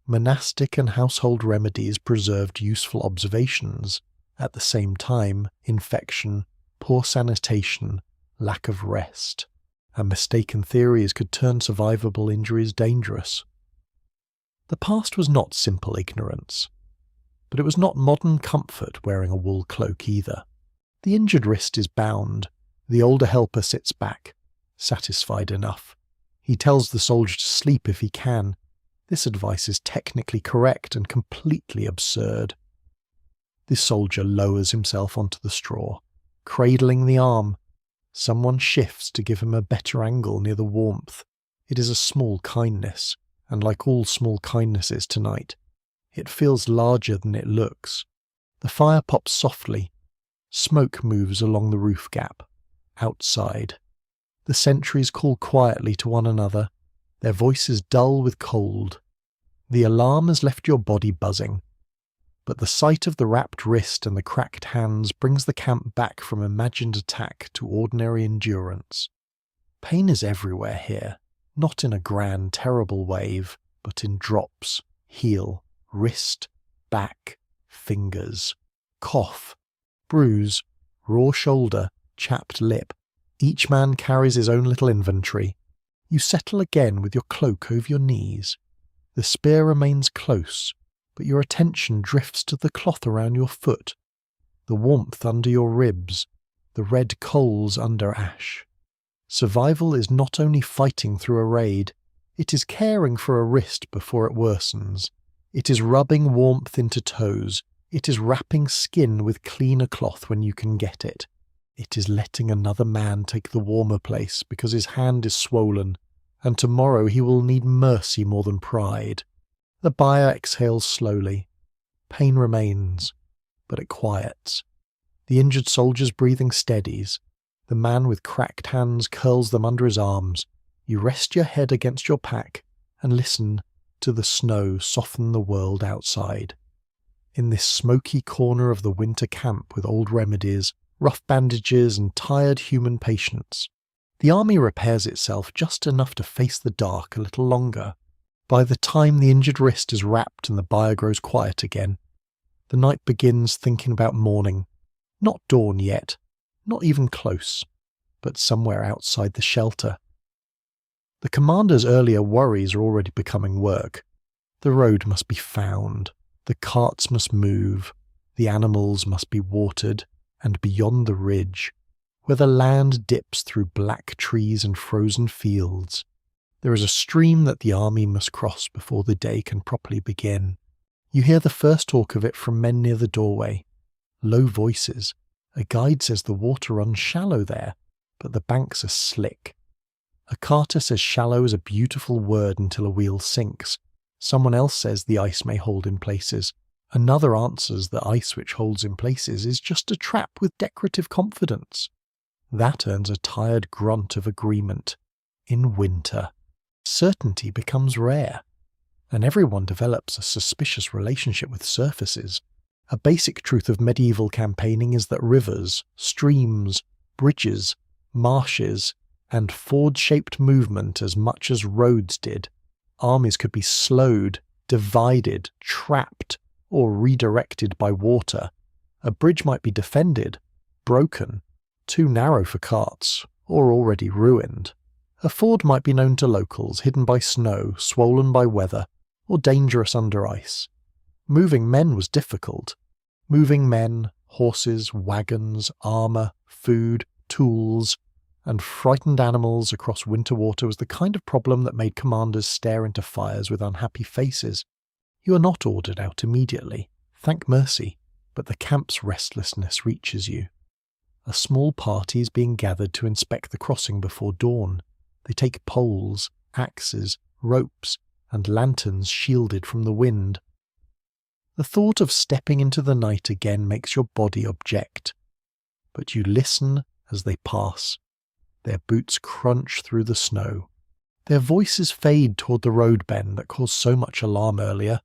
Monastic and household remedies preserved useful observations. At the same time, infection, poor sanitation, lack of rest, and mistaken theories could turn survivable injuries dangerous. The past was not simple ignorance, but it was not modern comfort wearing a wool cloak either. The injured wrist is bound. The older helper sits back, satisfied enough. He tells the soldier to sleep if he can. This advice is technically correct and completely absurd. The soldier lowers himself onto the straw, cradling the arm. Someone shifts to give him a better angle near the warmth. It is a small kindness, and like all small kindnesses tonight, it feels larger than it looks. The fire pops softly. Smoke moves along the roof gap. Outside, the sentries call quietly to one another, their voices dull with cold. The alarm has left your body buzzing, but the sight of the wrapped wrist and the cracked hands brings the camp back from imagined attack to ordinary endurance. Pain is everywhere here, not in a grand, terrible wave, but in drops, heel, wrist, back, fingers, cough, bruise, raw shoulder, chapped lip. Each man carries his own little inventory. You settle again with your cloak over your knees. The spear remains close, but your attention drifts to the cloth around your foot, the warmth under your ribs, the red coals under ash. Survival is not only fighting through a raid, it is caring for a wrist before it worsens. It is rubbing warmth into toes. It is wrapping skin with cleaner cloth when you can get it. It is letting another man take the warmer place because his hand is swollen, and tomorrow he will need mercy more than pride. The buyer exhales slowly. Pain remains, but it quiets. The injured soldier's breathing steadies. The man with cracked hands curls them under his arms. You rest your head against your pack and listen to the snow soften the world outside. In this smoky corner of the winter camp with old remedies, rough bandages and tired human patients, the army repairs itself just enough to face the dark a little longer. By the time the injured wrist is wrapped and the byre grows quiet again, the night begins thinking about morning. Not dawn yet, not even close, but somewhere outside the shelter. The commander's earlier worries are already becoming work. The road must be found, the carts must move, the animals must be watered, and beyond the ridge, where the land dips through black trees and frozen fields, there is a stream that the army must cross before the day can properly begin. You hear the first talk of it from men near the doorway. Low voices. A guide says the water runs shallow there, but the banks are slick. A carter says shallow is a beautiful word until a wheel sinks. Someone else says the ice may hold in places. Another answers the ice which holds in places is just a trap with decorative confidence. That earns a tired grunt of agreement. In winter, certainty becomes rare, and everyone develops a suspicious relationship with surfaces. A basic truth of medieval campaigning is that rivers, streams, bridges, marshes, and ford-shaped movement as much as roads did. Armies could be slowed, divided, trapped, or redirected by water. A bridge might be defended, broken, too narrow for carts, or already ruined. A ford might be known to locals, hidden by snow, swollen by weather, or dangerous under ice. Moving men was difficult. Moving men, horses, wagons, armour, food, tools, and frightened animals across winter water was the kind of problem that made commanders stare into fires with unhappy faces. You are not ordered out immediately, thank mercy, but the camp's restlessness reaches you. A small party is being gathered to inspect the crossing before dawn. They take poles, axes, ropes, and lanterns shielded from the wind. The thought of stepping into the night again makes your body object. But you listen as they pass. Their boots crunch through the snow. Their voices fade toward the road bend that caused so much alarm earlier.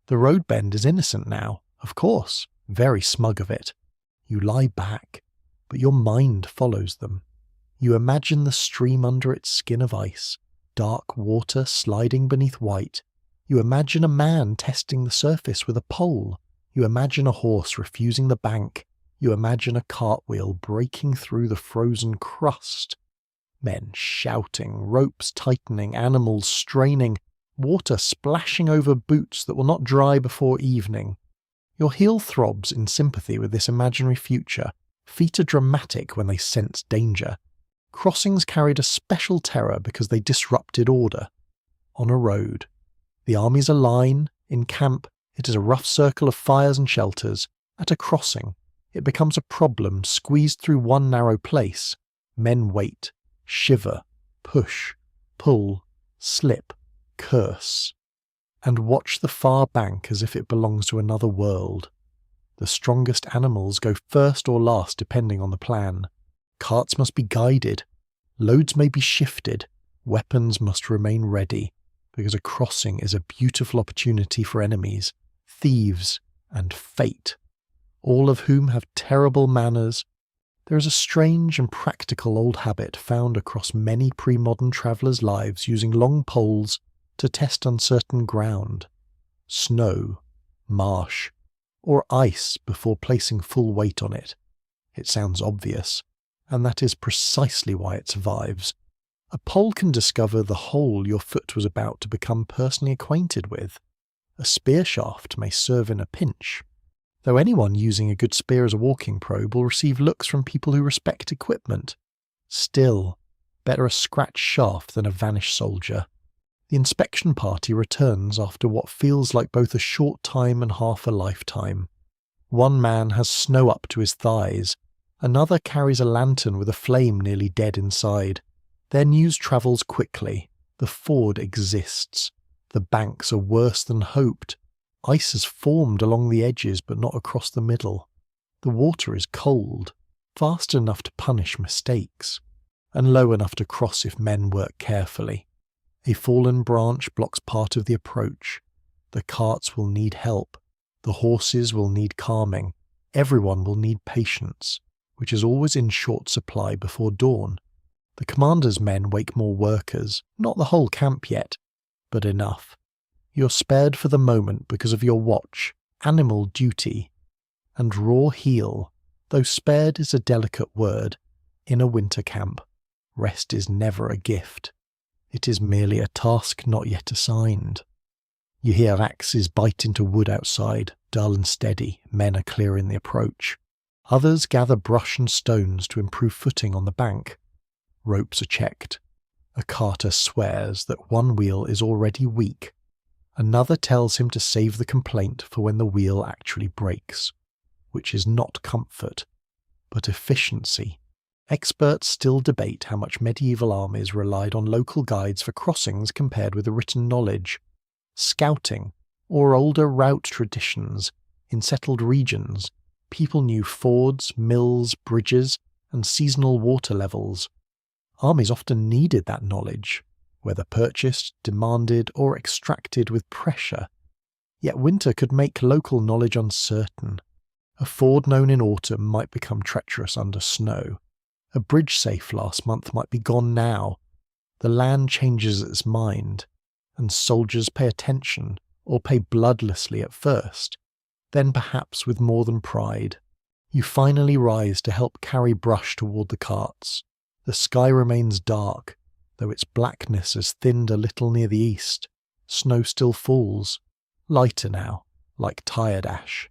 The road bend is innocent now, of course, very smug of it. You lie back, but your mind follows them. You imagine the stream under its skin of ice, dark water sliding beneath white. You imagine a man testing the surface with a pole. You imagine a horse refusing the bank. You imagine a cartwheel breaking through the frozen crust. Men shouting, ropes tightening, animals straining, water splashing over boots that will not dry before evening. Your heel throbs in sympathy with this imaginary future. Feet are dramatic when they sense danger. Crossings carried a special terror because they disrupted order. On a road, the armies align. In camp, it is a rough circle of fires and shelters. At a crossing, it becomes a problem squeezed through one narrow place. Men wait, shiver, push, pull, slip, curse, and watch the far bank as if it belongs to another world. The strongest animals go first or last depending on the plan. Carts must be guided. Loads may be shifted. Weapons must remain ready, because a crossing is a beautiful opportunity for enemies, thieves, and fate, all of whom have terrible manners. There is a strange and practical old habit found across many pre-modern travellers' lives using long poles to test uncertain ground, snow, marsh, or ice before placing full weight on it. It sounds obvious, and that is precisely why it survives. A pole can discover the hole your foot was about to become personally acquainted with. A spear shaft may serve in a pinch, though anyone using a good spear as a walking probe will receive looks from people who respect equipment. Still, better a scratched shaft than a vanished soldier. The inspection party returns after what feels like both a short time and half a lifetime. One man has snow up to his thighs. Another carries a lantern with a flame nearly dead inside. Their news travels quickly. The ford exists. The banks are worse than hoped. Ice has formed along the edges but not across the middle. The water is cold, fast enough to punish mistakes, and low enough to cross if men work carefully. A fallen branch blocks part of the approach. The carts will need help. The horses will need calming. Everyone will need patience, which is always in short supply before dawn. The commander's men wake more workers, not the whole camp yet, but enough. You're spared for the moment because of your watch, animal duty, and raw heel, though spared is a delicate word. In a winter camp, rest is never a gift. It is merely a task not yet assigned. You hear axes bite into wood outside, dull and steady. Men are clearing the approach. Others gather brush and stones to improve footing on the bank. Ropes are checked. A carter swears that one wheel is already weak. Another tells him to save the complaint for when the wheel actually breaks, which is not comfort, but efficiency. Experts still debate how much medieval armies relied on local guides for crossings compared with the written knowledge. Scouting, or older route traditions, in settled regions, people knew fords, mills, bridges, and seasonal water levels. Armies often needed that knowledge, whether purchased, demanded, or extracted with pressure. Yet winter could make local knowledge uncertain. A ford known in autumn might become treacherous under snow. A bridge safe last month might be gone now. The land changes its mind, and soldiers pay attention, or pay bloodlessly at first, then perhaps with more than pride. You finally rise to help carry brush toward the carts. The sky remains dark, though its blackness has thinned a little near the east. Snow still falls, lighter now, like tired ash.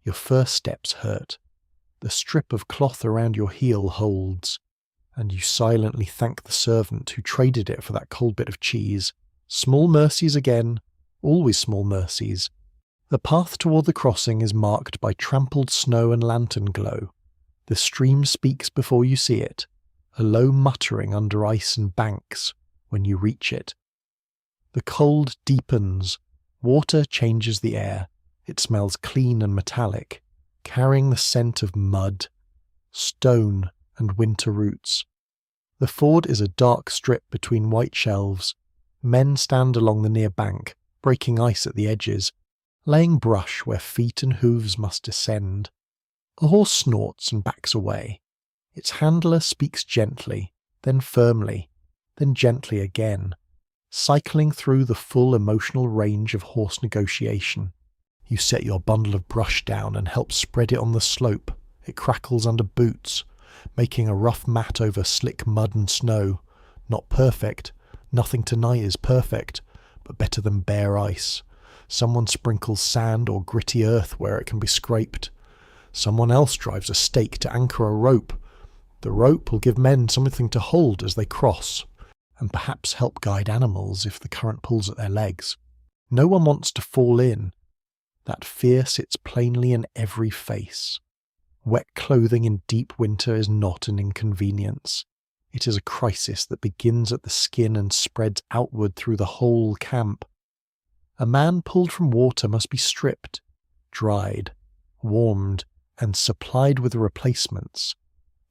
Your first steps hurt. The strip of cloth around your heel holds, and you silently thank the servant who traded it for that cold bit of cheese. Small mercies again, always small mercies. The path toward the crossing is marked by trampled snow and lantern glow. The stream speaks before you see it, a low muttering under ice and banks when you reach it. The cold deepens, water changes the air, It smells clean and metallic, carrying the scent of mud, stone, and winter roots. The ford is a dark strip between white shelves. Men stand along the near bank, breaking ice at the edges, laying brush where feet and hooves must descend. A horse snorts and backs away. Its handler speaks gently, then firmly, then gently again, cycling through the full emotional range of horse negotiation. You set your bundle of brush down and help spread it on the slope. It crackles under boots, making a rough mat over slick mud and snow. Not perfect. Nothing tonight is perfect, but better than bare ice. Someone sprinkles sand or gritty earth where it can be scraped. Someone else drives a stake to anchor a rope. The rope will give men something to hold as they cross, and perhaps help guide animals if the current pulls at their legs. No one wants to fall in. That fear sits plainly in every face. Wet clothing in deep winter is not an inconvenience. It is a crisis that begins at the skin and spreads outward through the whole camp. A man pulled from water must be stripped, dried, warmed, and supplied with replacements.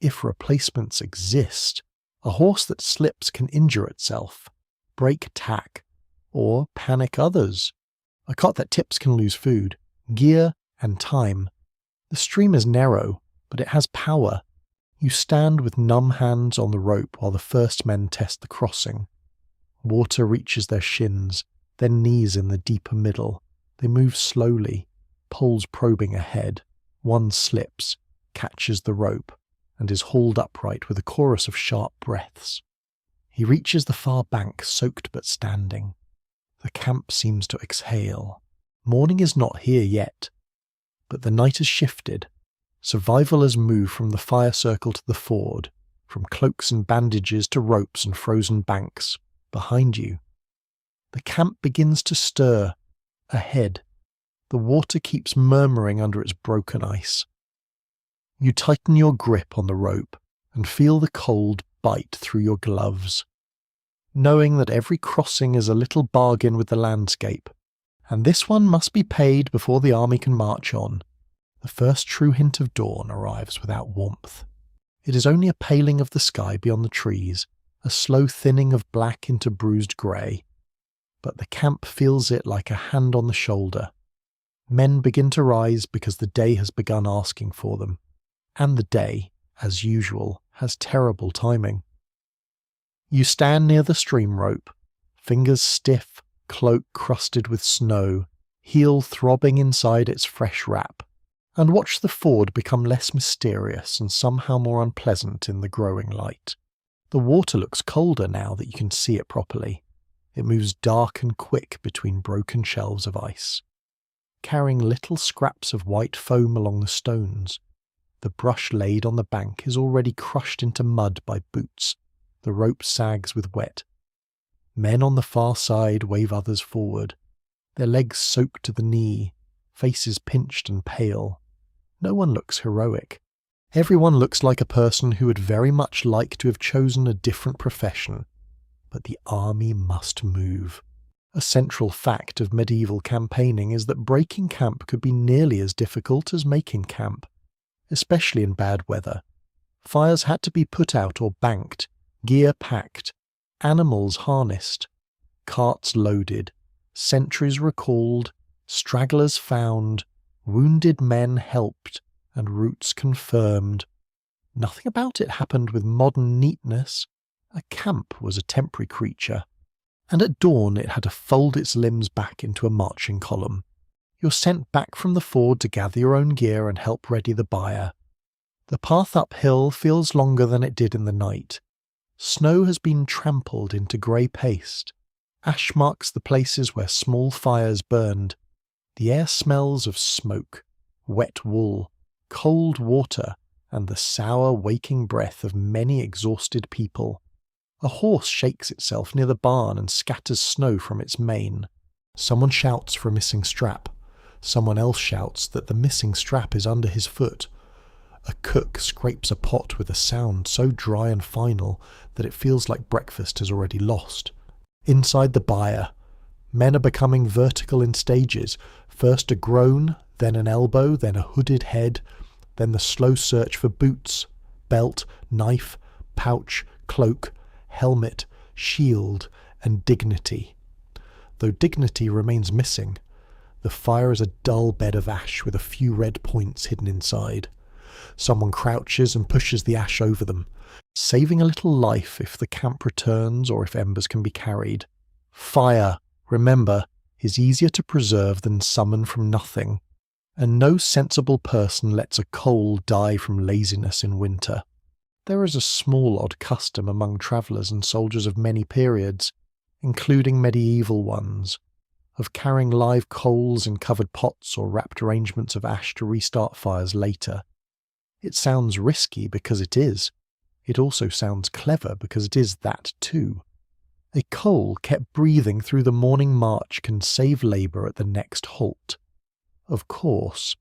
If replacements exist, a horse that slips can injure itself, break tack, or panic others. A cot that tips can lose food, gear, and time. The stream is narrow, but it has power. You stand with numb hands on the rope while the first men test the crossing. Water reaches their shins, then knees in the deeper middle. They move slowly, poles probing ahead. One slips, catches the rope, and is hauled upright with a chorus of sharp breaths. He reaches the far bank, soaked but standing. The camp seems to exhale. Morning is not here yet, but the night has shifted. Survivalers move from the fire circle to the ford, from cloaks and bandages to ropes and frozen banks. Behind you, the camp begins to stir. Ahead, the water keeps murmuring under its broken ice. You tighten your grip on the rope and feel the cold bite through your gloves, knowing that every crossing is a little bargain with the landscape, and this one must be paid before the army can march on. The first true hint of dawn arrives without warmth. It is only a paling of the sky beyond the trees, a slow thinning of black into bruised grey. But the camp feels it like a hand on the shoulder. Men begin to rise because the day has begun asking for them. And the day, as usual, has terrible timing. You stand near the stream rope, fingers stiff, cloak crusted with snow, heel throbbing inside its fresh wrap, and watch the ford become less mysterious and somehow more unpleasant in the growing light. The water looks colder now that you can see it properly. It moves dark and quick between broken shelves of ice, carrying little scraps of white foam along the stones. The brush laid on the bank is already crushed into mud by boots. The rope sags with wet. Men on the far side wave others forward, their legs soaked to the knee, faces pinched and pale. No one looks heroic. Everyone looks like a person who would very much like to have chosen a different profession. But the army must move. A central fact of medieval campaigning is that breaking camp could be nearly as difficult as making camp, especially in bad weather. Fires had to be put out or banked, gear packed, animals harnessed, carts loaded, sentries recalled, stragglers found, wounded men helped, and routes confirmed. Nothing about it happened with modern neatness. A camp was a temporary creature, and at dawn it had to fold its limbs back into a marching column. You're sent back from the ford to gather your own gear and help ready the byre. The path uphill feels longer than it did in the night. Snow has been trampled into grey paste. Ash marks the places where small fires burned. The air smells of smoke, wet wool, cold water, and the sour waking breath of many exhausted people. A horse shakes itself near the barn and scatters snow from its mane. Someone shouts for a missing strap. Someone else shouts that the missing strap is under his foot. A cook scrapes a pot with a sound so dry and final that it feels like breakfast has already lost. Inside the byre, men are becoming vertical in stages, First a groan, then an elbow, then a hooded head, then the slow search for boots, belt, knife, pouch, cloak, helmet, shield, and dignity. Though dignity remains missing, the fire is a dull bed of ash with a few red points hidden inside. Someone crouches and pushes the ash over them, saving a little life if the camp returns or if embers can be carried. Fire, remember, is easier to preserve than summon from nothing, and no sensible person lets a coal die from laziness in winter. There is a small odd custom among travellers and soldiers of many periods, including medieval ones, of carrying live coals in covered pots or wrapped arrangements of ash to restart fires later. It sounds risky because it is. It also sounds clever because it is that too. A coal kept breathing through the morning march can save labour at the next halt. Of course,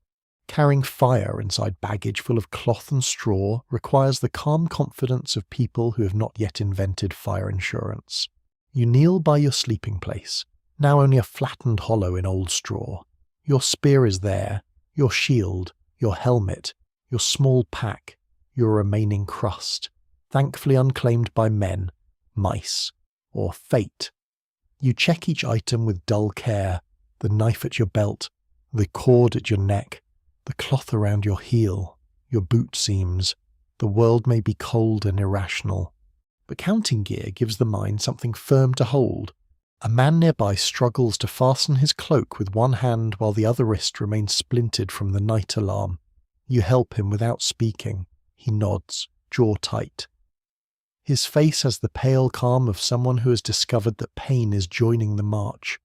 carrying fire inside baggage full of cloth and straw requires the calm confidence of people who have not yet invented fire insurance. You kneel by your sleeping place, now only a flattened hollow in old straw. Your spear is there, your shield, your helmet, your small pack, your remaining crust, thankfully unclaimed by men, mice, or fate. You check each item with dull care, the knife at your belt, the cord at your neck, the cloth around your heel, your boot seams. The world may be cold and irrational, but counting gear gives the mind something firm to hold. A man nearby struggles to fasten his cloak with one hand while the other wrist remains splintered from the night alarm. You help him without speaking. He nods, jaw tight. His face has the pale calm of someone who has discovered that pain is joining the march.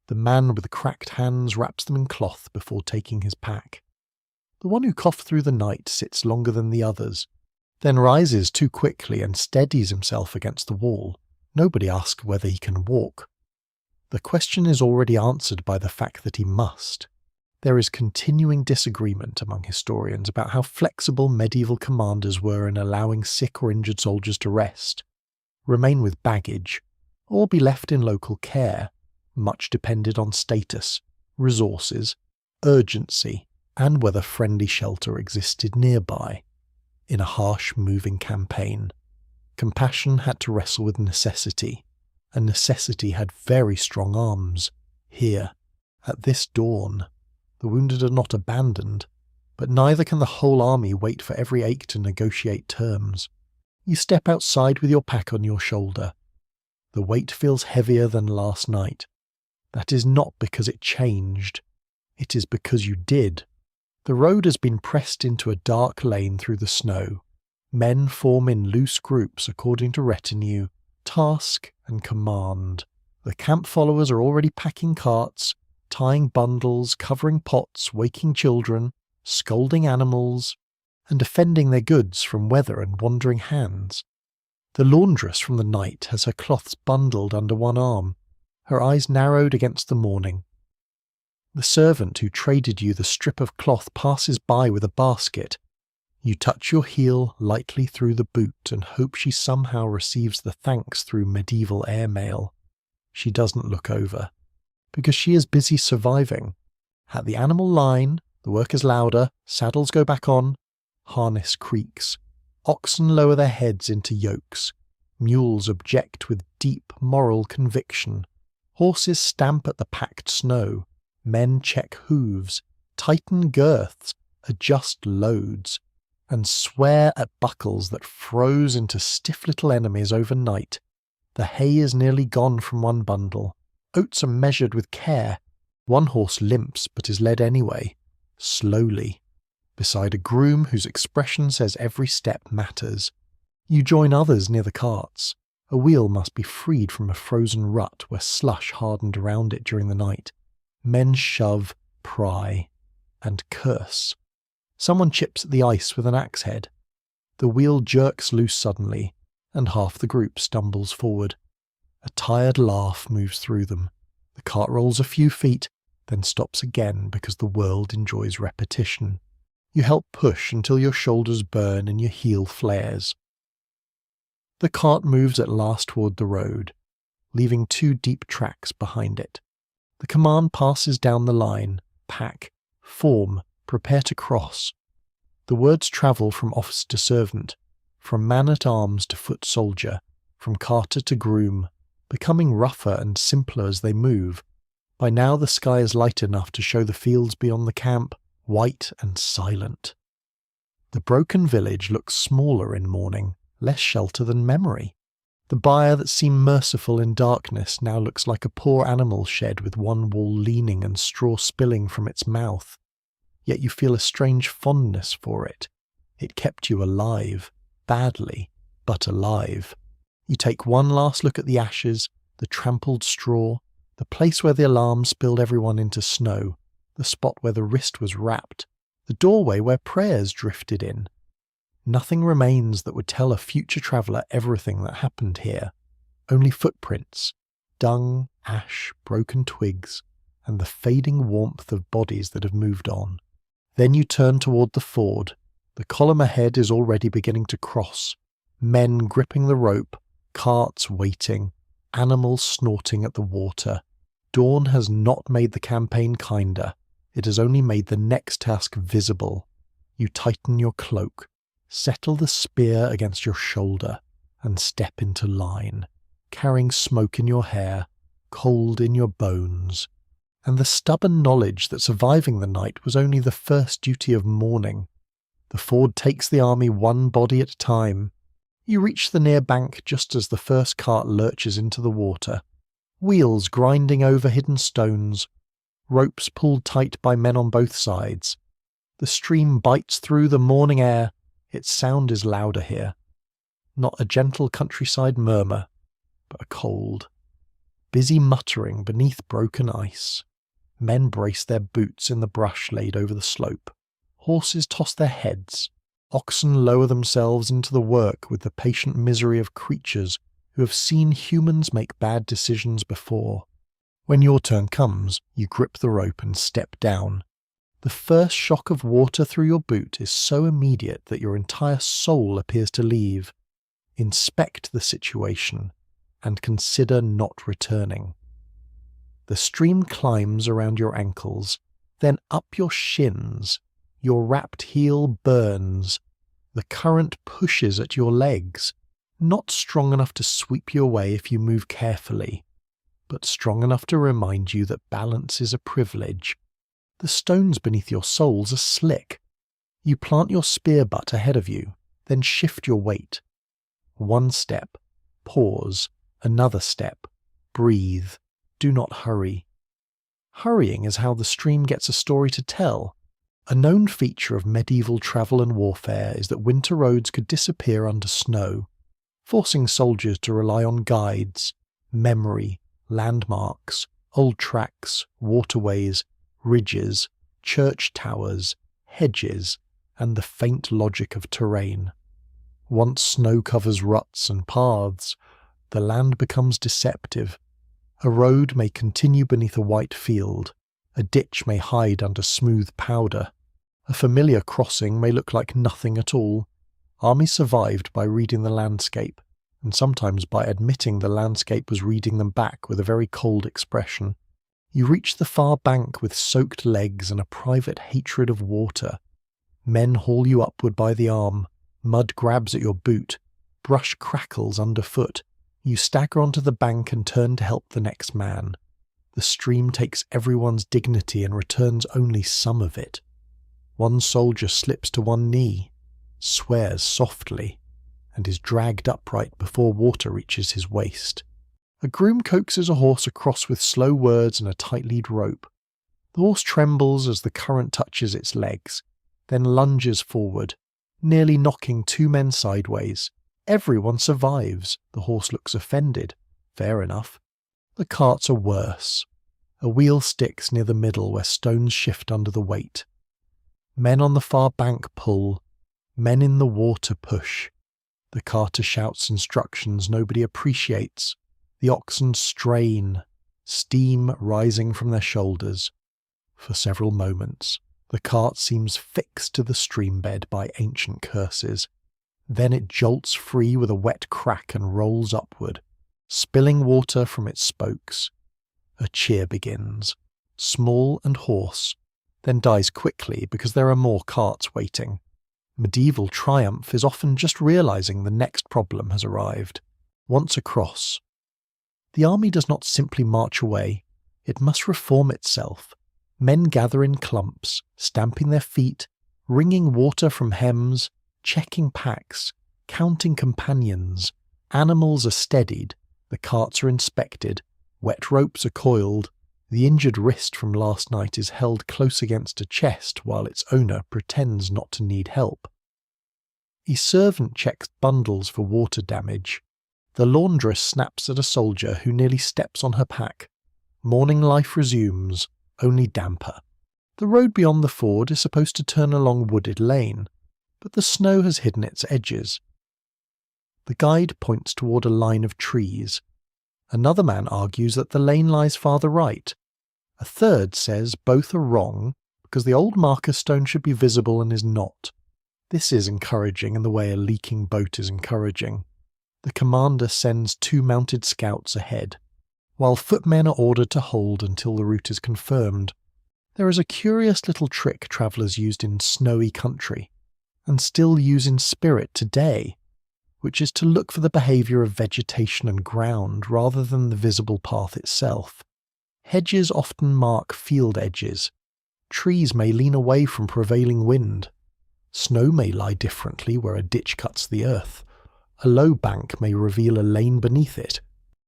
The man with the cracked hands wraps them in cloth before taking his pack. The one who coughed through the night sits longer than the others, then rises too quickly and steadies himself against the wall. Nobody asks whether he can walk. The question is already answered by the fact that he must. There is continuing disagreement among historians about how flexible medieval commanders were in allowing sick or injured soldiers to rest, remain with baggage, or be left in local care. Much depended on status, resources, urgency, and whether friendly shelter existed nearby. In a harsh, moving campaign, compassion had to wrestle with necessity, and necessity had very strong arms. Here, at this dawn, the wounded are not abandoned, but neither can the whole army wait for every ache to negotiate terms. You step outside with your pack on your shoulder. The weight feels heavier than last night. That is not because it changed. It is because you did. The road has been pressed into a dark lane through the snow. Men form in loose groups according to retinue, task, and command. The camp followers are already packing carts, tying bundles, covering pots, waking children, scolding animals, and defending their goods from weather and wandering hands. The laundress from the night has her cloths bundled under one arm, her eyes narrowed against the morning. The servant who traded you the strip of cloth passes by with a basket. You touch your heel lightly through the boot and hope she somehow receives the thanks through medieval airmail. She doesn't look over, because she is busy surviving. At the animal line, the work is louder, saddles go back on, harness creaks. Oxen lower their heads into yokes. Mules object with deep moral conviction. Horses stamp at the packed snow. Men check hooves, tighten girths, adjust loads, and swear at buckles that froze into stiff little enemies overnight. The hay is nearly gone from one bundle. Oats are measured with care. One horse limps but is led anyway, slowly, beside a groom whose expression says every step matters. You join others near the carts. A wheel must be freed from a frozen rut where slush hardened around it during the night. Men shove, pry, and curse. Someone chips at the ice with an axe head. The wheel jerks loose suddenly, and half the group stumbles forward. A tired laugh moves through them. The cart rolls a few feet, then stops again because the world enjoys repetition. You help push until your shoulders burn and your heel flares. The cart moves at last toward the road, leaving 2 deep tracks behind it. The command passes down the line: pack, form, prepare to cross. The words travel from officer to servant, from man-at-arms to foot soldier, from carter to groom, becoming rougher and simpler as they move. By now the sky is light enough to show the fields beyond the camp, white and silent. The broken village looks smaller in morning, less shelter than memory. The byre that seemed merciful in darkness now looks like a poor animal shed with one wall leaning and straw spilling from its mouth. Yet you feel a strange fondness for it. It kept you alive, badly, but alive. You take one last look at the ashes, the trampled straw, the place where the alarm spilled everyone into snow, the spot where the wrist was wrapped, the doorway where prayers drifted in. Nothing remains that would tell a future traveller everything that happened here. Only footprints, dung, ash, broken twigs, and the fading warmth of bodies that have moved on. Then you turn toward the ford. The column ahead is already beginning to cross. Men gripping the rope, carts waiting, animals snorting at the water. Dawn has not made the campaign kinder. It has only made the next task visible. You tighten your cloak, settle the spear against your shoulder, and step into line, carrying smoke in your hair, cold in your bones, and the stubborn knowledge that surviving the night was only the first duty of morning. The ford takes the army one body at a time. You reach the near bank just as the first cart lurches into the water, wheels grinding over hidden stones, ropes pulled tight by men on both sides. The stream bites through the morning air. Its sound is louder here. Not a gentle countryside murmur, but a cold, busy muttering beneath broken ice. Men brace their boots in the brush laid over the slope. Horses toss their heads. Oxen lower themselves into the work with the patient misery of creatures who have seen humans make bad decisions before. When your turn comes, you grip the rope and step down. The first shock of water through your boot is so immediate that your entire soul appears to leave. Inspect the situation and consider not returning. The stream climbs around your ankles, then up your shins. Your wrapped heel burns. The current pushes at your legs, not strong enough to sweep you away if you move carefully, but strong enough to remind you that balance is a privilege. The stones beneath your soles are slick. You plant your spear butt ahead of you, then shift your weight. One step, pause, another step, breathe, do not hurry. Hurrying is how the stream gets a story to tell. A known feature of medieval travel and warfare is that winter roads could disappear under snow, forcing soldiers to rely on guides, memory, landmarks, old tracks, waterways, ridges, church towers, hedges, and the faint logic of terrain. Once snow covers ruts and paths, the land becomes deceptive. A road may continue beneath a white field. A ditch may hide under smooth powder. A familiar crossing may look like nothing at all. Armies survived by reading the landscape, and sometimes by admitting the landscape was reading them back with a very cold expression. You reach the far bank with soaked legs and a private hatred of water. Men haul you upward by the arm. Mud grabs at your boot. Brush crackles underfoot. You stagger onto the bank and turn to help the next man. The stream takes everyone's dignity and returns only some of it. One soldier slips to one knee, swears softly, and is dragged upright before water reaches his waist. A groom coaxes a horse across with slow words and a tight-lead rope. The horse trembles as the current touches its legs, then lunges forward, nearly knocking two men sideways. Everyone survives. The horse looks offended. Fair enough. The carts are worse. A wheel sticks near the middle where stones shift under the weight. Men on the far bank pull. Men in the water push. The carter shouts instructions nobody appreciates. The oxen strain, steam rising from their shoulders. For several moments, the cart seems fixed to the stream bed by ancient curses. Then it jolts free with a wet crack and rolls upward, spilling water from its spokes. A cheer begins, small and hoarse, then dies quickly because there are more carts waiting. Medieval triumph is often just realizing the next problem has arrived. Once across, the army does not simply march away, it must reform itself. Men gather in clumps, stamping their feet, wringing water from hems, checking packs, counting companions. Animals are steadied, the carts are inspected, wet ropes are coiled, the injured wrist from last night is held close against a chest while its owner pretends not to need help. A servant checks bundles for water damage. The laundress snaps at a soldier who nearly steps on her pack. Morning life resumes, only damper. The road beyond the ford is supposed to turn along wooded lane, but the snow has hidden its edges. The guide points toward a line of trees. Another man argues that the lane lies farther right. A third says both are wrong because the old marker stone should be visible and is not. This is encouraging in the way a leaking boat is encouraging. The commander sends 2 mounted scouts ahead, while footmen are ordered to hold until the route is confirmed. There is a curious little trick travellers used in snowy country, and still use in spirit today, which is to look for the behaviour of vegetation and ground rather than the visible path itself. Hedges often mark field edges. Trees may lean away from prevailing wind. Snow may lie differently where a ditch cuts the earth. A low bank may reveal a lane beneath it.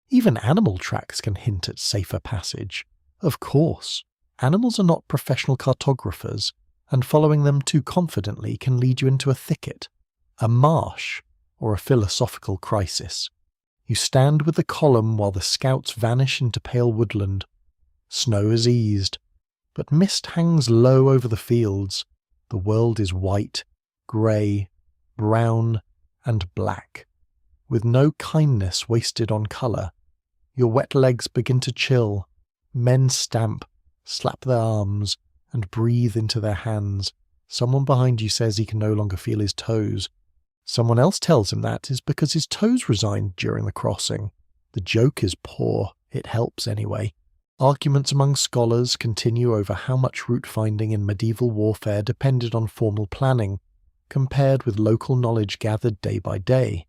Even animal tracks can hint at safer passage. Of course, animals are not professional cartographers, and following them too confidently can lead you into a thicket, a marsh, or a philosophical crisis. You stand with the column while the scouts vanish into pale woodland. Snow has eased, but mist hangs low over the fields. The world is white, grey, brown, and black, with no kindness wasted on colour. Your wet legs begin to chill. Men stamp, slap their arms, and breathe into their hands. Someone behind you says he can no longer feel his toes. Someone else tells him that is because his toes resigned during the crossing. The joke is poor. It helps anyway. Arguments among scholars continue over how much route finding in medieval warfare depended on formal planning, compared with local knowledge gathered day by day.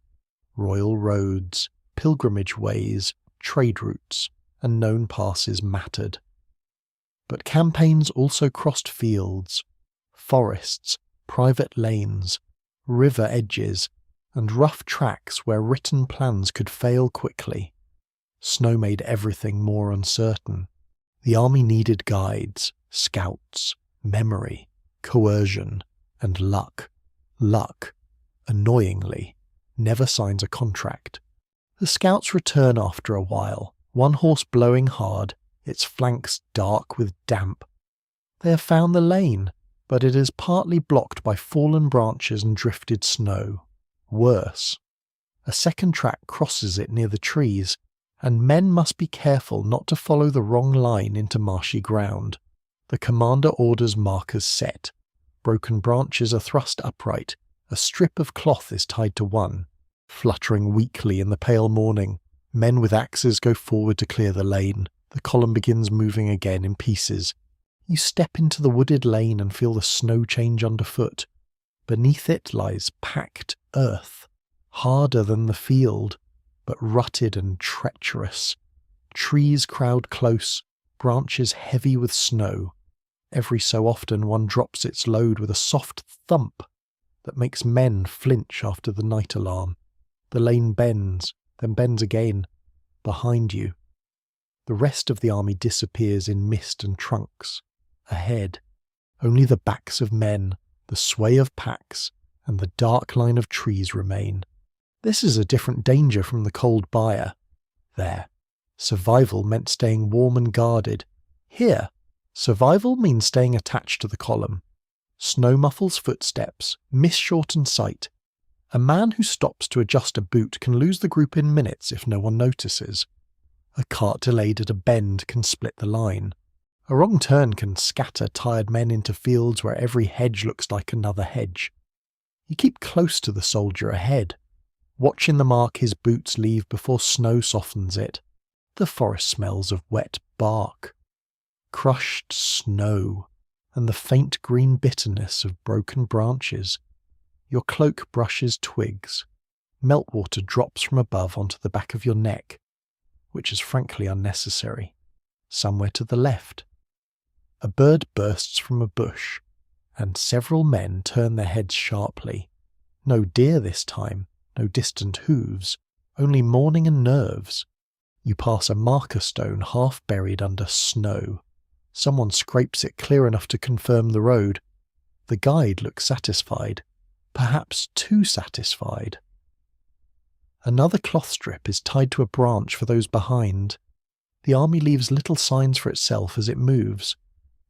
Royal roads, pilgrimage ways, trade routes, and known passes mattered. But campaigns also crossed fields, forests, private lanes, river edges, and rough tracks where written plans could fail quickly. Snow made everything more uncertain. The army needed guides, scouts, memory, coercion, and luck. Luck, annoyingly, never signs a contract. The scouts return after a while, one horse blowing hard, its flanks dark with damp. They have found the lane, but it is partly blocked by fallen branches and drifted snow. Worse, a second track crosses it near the trees, and men must be careful not to follow the wrong line into marshy ground. The commander orders markers set. Broken branches are thrust upright. A strip of cloth is tied to one. Fluttering weakly in the pale morning, men with axes go forward to clear the lane. The column begins moving again in pieces. You step into the wooded lane and feel the snow change underfoot. Beneath it lies packed earth, harder than the field, but rutted and treacherous. Trees crowd close, branches heavy with snow. Every so often one drops its load with a soft thump that makes men flinch after the night alarm. The lane bends, then bends again, behind you. The rest of the army disappears in mist and trunks. Ahead, only the backs of men, the sway of packs, and the dark line of trees remain. This is a different danger from the cold byre. There, survival meant staying warm and guarded. Here, survival means staying attached to the column. Snow muffles footsteps, mist shortens sight. A man who stops to adjust a boot can lose the group in minutes if no one notices. A cart delayed at a bend can split the line. A wrong turn can scatter tired men into fields where every hedge looks like another hedge. You keep close to the soldier ahead, watching the mark his boots leave before snow softens it. The forest smells of wet bark, crushed snow, and the faint green bitterness of broken branches. Your cloak brushes twigs. Meltwater drops from above onto the back of your neck, which is frankly unnecessary. Somewhere to the left, a bird bursts from a bush, and several men turn their heads sharply. No deer this time, no distant hooves, only morning and nerves. You pass a marker stone half buried under snow. Someone scrapes it clear enough to confirm the road. The guide looks satisfied, perhaps too satisfied. Another cloth strip is tied to a branch for those behind. The army leaves little signs for itself as it moves,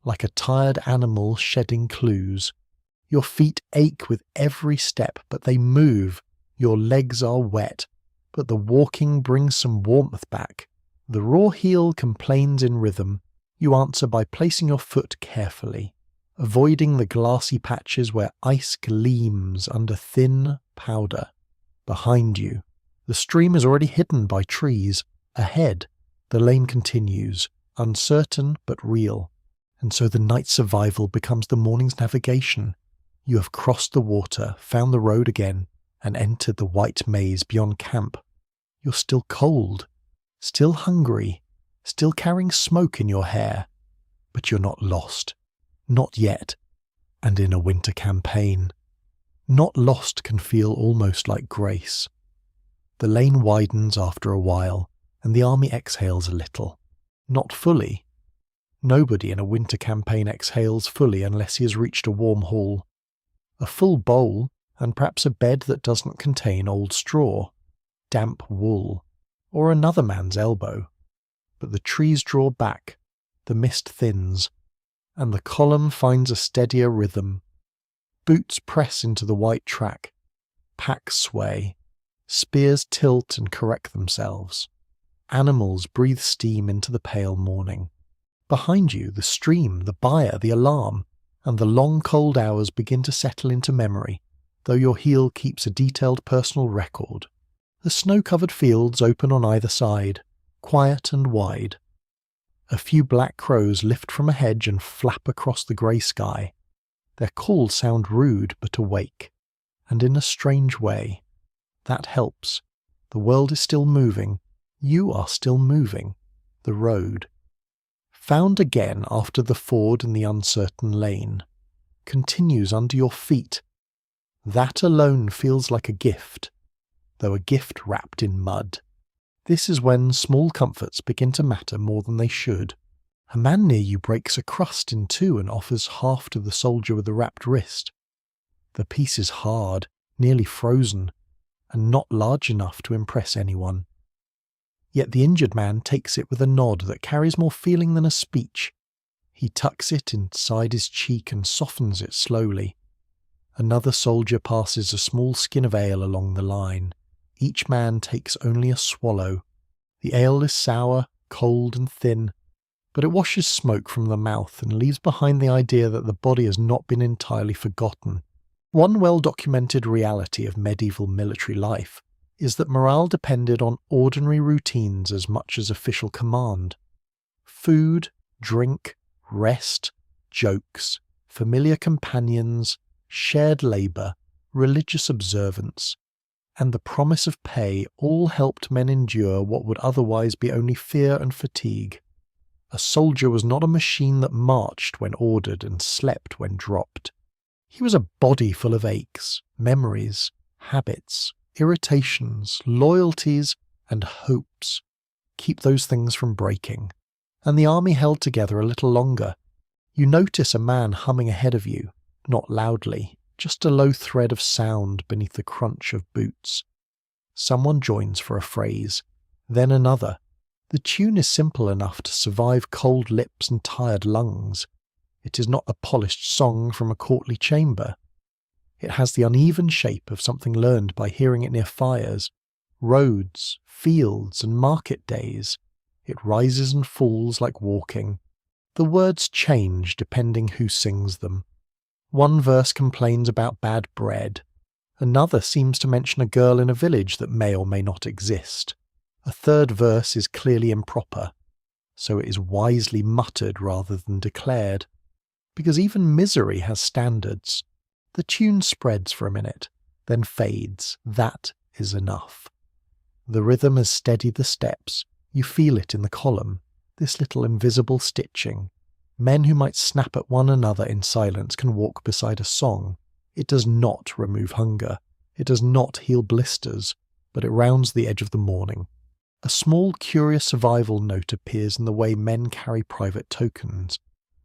like a tired animal shedding clues. Your feet ache with every step, but they move. Your legs are wet, but the walking brings some warmth back. The raw heel complains in rhythm. You answer by placing your foot carefully, avoiding the glassy patches where ice gleams under thin powder. Behind you, the stream is already hidden by trees. Ahead, the lane continues, uncertain but real. And so the night's survival becomes the morning's navigation. You have crossed the water, found the road again, and entered the white maze beyond camp. You're still cold, still hungry, still carrying smoke in your hair. But you're not lost. Not yet. And in a winter campaign. Not lost can feel almost like grace. The lane widens after a while, and the army exhales a little. Not fully. Nobody in a winter campaign exhales fully unless he has reached a warm hall. A full bowl, and perhaps a bed that doesn't contain old straw, damp wool, or another man's elbow. But the trees draw back, the mist thins, and the column finds a steadier rhythm. Boots press into the white track, packs sway, spears tilt and correct themselves. Animals breathe steam into the pale morning. Behind you, the stream, the byre, the alarm, and the long cold hours begin to settle into memory, though your heel keeps a detailed personal record. The snow-covered fields open on either side, quiet and wide. A few black crows lift from a hedge and flap across the grey sky. Their calls sound rude but awake, and in a strange way. That helps. The world is still moving. You are still moving. The road. Found again after the ford in the uncertain lane. Continues under your feet. That alone feels like a gift, though a gift wrapped in mud. This is when small comforts begin to matter more than they should. A man near you breaks a crust in two and offers half to the soldier with the wrapped wrist. The piece is hard, nearly frozen, and not large enough to impress anyone. Yet the injured man takes it with a nod that carries more feeling than a speech. He tucks it inside his cheek and softens it slowly. Another soldier passes a small skin of ale along the line. Each man takes only a swallow. The ale is sour, cold and thin, but it washes smoke from the mouth and leaves behind the idea that the body has not been entirely forgotten. One well-documented reality of medieval military life is that morale depended on ordinary routines as much as official command. Food, drink, rest, jokes, familiar companions, shared labour, religious observance, and the promise of pay all helped men endure what would otherwise be only fear and fatigue. A soldier was not a machine that marched when ordered and slept when dropped. He was a body full of aches, memories, habits, irritations, loyalties, and hopes. Keep those things from breaking. And the army held together a little longer. You notice a man humming ahead of you, not loudly, just a low thread of sound beneath the crunch of boots. Someone joins for a phrase, then another. The tune is simple enough to survive cold lips and tired lungs. It is not a polished song from a courtly chamber. It has the uneven shape of something learned by hearing it near fires, roads, fields, and market days. It rises and falls like walking. The words change depending who sings them. One verse complains about bad bread. Another seems to mention a girl in a village that may or may not exist. A third verse is clearly improper. so it is wisely muttered rather than declared. Because even misery has standards. The tune spreads for a minute, then fades. That is enough. The rhythm has steadied the steps. You feel it in the column, this little invisible stitching. Men who might snap at one another in silence can walk beside a song. It does not remove hunger. It does not heal blisters, but it rounds the edge of the morning. A small, curious survival note appears in the way men carry private tokens.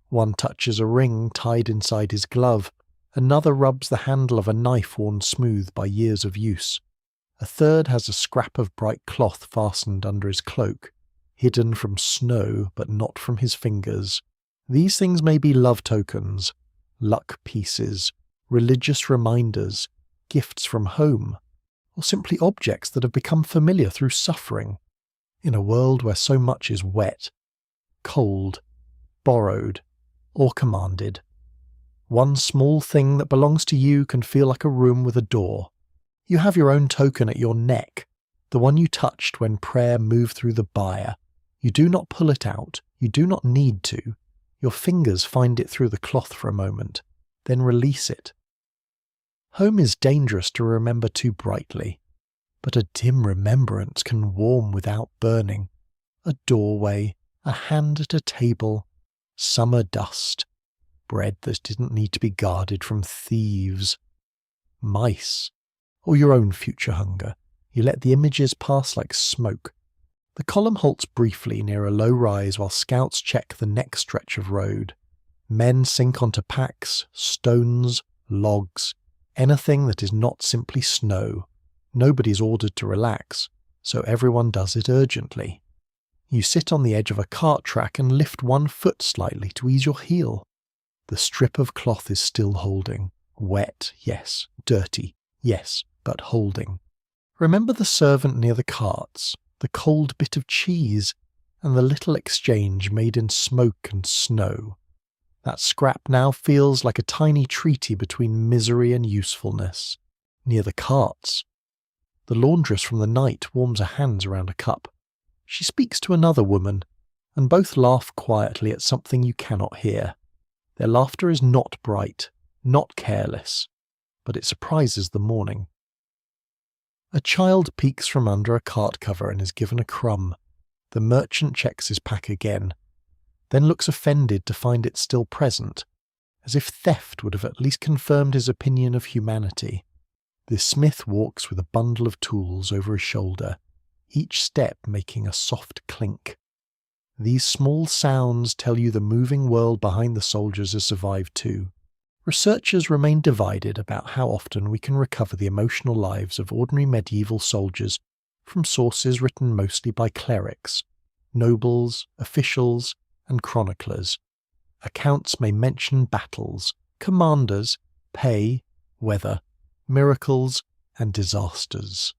One touches a ring tied inside his glove. Another rubs the handle of a knife worn smooth by years of use. A third has a scrap of bright cloth fastened under his cloak, hidden from snow but not from his fingers. These things may be love tokens, luck pieces, religious reminders, gifts from home, or simply objects that have become familiar through suffering. In a world where so much is wet, cold, borrowed, or commanded, one small thing that belongs to you can feel like a room with a door. You have your own token at your neck, the one you touched when prayer moved through the byre. You do not pull it out, you do not need to. Your fingers find it through the cloth for a moment, then release it. Home is dangerous to remember too brightly, but a dim remembrance can warm without burning. A doorway, a hand at a table, summer dust, bread that didn't need to be guarded from thieves, mice, or your own future hunger. You let the images pass like smoke. The column halts briefly near a low rise while scouts check the next stretch of road. Men sink onto packs, stones, logs, anything that is not simply snow. Nobody's ordered to relax, so everyone does it urgently. You sit on the edge of a cart track and lift one foot slightly to ease your heel. The strip of cloth is still holding. Wet, yes. Dirty, yes, but holding. Remember the servant near the carts, the cold bit of cheese, and the little exchange made in smoke and snow. That scrap now feels like a tiny treaty between misery and usefulness. Near the carts, the laundress from the night warms her hands around a cup. She speaks to another woman, and both laugh quietly at something you cannot hear. Their laughter is not bright, not careless, but it surprises the morning. A child peeks from under a cart cover and is given a crumb. The merchant checks his pack again, then looks offended to find it still present, as if theft would have at least confirmed his opinion of humanity. The smith walks with a bundle of tools over his shoulder, each step making a soft clink. These small sounds tell you the moving world behind the soldiers has survived too. Researchers remain divided about how often we can recover the emotional lives of ordinary medieval soldiers from sources written mostly by clerics, nobles, officials, and chroniclers. Accounts may mention battles, commanders, pay, weather, miracles, and disasters,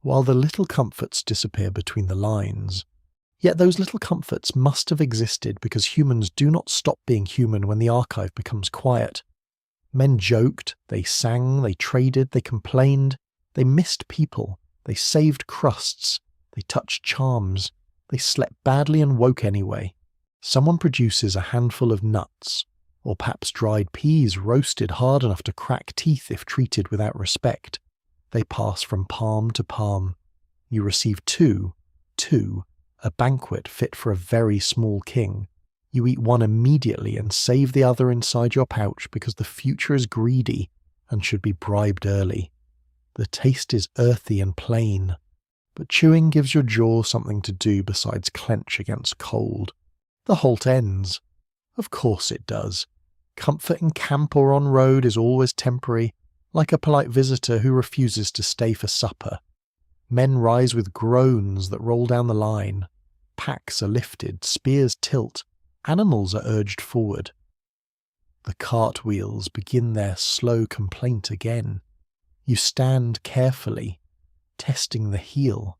while the little comforts disappear between the lines. Yet those little comforts must have existed because humans do not stop being human when the archive becomes quiet. Men joked, they sang, they traded, they complained, they missed people, they saved crusts, they touched charms, they slept badly and woke anyway. Someone produces a handful of nuts, or perhaps dried peas roasted hard enough to crack teeth if treated without respect. They pass from palm to palm. You receive two, a banquet fit for a very small king. You eat one immediately and save the other inside your pouch because the future is greedy and should be bribed early. The taste is earthy and plain, but chewing gives your jaw something to do besides clench against cold. The halt ends. Of course it does. Comfort in camp or on road is always temporary, like a polite visitor who refuses to stay for supper. Men rise with groans that roll down the line. Packs are lifted, spears tilt, animals are urged forward. The cartwheels begin their slow complaint again. You stand carefully, testing the heel,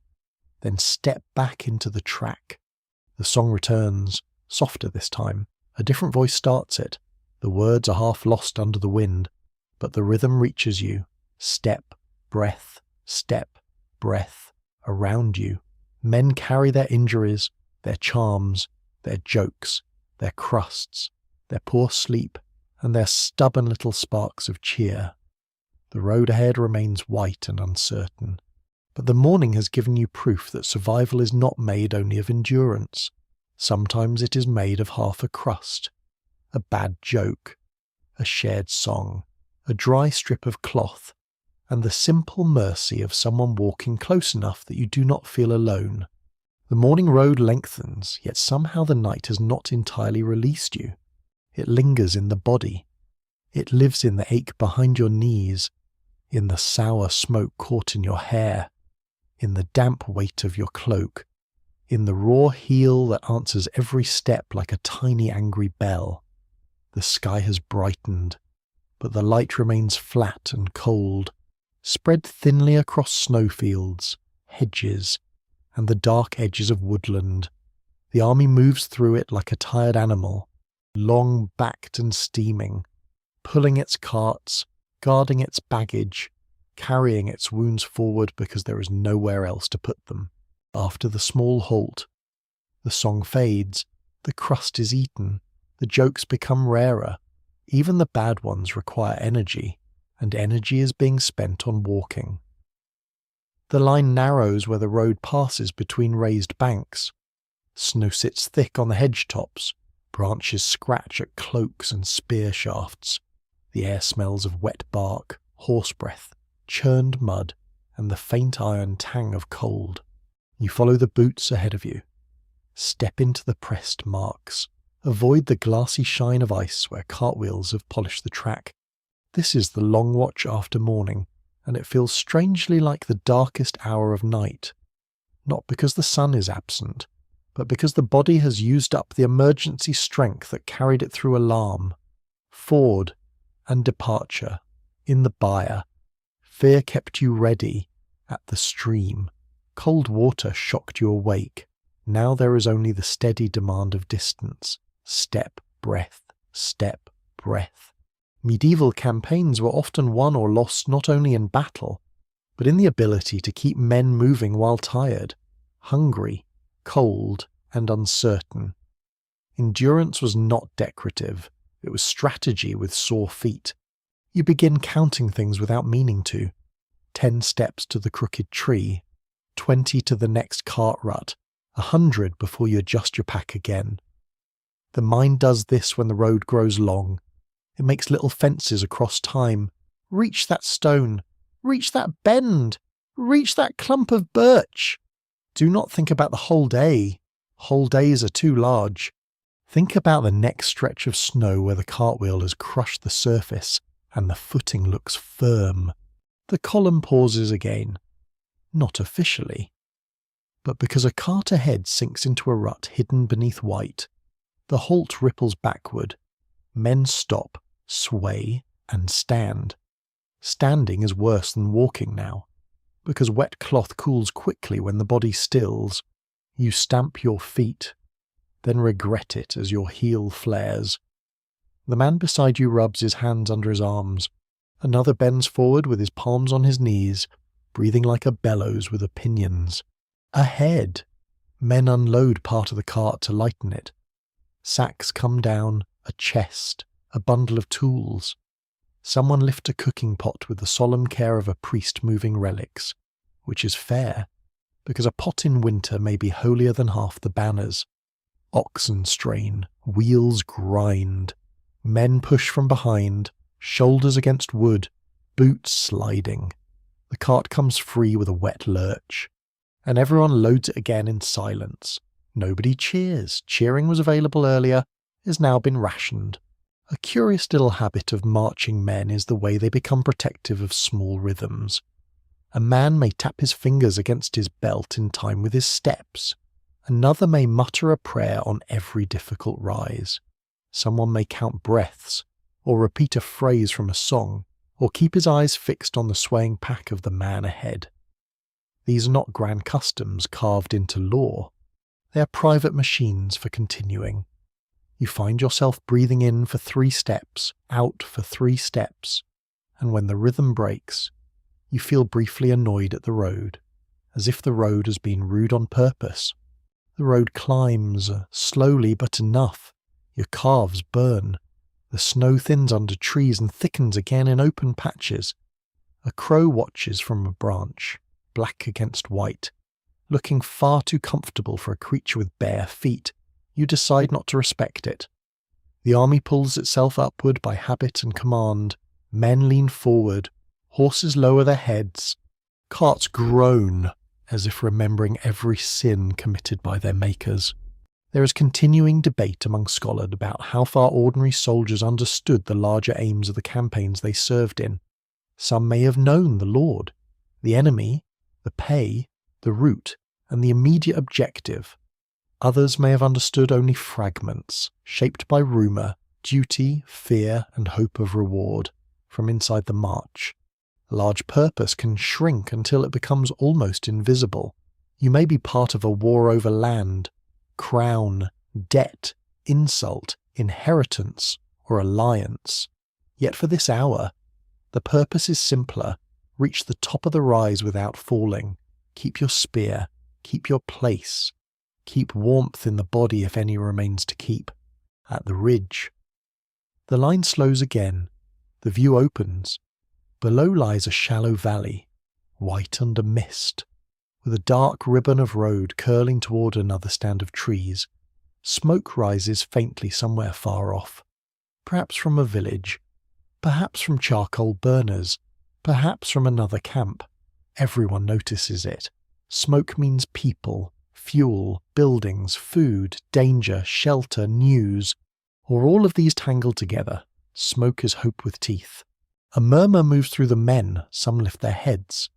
then step back into the track. The song returns, softer this time. A different voice starts it. The words are half lost under the wind, but the rhythm reaches you. Step, breath, around you. Men carry their injuries, their charms, their jokes, their crusts, their poor sleep, and their stubborn little sparks of cheer. The road ahead remains white and uncertain, but the morning has given you proof that survival is not made only of endurance. Sometimes it is made of half a crust, a bad joke, a shared song, a dry strip of cloth, and the simple mercy of someone walking close enough that you do not feel alone. The morning road lengthens, yet somehow the night has not entirely released you. It lingers in the body. It lives in the ache behind your knees, in the sour smoke caught in your hair, in the damp weight of your cloak, in the raw heel that answers every step like a tiny angry bell. The sky has brightened, but the light remains flat and cold, spread thinly across snowfields, hedges, and the dark edges of woodland. The army moves through it like a tired animal, long-backed and steaming, pulling its carts, guarding its baggage, carrying its wounds forward because there is nowhere else to put them. After the small halt, the song fades, the crust is eaten, the jokes become rarer. Even the bad ones require energy, and energy is being spent on walking. The line narrows where the road passes between raised banks. Snow sits thick on the hedge tops, branches scratch at cloaks and spear shafts. The air smells of wet bark, horse breath, churned mud, and the faint iron tang of cold. You follow the boots ahead of you. Step into the pressed marks. Avoid the glassy shine of ice where cartwheels have polished the track. This is the long watch after morning, and it feels strangely like the darkest hour of night. Not because the sun is absent, but because the body has used up the emergency strength that carried it through alarm, ford, and departure. In the byre, fear kept you ready. At the stream, cold water shocked you awake. Now there is only the steady demand of distance. Step, breath, step, breath. Medieval campaigns were often won or lost not only in battle, but in the ability to keep men moving while tired, hungry, cold, and uncertain. Endurance was not decorative, it was strategy with sore feet. You begin counting things without meaning to. 10 steps to the crooked tree, 20 to the next cart rut, 100 before you adjust your pack again. The mind does this when the road grows long. It makes little fences across time. Reach that stone. Reach that bend. Reach that clump of birch. Do not think about the whole day. Whole days are too large. Think about the next stretch of snow where the cartwheel has crushed the surface and the footing looks firm. The column pauses again. Not officially, but because a cart ahead sinks into a rut hidden beneath white. The halt ripples backward. Men stop, sway, and stand. Standing is worse than walking now, because wet cloth cools quickly when the body stills. You stamp your feet, then regret it as your heel flares. The man beside you rubs his hands under his arms. Another bends forward with his palms on his knees, breathing like a bellows with opinions. Ahead! Men unload part of the cart to lighten it. Sacks come down, a chest, a bundle of tools. Someone lifts a cooking pot with the solemn care of a priest moving relics, which is fair, because a pot in winter may be holier than half the banners. Oxen strain, wheels grind. Men push from behind, shoulders against wood, boots sliding. The cart comes free with a wet lurch, and everyone loads it again in silence. Nobody cheers. Cheering was available earlier, has now been rationed. A curious little habit of marching men is the way they become protective of small rhythms. A man may tap his fingers against his belt in time with his steps. Another may mutter a prayer on every difficult rise. Someone may count breaths, or repeat a phrase from a song, or keep his eyes fixed on the swaying pack of the man ahead. These are not grand customs carved into law. They are private machines for continuing. You find yourself breathing in for 3 steps, out for 3 steps, and when the rhythm breaks, you feel briefly annoyed at the road, as if the road has been rude on purpose. The road climbs, slowly but enough. Your calves burn. The snow thins under trees and thickens again in open patches. A crow watches from a branch, black against white. Looking far too comfortable for a creature with bare feet, you decide not to respect it. The army pulls itself upward by habit and command. Men lean forward, horses lower their heads, carts groan as if remembering every sin committed by their makers. There is continuing debate among scholars about how far ordinary soldiers understood the larger aims of the campaigns they served in. Some may have known the Lord, the enemy, the pay, the route, and the immediate objective. Others may have understood only fragments, shaped by rumour, duty, fear, and hope of reward, from inside the march. A large purpose can shrink until it becomes almost invisible. You may be part of a war over land, crown, debt, insult, inheritance, or alliance. Yet for this hour, the purpose is simpler. Reach the top of the rise without falling. Keep your spear. Keep your place. Keep warmth in the body if any remains to keep. At the ridge. The line slows again. The view opens. Below lies a shallow valley, white under mist, with a dark ribbon of road curling toward another stand of trees. Smoke rises faintly somewhere far off, perhaps from a village, perhaps from charcoal burners, perhaps from another camp. Everyone notices it. Smoke means people, fuel, buildings, food, danger, shelter, news, or all of these tangled together. Smoke is hope with teeth. A murmur moves through the men, some lift their heads.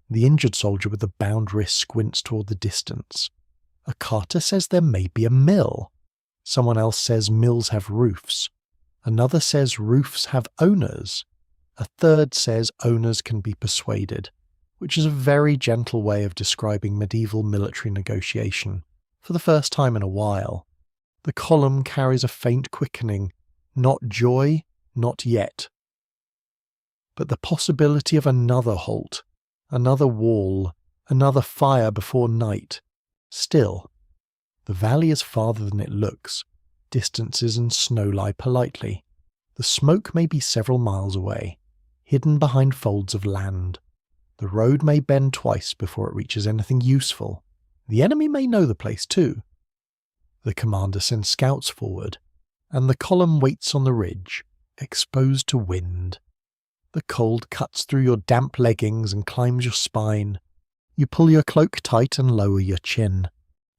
The injured soldier with the bound wrist squints toward the distance. A carter says there may be a mill. Someone else says mills have roofs. Another says roofs have owners. A third says owners can be persuaded, which is a very gentle way of describing medieval military negotiation. For the first time in a while, the column carries a faint quickening, not joy, not yet, but the possibility of another halt, another wall, another fire before night. Still, the valley is farther than it looks. Distances and snow lie politely. The smoke may be several miles away, hidden behind folds of land. The road may bend twice before it reaches anything useful. The enemy may know the place too. The commander sends scouts forward, and the column waits on the ridge, exposed to wind. The cold cuts through your damp leggings and climbs your spine. You pull your cloak tight and lower your chin.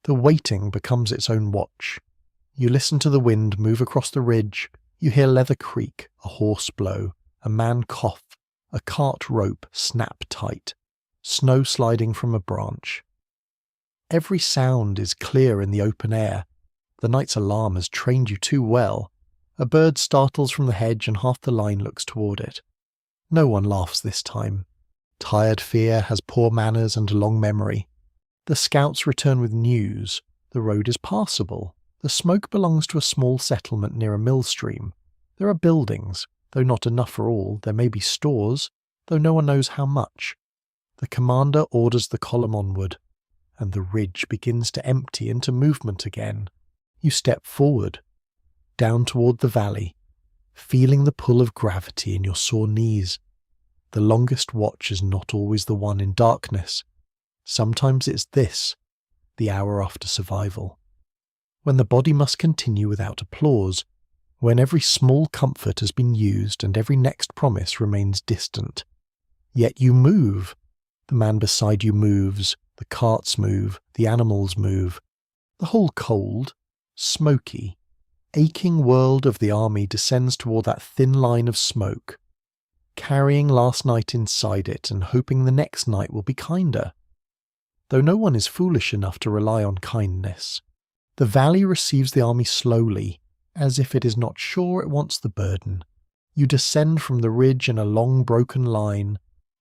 The waiting becomes its own watch. You listen to the wind move across the ridge. You hear leather creak, a horse blow, a man cough, a cart rope snap tight, snow sliding from a branch. Every sound is clear in the open air. The night's alarm has trained you too well. A bird startles from the hedge and half the line looks toward it. No one laughs this time. Tired fear has poor manners and a long memory. The scouts return with news. The road is passable. The smoke belongs to a small settlement near a mill stream. There are buildings, though not enough for all. There may be stores, though no one knows how much. The commander orders the column onward, and the ridge begins to empty into movement again. You step forward, down toward the valley, feeling the pull of gravity in your sore knees. The longest watch is not always the one in darkness. Sometimes it's this, the hour after survival. When the body must continue without applause, when every small comfort has been used and every next promise remains distant. Yet you move. The man beside you moves, the carts move, the animals move. The whole cold, smoky, aching world of the army descends toward that thin line of smoke, carrying last night inside it and hoping the next night will be kinder. Though no one is foolish enough to rely on kindness, the valley receives the army slowly, as if it is not sure it wants the burden. You descend from the ridge in a long broken line,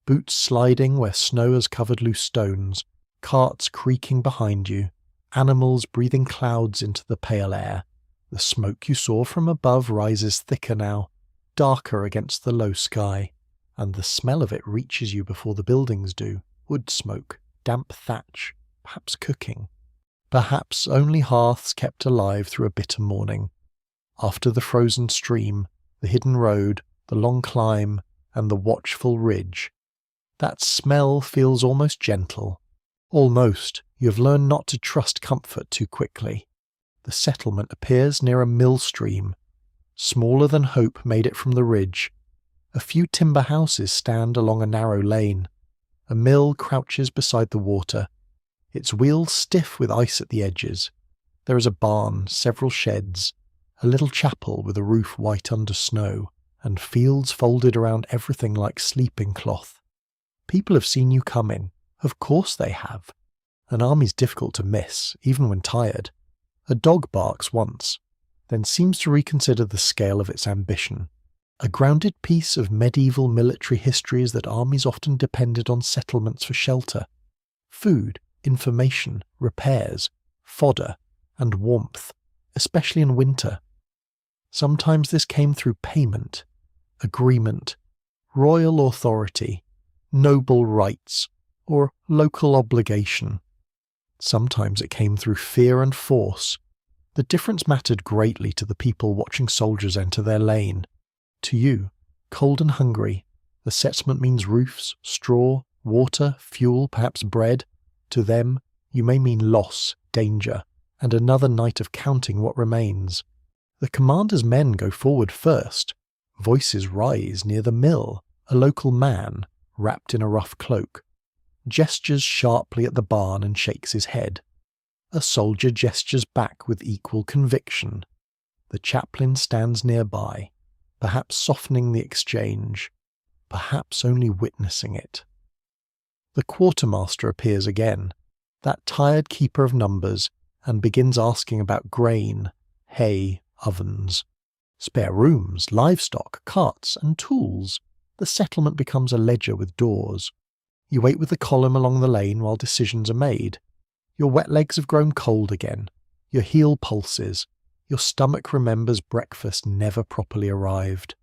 boots sliding where snow has covered loose stones, carts creaking behind you, animals breathing clouds into the pale air. The smoke you saw from above rises thicker now, darker against the low sky, and the smell of it reaches you before the buildings do. Wood smoke, damp thatch, perhaps cooking. Perhaps only hearths kept alive through a bitter morning. After the frozen stream, the hidden road, the long climb, and the watchful ridge, that smell feels almost gentle. Almost, you have learned not to trust comfort too quickly. The settlement appears near a mill stream. Smaller than hope made it from the ridge. A few timber houses stand along a narrow lane. A mill crouches beside the water, its wheels stiff with ice at the edges. There is a barn, several sheds, a little chapel with a roof white under snow, and fields folded around everything like sleeping cloth. People have seen you coming. Of course they have. An army's difficult to miss, even when tired. A dog barks once, then seems to reconsider the scale of its ambition. A grounded piece of medieval military history is that armies often depended on settlements for shelter, food, information, repairs, fodder, and warmth, especially in winter. Sometimes this came through payment, agreement, royal authority, noble rights, or local obligation. Sometimes it came through fear and force. The difference mattered greatly to the people watching soldiers enter their lane. To you, cold and hungry, the settlement means roofs, straw, water, fuel, perhaps bread. To them, you may mean loss, danger, and another night of counting what remains. The commander's men go forward first. Voices rise near the mill. A local man, wrapped in a rough cloak, gestures sharply at the barn and shakes his head. A soldier gestures back with equal conviction. The chaplain stands nearby, perhaps softening the exchange, perhaps only witnessing it. The quartermaster appears again, that tired keeper of numbers, and begins asking about grain, hay, ovens, spare rooms, livestock, carts, and tools. The settlement becomes a ledger with doors. You wait with the column along the lane while decisions are made. Your wet legs have grown cold again. Your heel pulses. Your stomach remembers breakfast never properly arrived.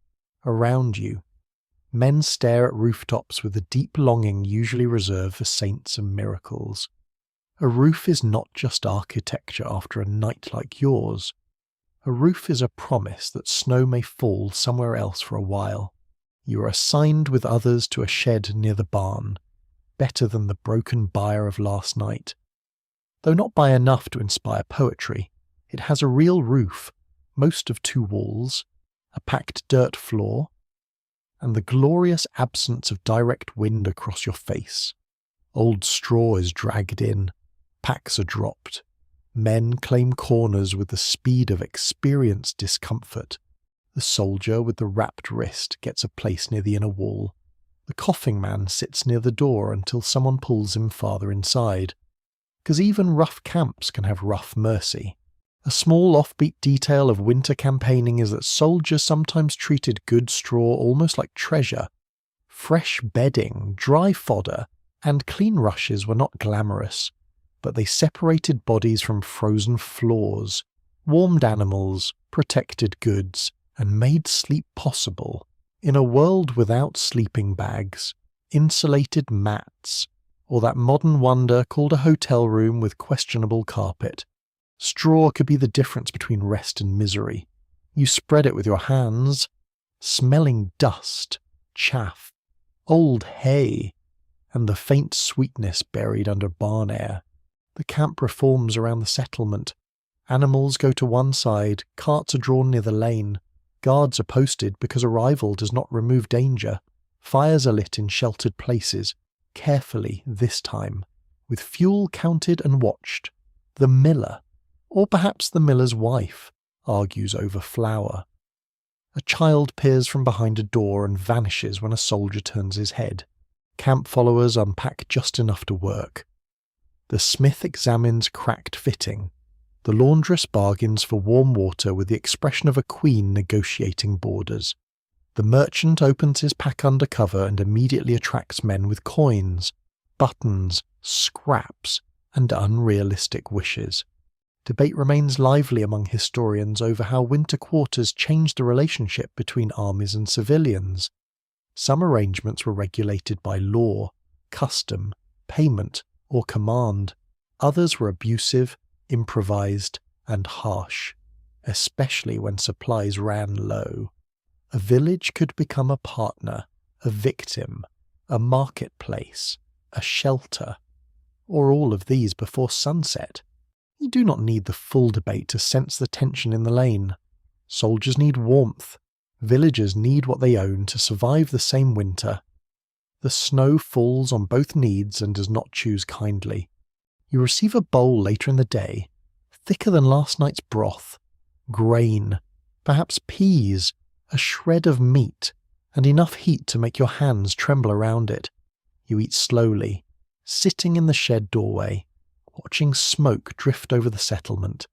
Around you, men stare at rooftops with the deep longing usually reserved for saints and miracles. A roof is not just architecture after a night like yours. A roof is a promise that snow may fall somewhere else for a while. You are assigned with others to a shed near the barn, better than the broken byre of last night. Though not by enough to inspire poetry, it has a real roof, most of 2 walls, a packed dirt floor, and the glorious absence of direct wind across your face. Old straw is dragged in, packs are dropped. Men claim corners with the speed of experienced discomfort. The soldier with the wrapped wrist gets a place near the inner wall. The coughing man sits near the door until someone pulls him farther inside. 'Cause even rough camps can have rough mercy. A small offbeat detail of winter campaigning is that soldiers sometimes treated good straw almost like treasure. Fresh bedding, dry fodder, and clean rushes were not glamorous, but they separated bodies from frozen floors, warmed animals, protected goods, and made sleep possible. In a world without sleeping bags, insulated mats, or that modern wonder called a hotel room with questionable carpet, straw could be the difference between rest and misery. You spread it with your hands, smelling dust, chaff, old hay, and the faint sweetness buried under barn air. The camp reforms around the settlement. Animals go to one side, carts are drawn near the lane. Guards are posted because arrival does not remove danger. Fires are lit in sheltered places, carefully this time, with fuel counted and watched. The miller, or perhaps the miller's wife, argues over flour. A child peers from behind a door and vanishes when a soldier turns his head. Camp followers unpack just enough to work. The smith examines cracked fitting. The laundress bargains for warm water with the expression of a queen negotiating borders. The merchant opens his pack under cover and immediately attracts men with coins, buttons, scraps, and unrealistic wishes. Debate remains lively among historians over how winter quarters changed the relationship between armies and civilians. Some arrangements were regulated by law, custom, payment, or command. Others were abusive, improvised, and harsh, especially when supplies ran low. A village could become a partner, a victim, a marketplace, a shelter, or all of these before sunset. You do not need the full debate to sense the tension in the lane. Soldiers need warmth. Villagers need what they own to survive the same winter. The snow falls on both needs and does not choose kindly. You receive a bowl later in the day, thicker than last night's broth, grain, perhaps peas, a shred of meat, and enough heat to make your hands tremble around it. You eat slowly, sitting in the shed doorway, watching smoke drift over the settlement.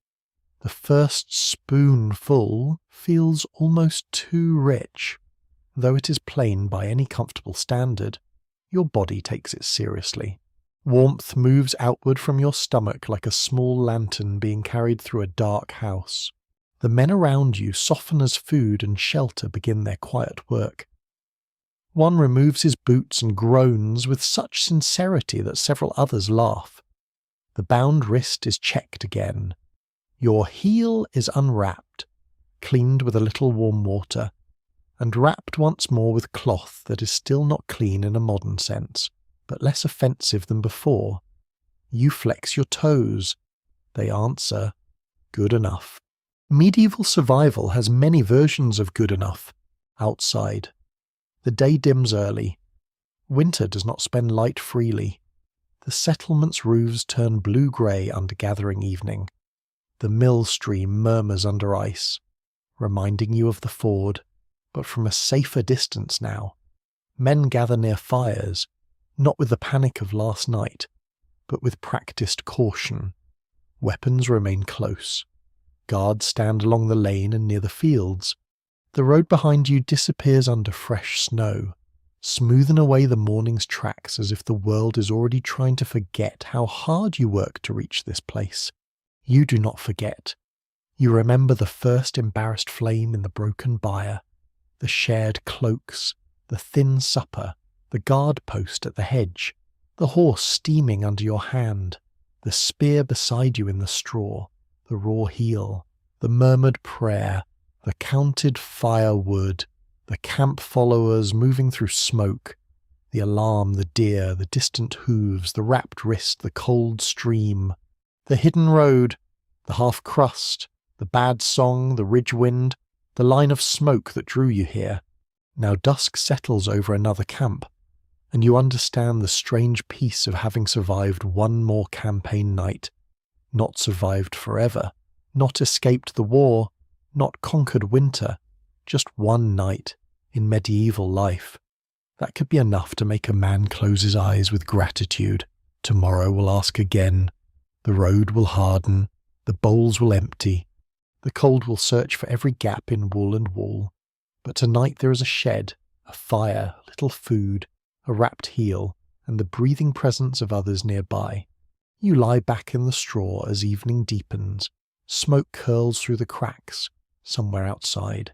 The first spoonful feels almost too rich. Though it is plain by any comfortable standard, your body takes it seriously. Warmth moves outward from your stomach like a small lantern being carried through a dark house. The men around you soften as food and shelter begin their quiet work. One removes his boots and groans with such sincerity that several others laugh. The bound wrist is checked again. Your heel is unwrapped, cleaned with a little warm water, and wrapped once more with cloth that is still not clean in a modern sense, but less offensive than before. You flex your toes. They answer, good enough. Medieval survival has many versions of good enough. Outside. The day dims early. Winter does not spend light freely. The settlement's roofs turn blue-grey under gathering evening. The mill stream murmurs under ice, reminding you of the ford, but from a safer distance now. Men gather near fires, not with the panic of last night, but with practiced caution. Weapons remain close. Guards stand along the lane and near the fields. The road behind you disappears under fresh snow, smoothing away the morning's tracks as if the world is already trying to forget how hard you worked to reach this place. You do not forget. You remember the first embarrassed flame in the broken byre, the shared cloaks, the thin supper, the guard post at the hedge, the horse steaming under your hand, the spear beside you in the straw, the raw heel, the murmured prayer, the counted firewood, the camp followers moving through smoke, the alarm, the deer, the distant hooves, the wrapped wrist, the cold stream, the hidden road, the half-crust, the bad song, the ridge wind, the line of smoke that drew you here. Now dusk settles over another camp, and you understand the strange peace of having survived one more campaign night, not survived forever, not escaped the war, not conquered winter, just one night in medieval life. That could be enough to make a man close his eyes with gratitude. Tomorrow will ask again. The road will harden. The bowls will empty. The cold will search for every gap in wool and wall. But tonight there is a shed, a fire, little food, a wrapped heel, and the breathing presence of others nearby. You lie back in the straw as evening deepens. Smoke curls through the cracks, somewhere outside.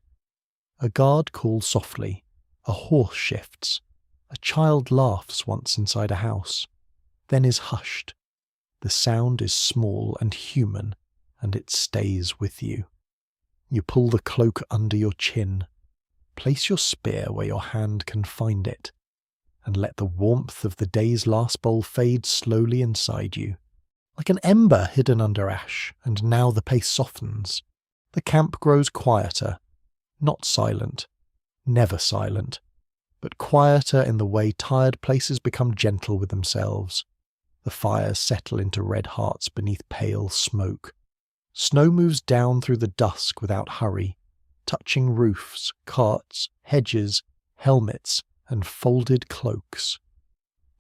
A guard calls softly. A horse shifts. A child laughs once inside a house, then is hushed. The sound is small and human, and it stays with you. You pull the cloak under your chin. Place your spear where your hand can find it, and let the warmth of the day's last bowl fade slowly inside you. Like an ember hidden under ash, and now the pace softens. The camp grows quieter, not silent, never silent, but quieter in the way tired places become gentle with themselves. The fires settle into red hearts beneath pale smoke. Snow moves down through the dusk without hurry, touching roofs, carts, hedges, helmets, and folded cloaks.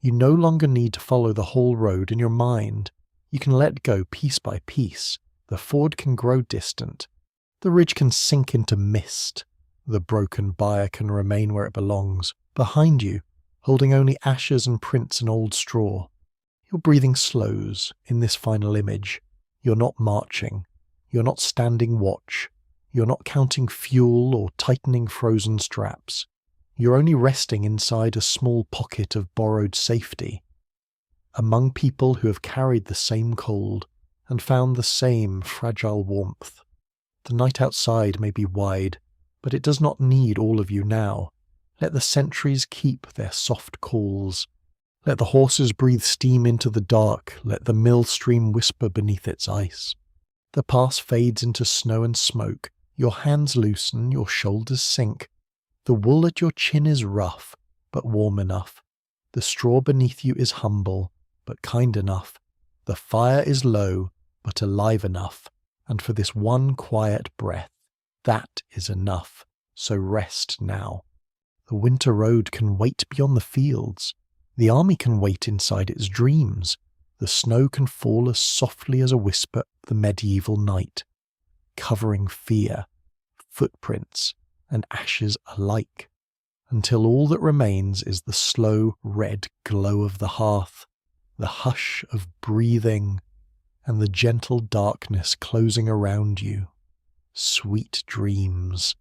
You no longer need to follow the whole road in your mind. You can let go piece by piece. The ford can grow distant. The ridge can sink into mist. The broken byre can remain where it belongs, behind you, holding only ashes and prints in old straw. Your breathing slows in this final image. You're not marching. You're not standing watch. You're not counting fuel or tightening frozen straps. You're only resting inside a small pocket of borrowed safety, among people who have carried the same cold and found the same fragile warmth. The night outside may be wide, but it does not need all of you now. Let the sentries keep their soft calls. Let the horses breathe steam into the dark, let the mill stream whisper beneath its ice. The pass fades into snow and smoke, your hands loosen, your shoulders sink. The wool at your chin is rough, but warm enough. The straw beneath you is humble, but kind enough. The fire is low, but alive enough, and for this one quiet breath, that is enough, so rest now. The winter road can wait beyond the fields. The army can wait inside its dreams. The snow can fall as softly as a whisper of the medieval night, covering fear, footprints, and ashes alike, until all that remains is the slow red glow of the hearth, the hush of breathing, and the gentle darkness closing around you. Sweet dreams.